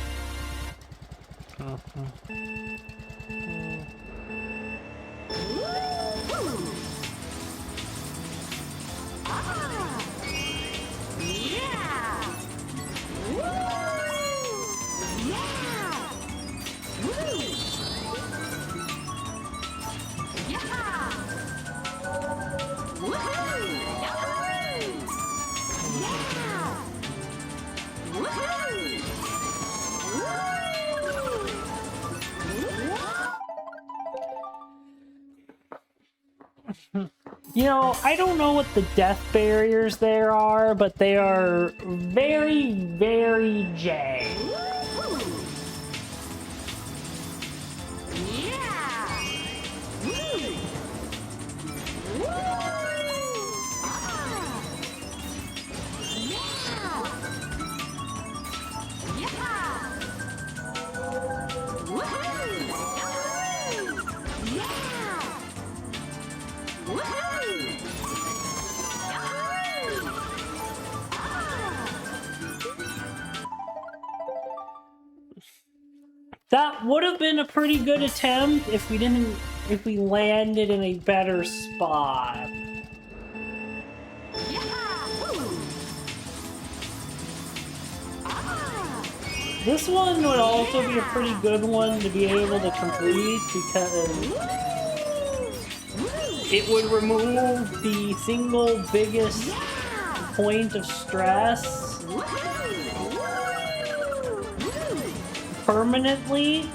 You know, I don't know what the death barriers there are, but they are very, very J. That would have been a pretty good attempt if we landed in a better spot. This one would also be a pretty good one to be able to complete because it would remove the single biggest point of stress permanently.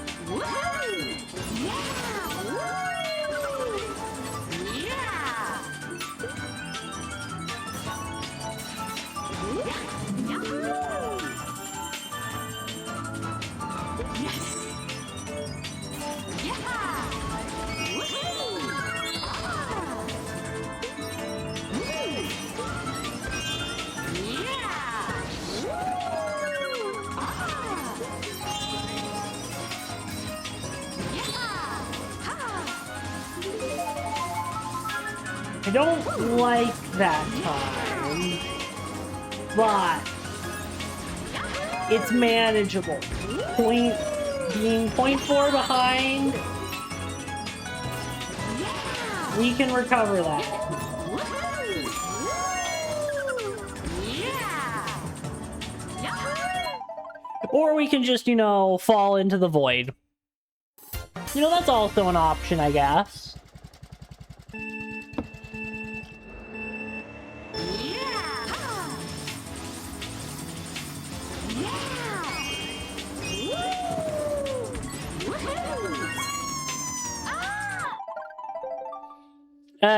I don't like that time, but it's manageable. Being 0.4 behind, we can recover that. Or we can just, you know, fall into the void. You know, that's also an option, I guess.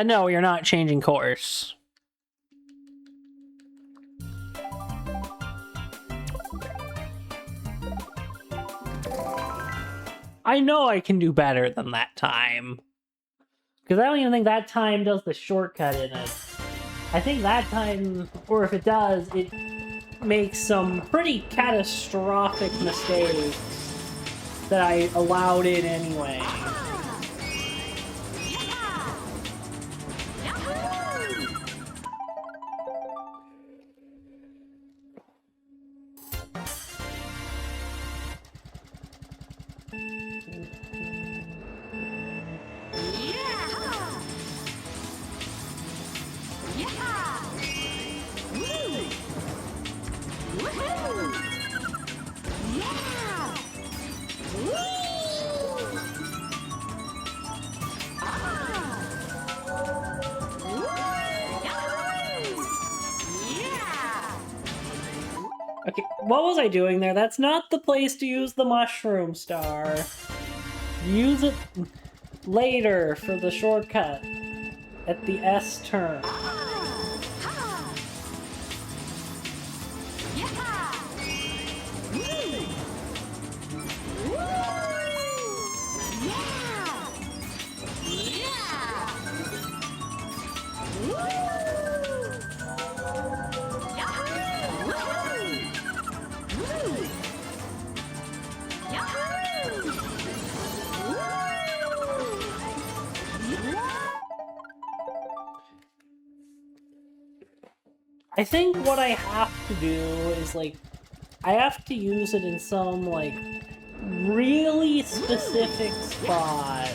No, you're not changing course. I know I can do better than that time. Because I don't even think that time does the shortcut in it. I think that time, or if it does, it makes some pretty catastrophic mistakes that I allowed in anyway. Okay, what was I doing there? That's not the place to use the mushroom star. Use it later for the shortcut at the S turn. I think what I have to do is, like, I have to use it in some, like, really specific spot.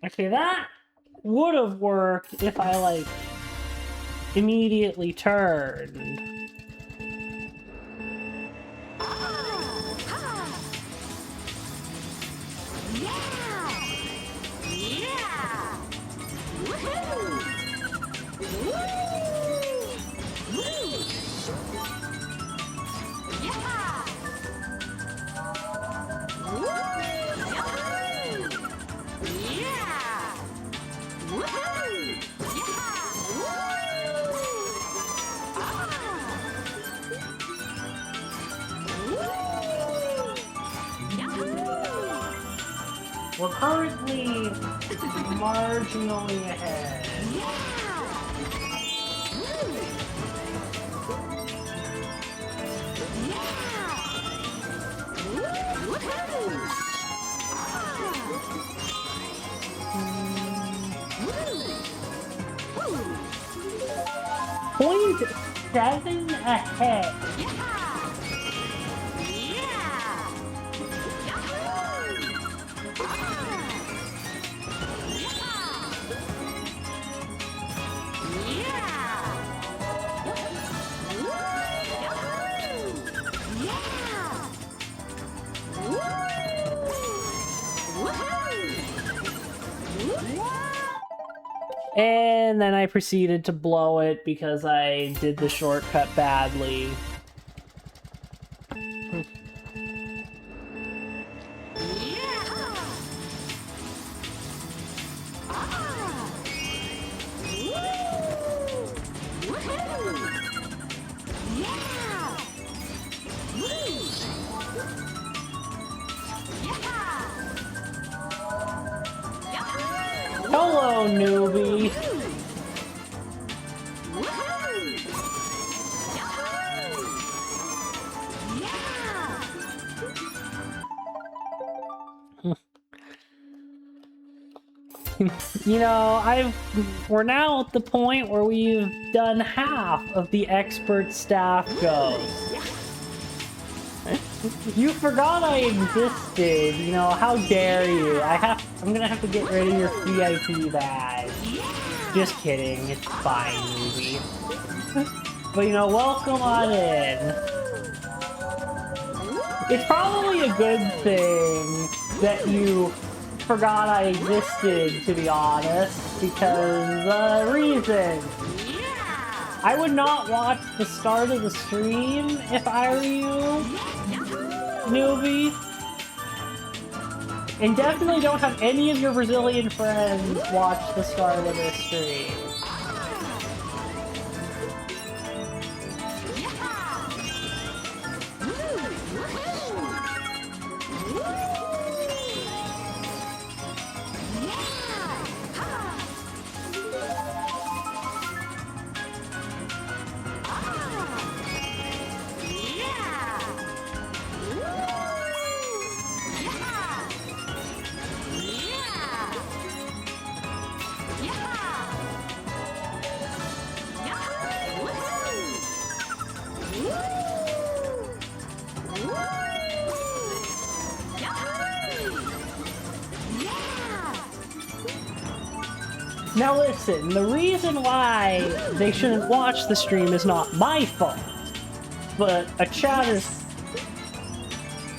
Okay, that would have worked if I, like, immediately turned. We're currently marginally ahead. .7 ahead. And then I proceeded to blow it because I did the shortcut badly. Hello, newbie. You know, we're now at the point where we've done half of the expert staff goes. You forgot I existed, you know, how dare you? I'm gonna have to get rid of your VIP badge. Just kidding, it's fine, newbie. But you know, welcome on in. It's probably a good thing that you forgot I existed, to be honest, because reason. I would not watch the start of the stream if I were you, newbie. And definitely don't have any of your Brazilian friends watch the start of this stream. Now listen, the reason why they shouldn't watch the stream is not my fault, but a chatter's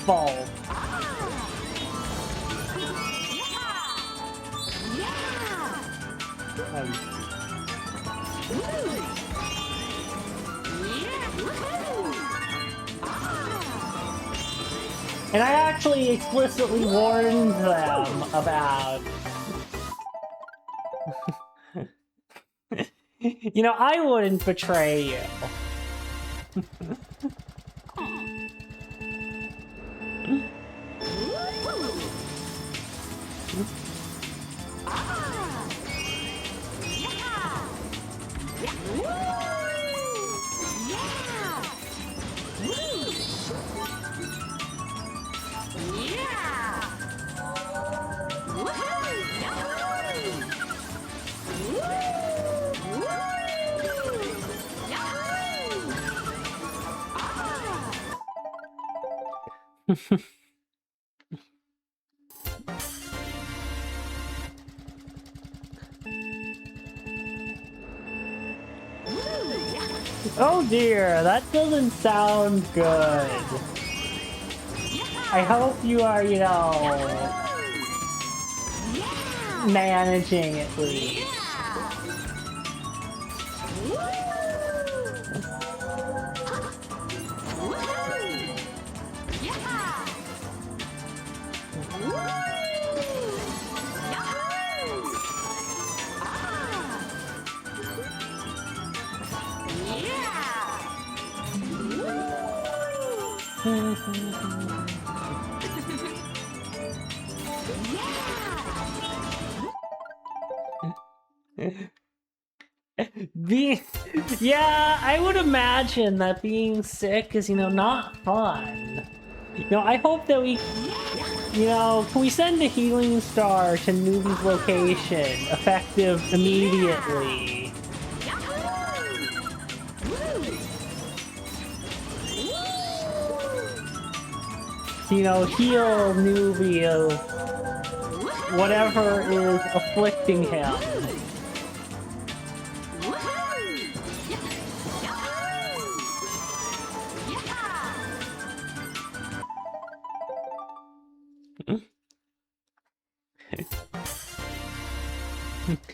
fault. And I actually explicitly warned them about... You know, I wouldn't betray you. Oh dear, that doesn't sound good. I hope you are, you know, managing at least. Yeah, I would imagine that being sick is, you know, not fun. You know, I hope that we, you know, can we send a healing star to Newbie's location, effective immediately? You know, heal Newbie of whatever is afflicting him.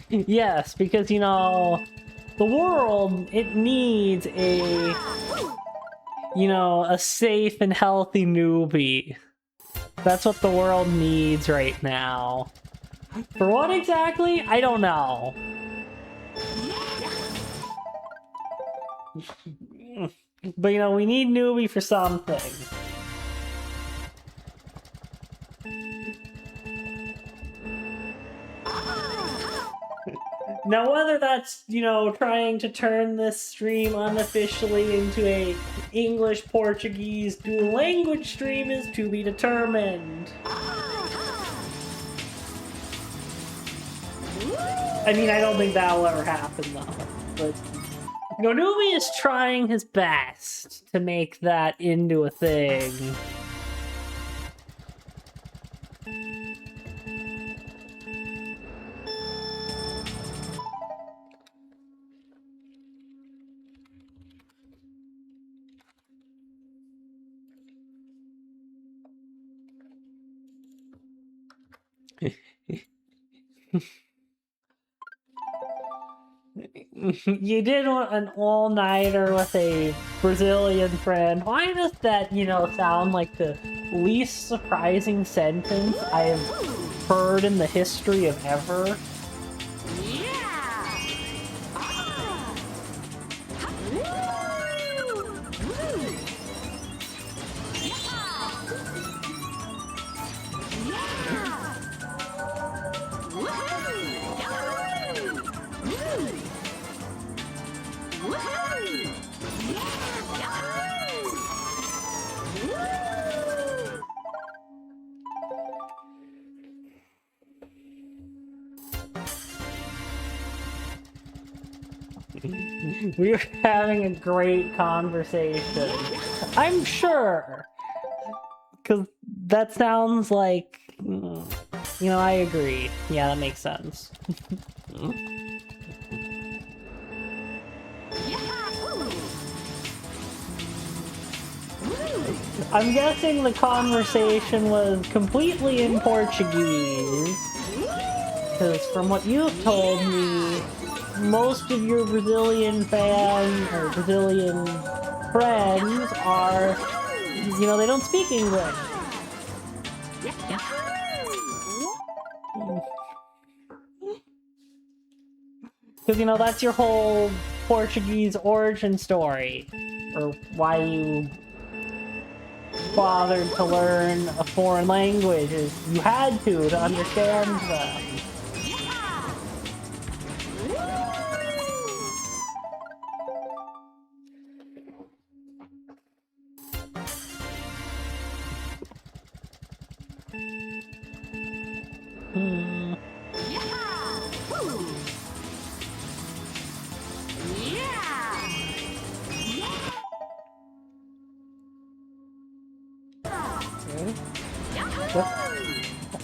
Yes, because, you know, the world, it needs a, you know, a safe and healthy newbie. That's what the world needs right now. For what exactly? I don't know. But, you know, we need newbie for something. Now, whether that's, you know, trying to turn this stream unofficially into a English-Portuguese dual language stream is to be determined. I mean, I don't think that will ever happen, though. But, you know, Newbie is trying his best to make that into a thing. You did an all-nighter with a Brazilian friend. Why does that, sound like the least surprising sentence I have heard in the history of ever? We were having a great conversation. I'm sure. Because that sounds like... I agree. Yeah, that makes sense. I'm guessing the conversation was completely in Portuguese. Because from what you've told me, most of your Brazilian fans or Brazilian friends are, they don't speak English. Because, that's your whole Portuguese origin story. Or why you bothered to learn a foreign language is you had to understand them.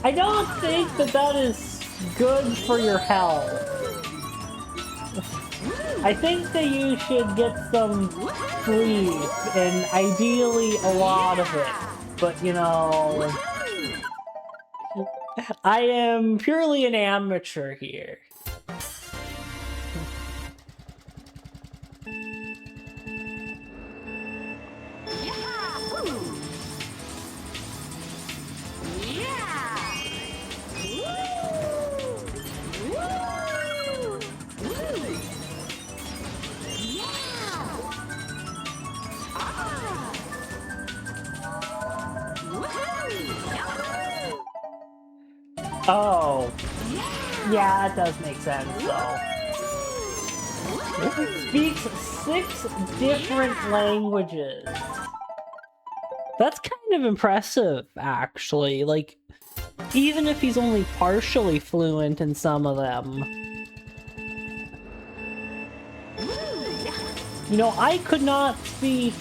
I don't think that is good for your health. I think that you should get some sleep, and ideally a lot of it. But, I am purely an amateur here. Oh. Yeah, that does make sense, though. Speaks 6 different languages. That's kind of impressive, actually. Like, even if he's only partially fluent in some of them. I could not speak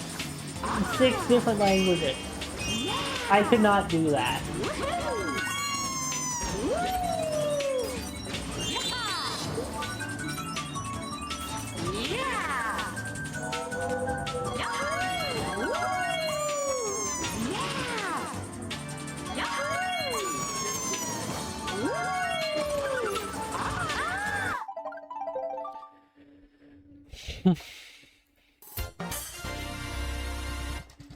6 different languages. I could not do that.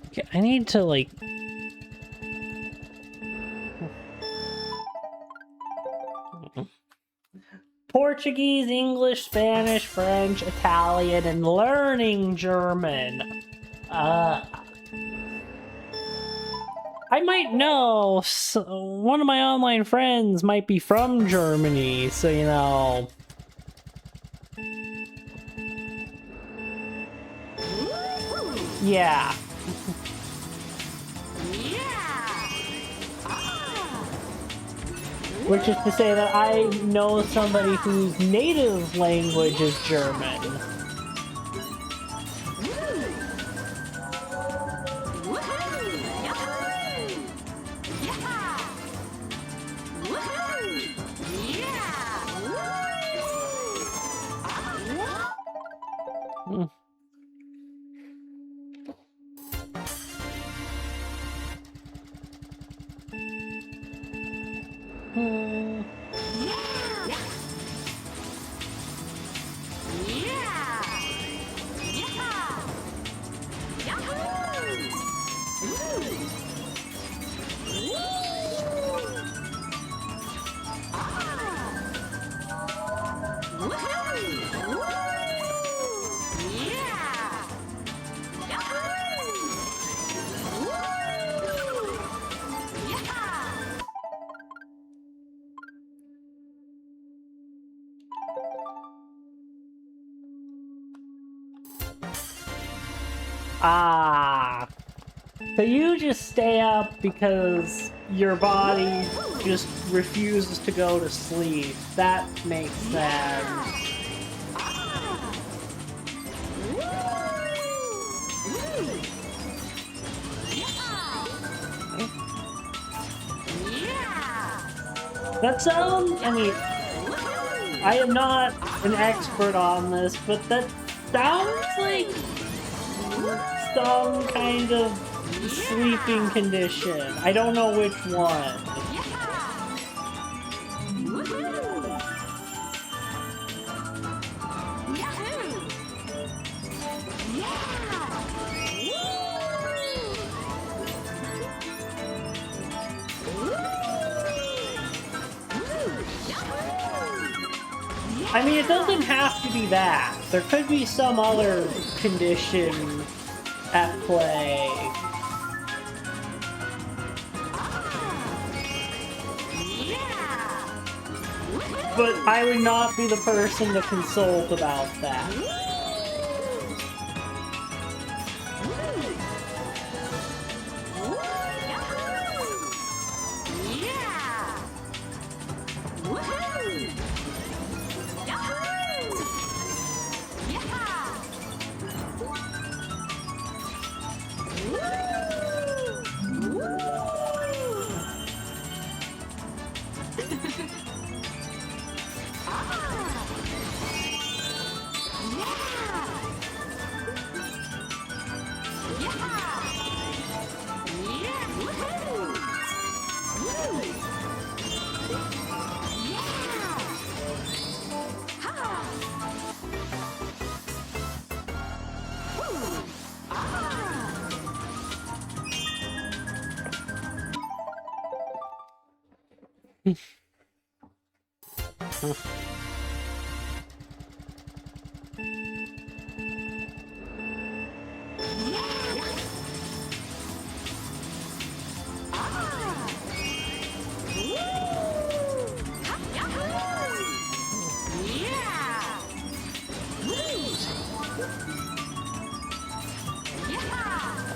Okay, I need to, like... Portuguese, English, Spanish, French, Italian, and learning German. I might know. One of my online friends might be from Germany, so, Yeah. Which is to say that I know somebody whose native language is German. Ah, so you just stay up because your body just refuses to go to sleep. That makes sense. That sounds, I mean, I am not an expert on this, but that sounds like some kind of sleeping condition. I don't know which one. I mean, it doesn't have to be that. There could be some other condition at play. But I would not be the person to consult about that.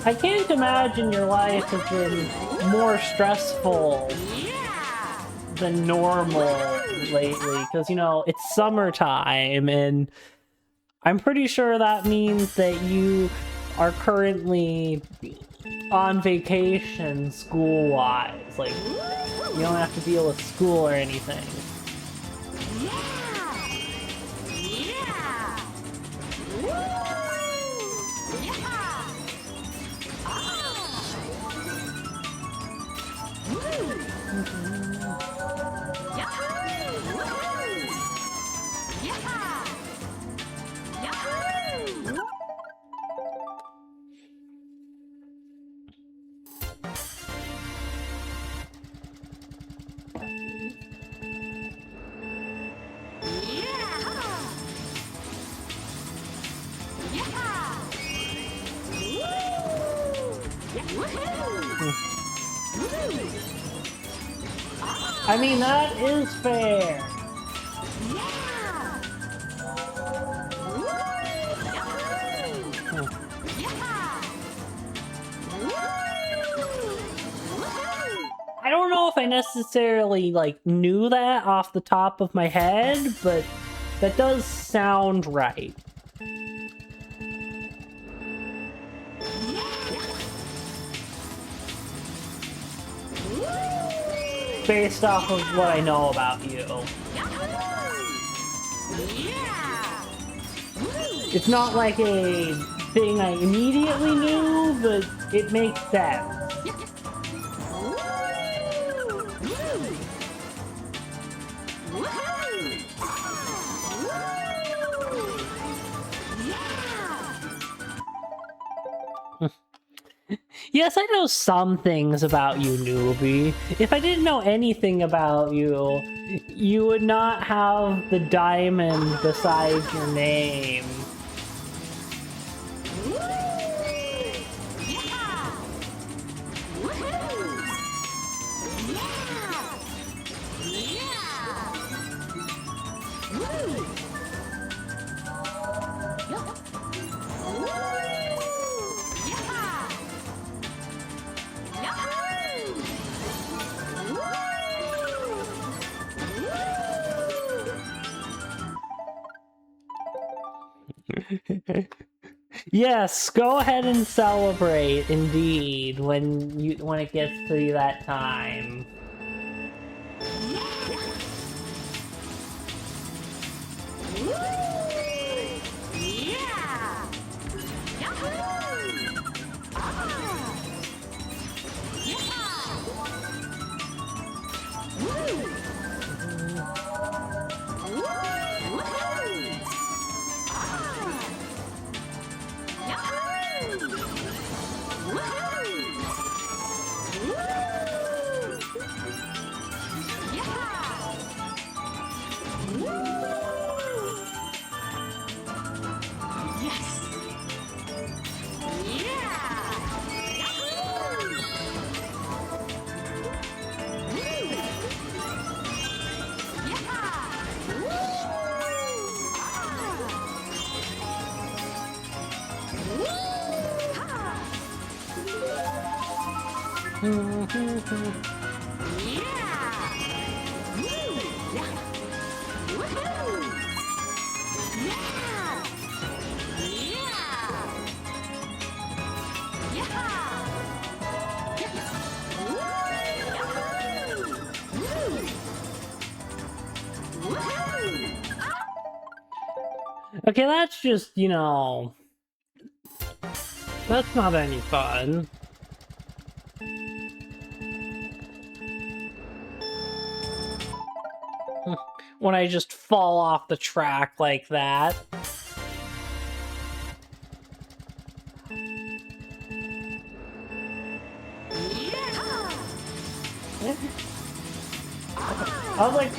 I can't imagine your life has been more stressful than normal lately, because, you know, it's summertime, and I'm pretty sure that means that you are currently on vacation school-wise. Like, you don't have to deal with school or anything. I mean, that is fair. I don't know if I necessarily, like, knew that off the top of my head, but that does sound right. Based off of what I know about you. It's not like a thing I immediately knew, but it makes sense. Yes, I know some things about you, newbie. If I didn't know anything about you, you would not have the diamond beside your name. Yes, go ahead and celebrate, indeed, when it gets to that time. Okay, that's just, you know... That's not any fun. When I just fall off the track like that. I was like,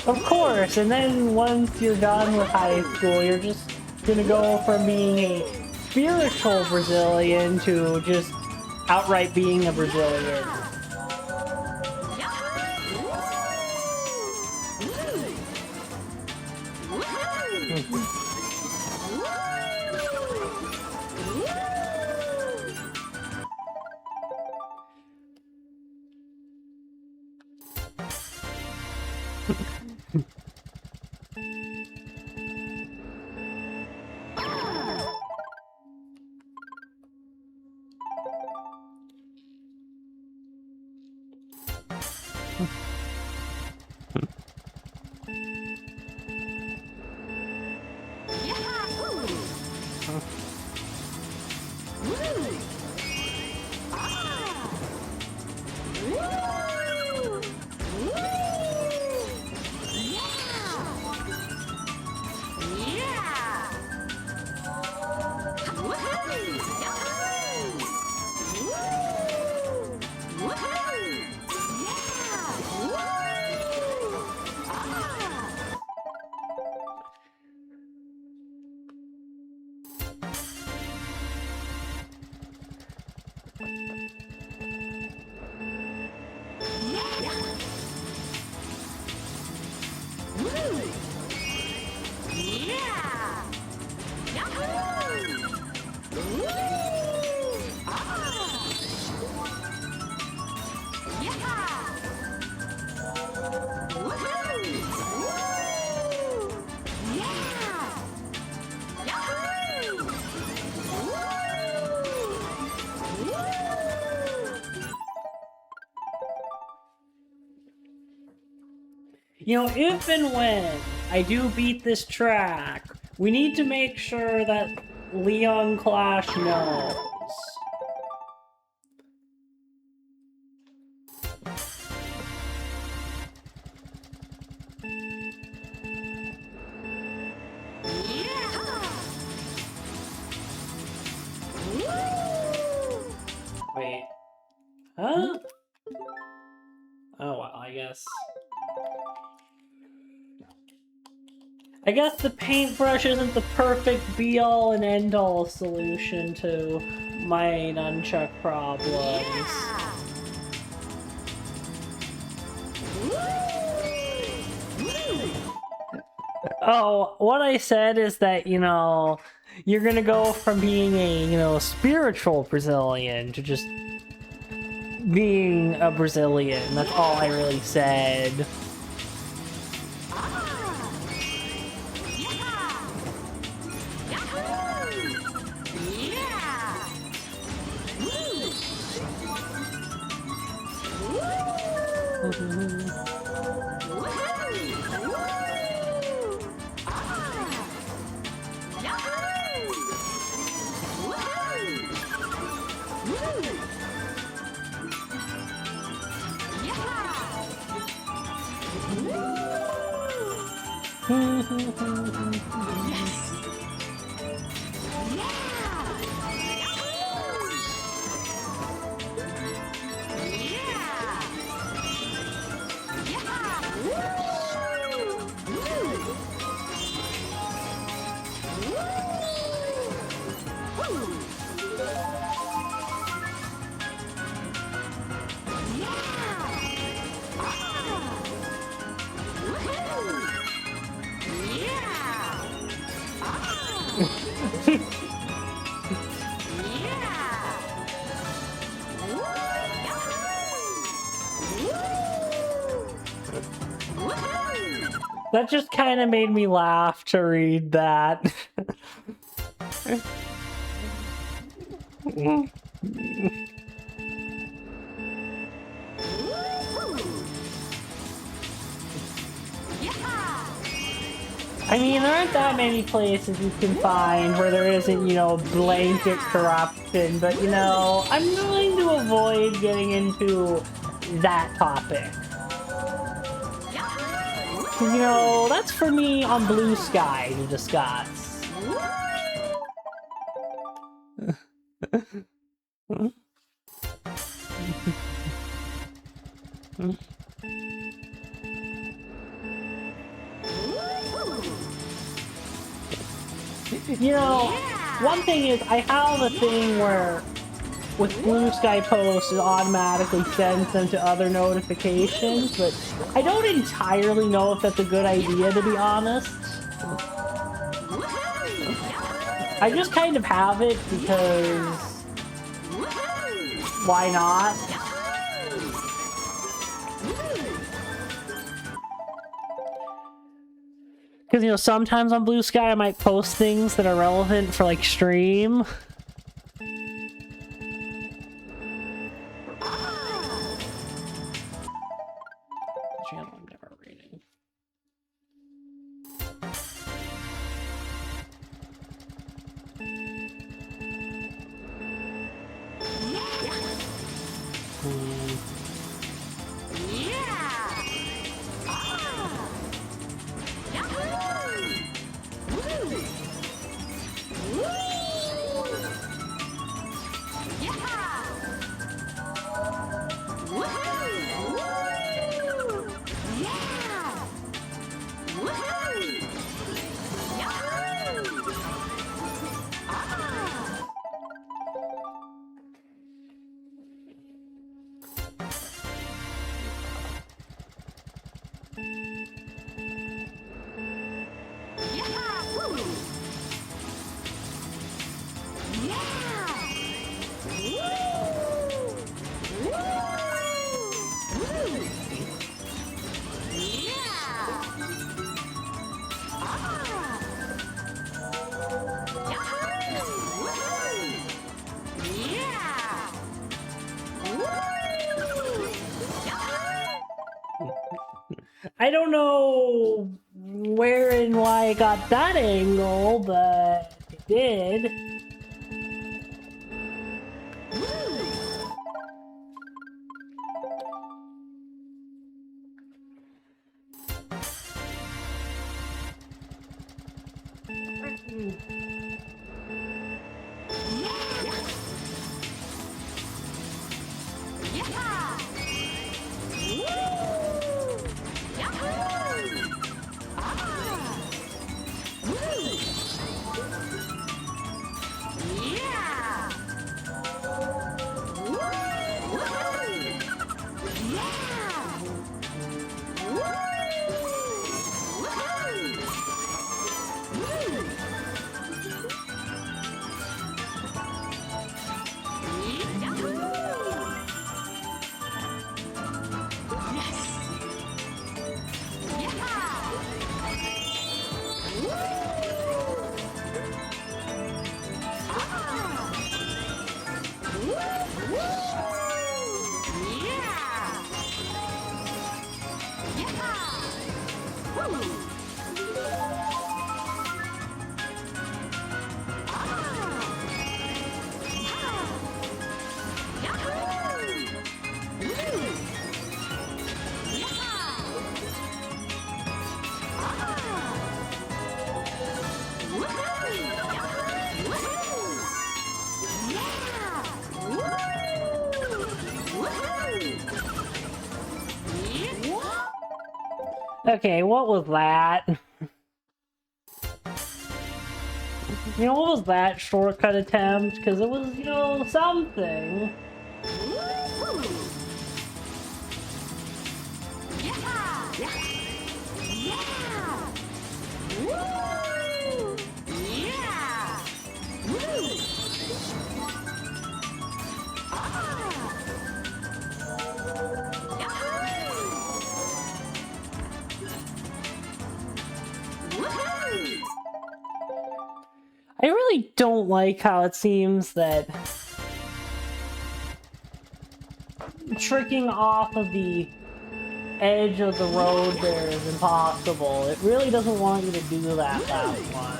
of course, and then once you're done with high school, you're just gonna go from being a spiritual Brazilian to just outright being a Brazilian. You know, if and when I do beat this track, we need to make sure that Leon Clash knows. Huh? Oh, well, I guess the paintbrush isn't the perfect be-all and end-all solution to my nunchuck problems. Yeah! Oh, what I said is that, you know, you're gonna go from being a, you know, spiritual Brazilian to just being a Brazilian. That's all I really said. That just kind of made me laugh to read that. I mean, there aren't that many places you can find where there isn't, you know, blanket corruption, but, you know, I'm willing to avoid getting into that topic. Because, you know, that's for me on Blue Sky to discuss. You know, one thing is, I have a thing where with Blue Sky posts, it automatically sends them to other notifications, but I don't entirely know if that's a good idea, to be honest. I just kind of have it because why not? Because, you know, sometimes on Blue Sky I might post things that are relevant for, like, stream. Channel I'm never reading. I don't know where and why I got that angle, but it did. Okay, what was that? You know, what was that shortcut attempt? Because it was, you know, something. I really don't like how it seems that tricking off of the edge of the road there is impossible. It really doesn't want you to do that one.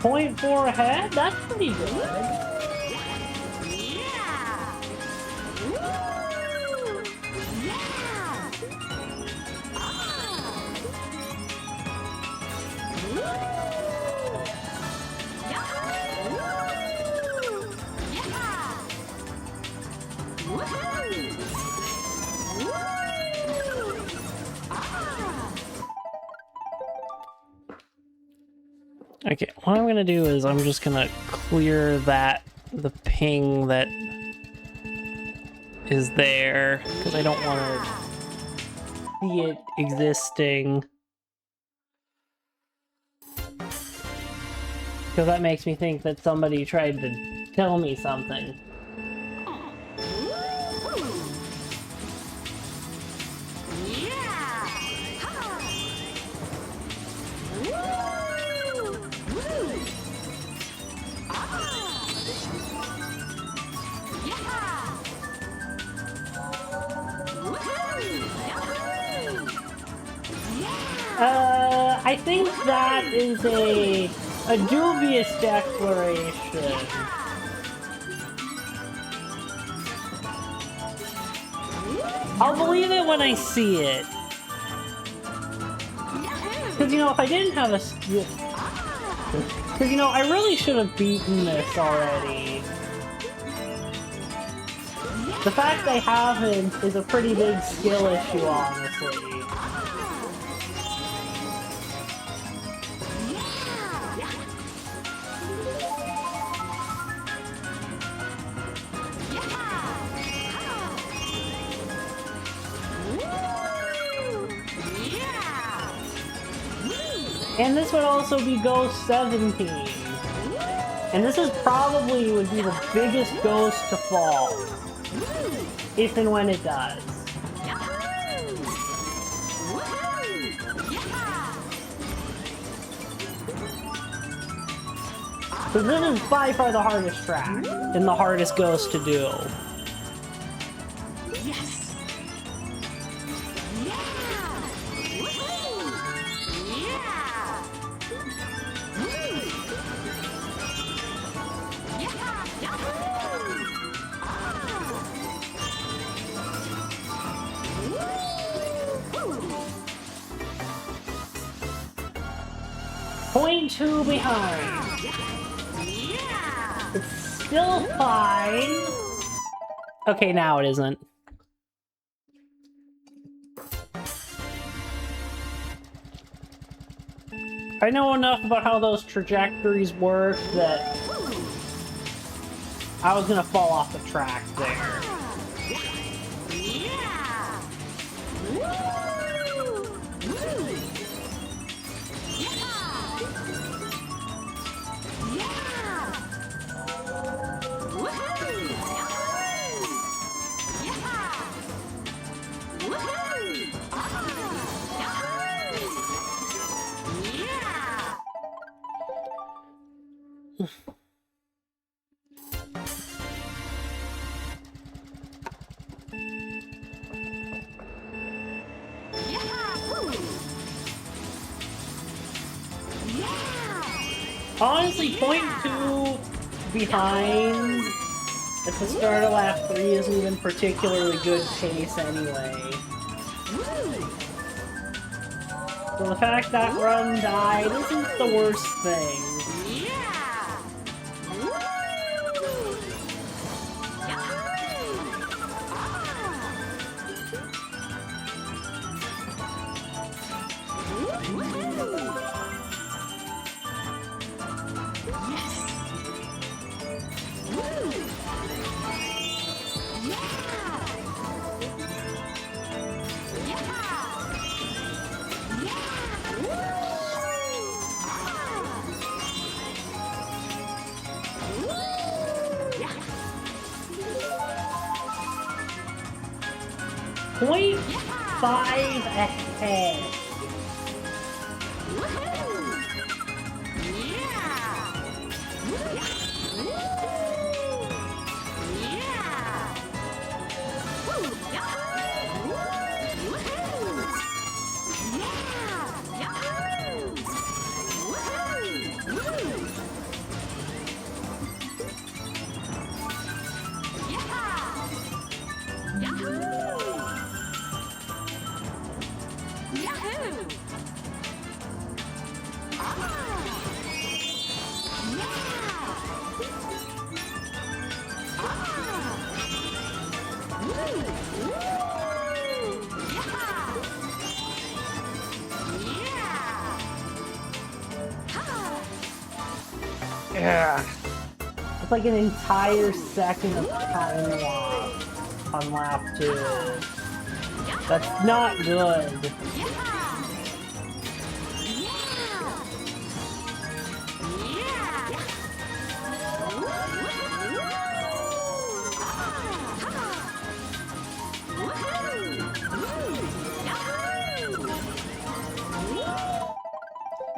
.4 ahead? That's pretty good. Okay, what I'm gonna do is I'm just gonna clear the ping that is there, because I don't want to see it existing. Because that makes me think that somebody tried to tell me something. I think that is a dubious declaration. I'll believe it when I see it. Because, you know, if I didn't have a skill... Because, you know, I really should have beaten this already. The fact I haven't is a pretty big skill issue, honestly. And this would also be Ghost 17. And this is probably would be the biggest ghost to fall. If and when it does. So this is by far the hardest track, and the hardest ghost to do. Yes. Yeah. Point 2 behind. It's still fine. Okay, now it isn't. I know enough about how those trajectories work that I was gonna fall off the track there. Honestly, point 2 behind at the start of lap 3 isn't even particularly good pace anyway. So the fact that run died isn't the worst thing. Point 5 ahead. Yeah. It's like an entire second of time loss on lap 2. That's not good.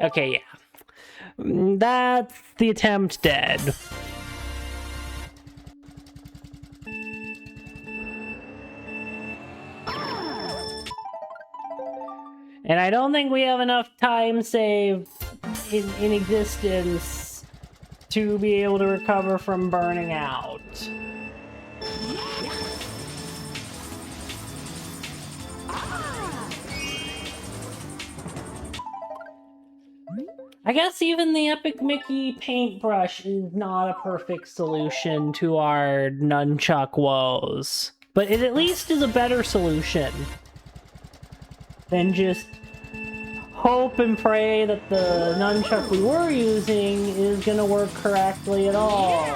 Okay, yeah. That's the attempt dead. And I don't think we have enough time save in existence to be able to recover from burning out. I guess even the Epic Mickey paintbrush is not a perfect solution to our nunchuck woes. But it at least is a better solution than just hope and pray that the nunchuck we were using is gonna work correctly at all.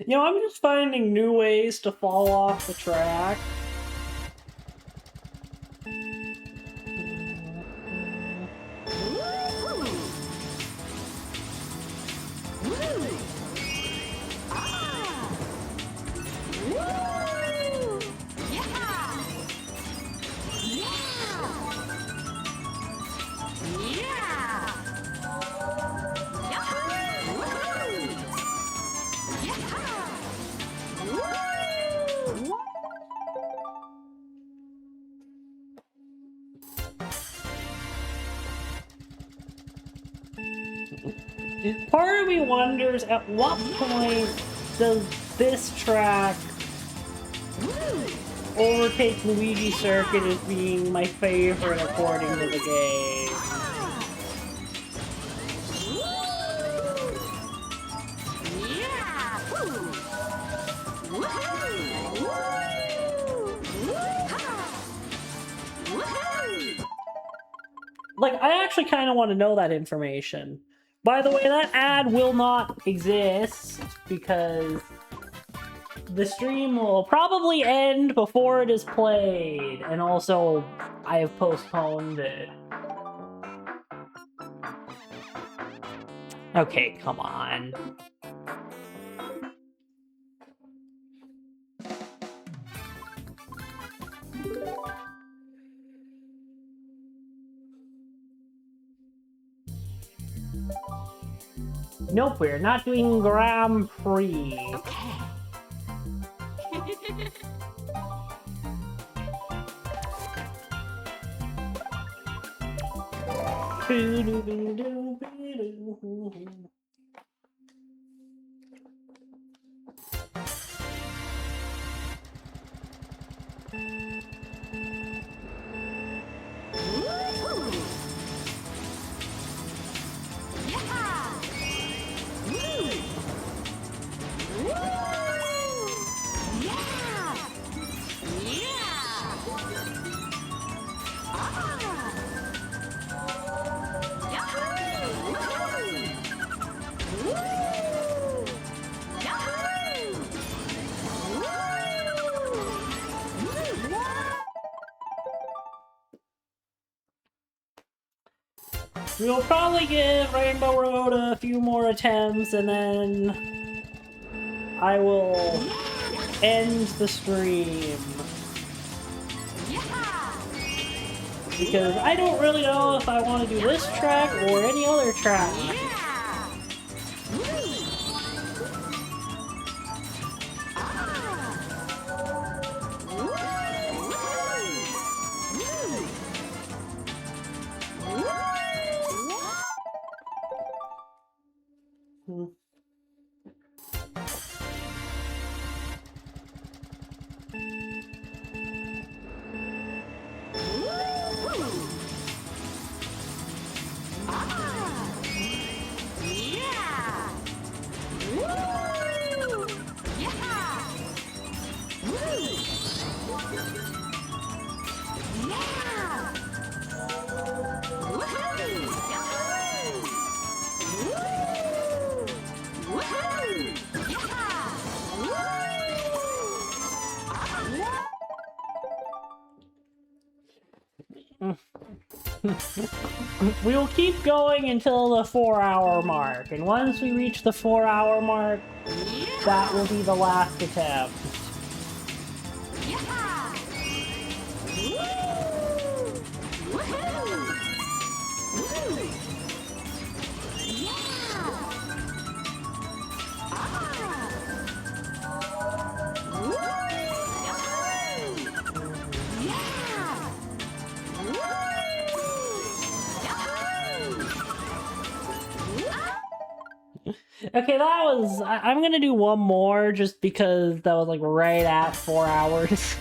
You know, I'm just finding new ways to fall off the track. Part of me wonders at what point does this track overtake Luigi Circuit as being my favorite according to the game. Like, I actually kind of want to know that information. By the way, that ad will not exist because the stream will probably end before it is played, and also I have postponed it. Okay, come on. Nope, we're not doing Grand Prix. Okay. We'll probably give Rainbow Road a few more attempts, and then I will end the stream. Because I don't really know if I want to do this track or any other track. We'll keep going until the 4-hour mark, and once we reach the 4-hour mark, that will be the last attempt. Okay, that was... I'm gonna do one more just because that was like right at 4 hours.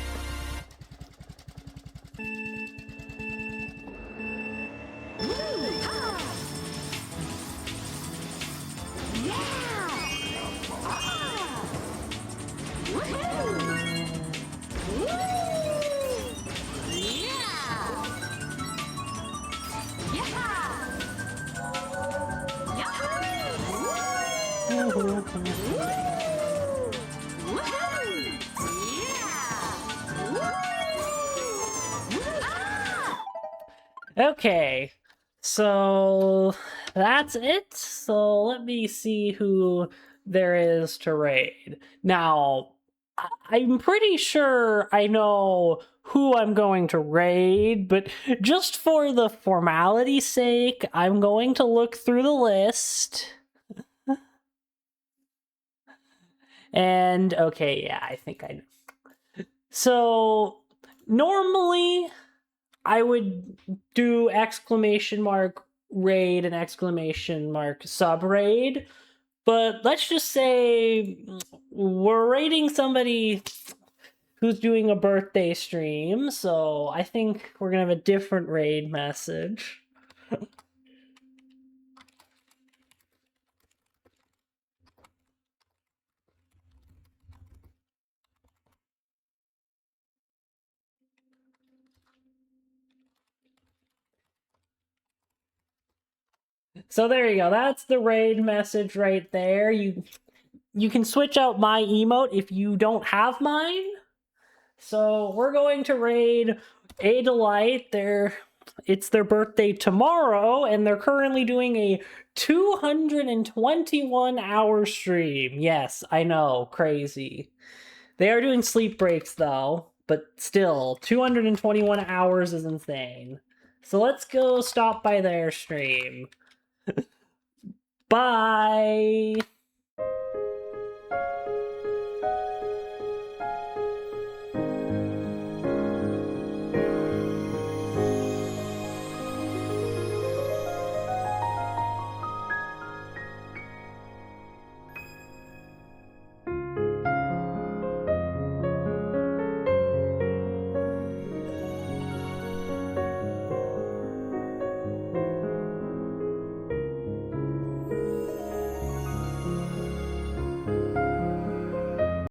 Okay, so that's it. So let me see who there is to raid. Now, I'm pretty sure I know who I'm going to raid, but just for the formality's sake, I'm going to look through the list. And okay, yeah, I think I know. So normally I would do exclamation mark raid and exclamation mark sub raid, but let's just say we're raiding somebody who's doing a birthday stream, so I think we're gonna have a different raid message. So there you go. That's the raid message right there. You can switch out my emote if you don't have mine. So we're going to raid A-Dylite. It's their birthday tomorrow, and they're currently doing a 221-hour stream. Yes, I know, crazy. They are doing sleep breaks though, but still, 221 hours is insane. So let's go stop by their stream. Bye!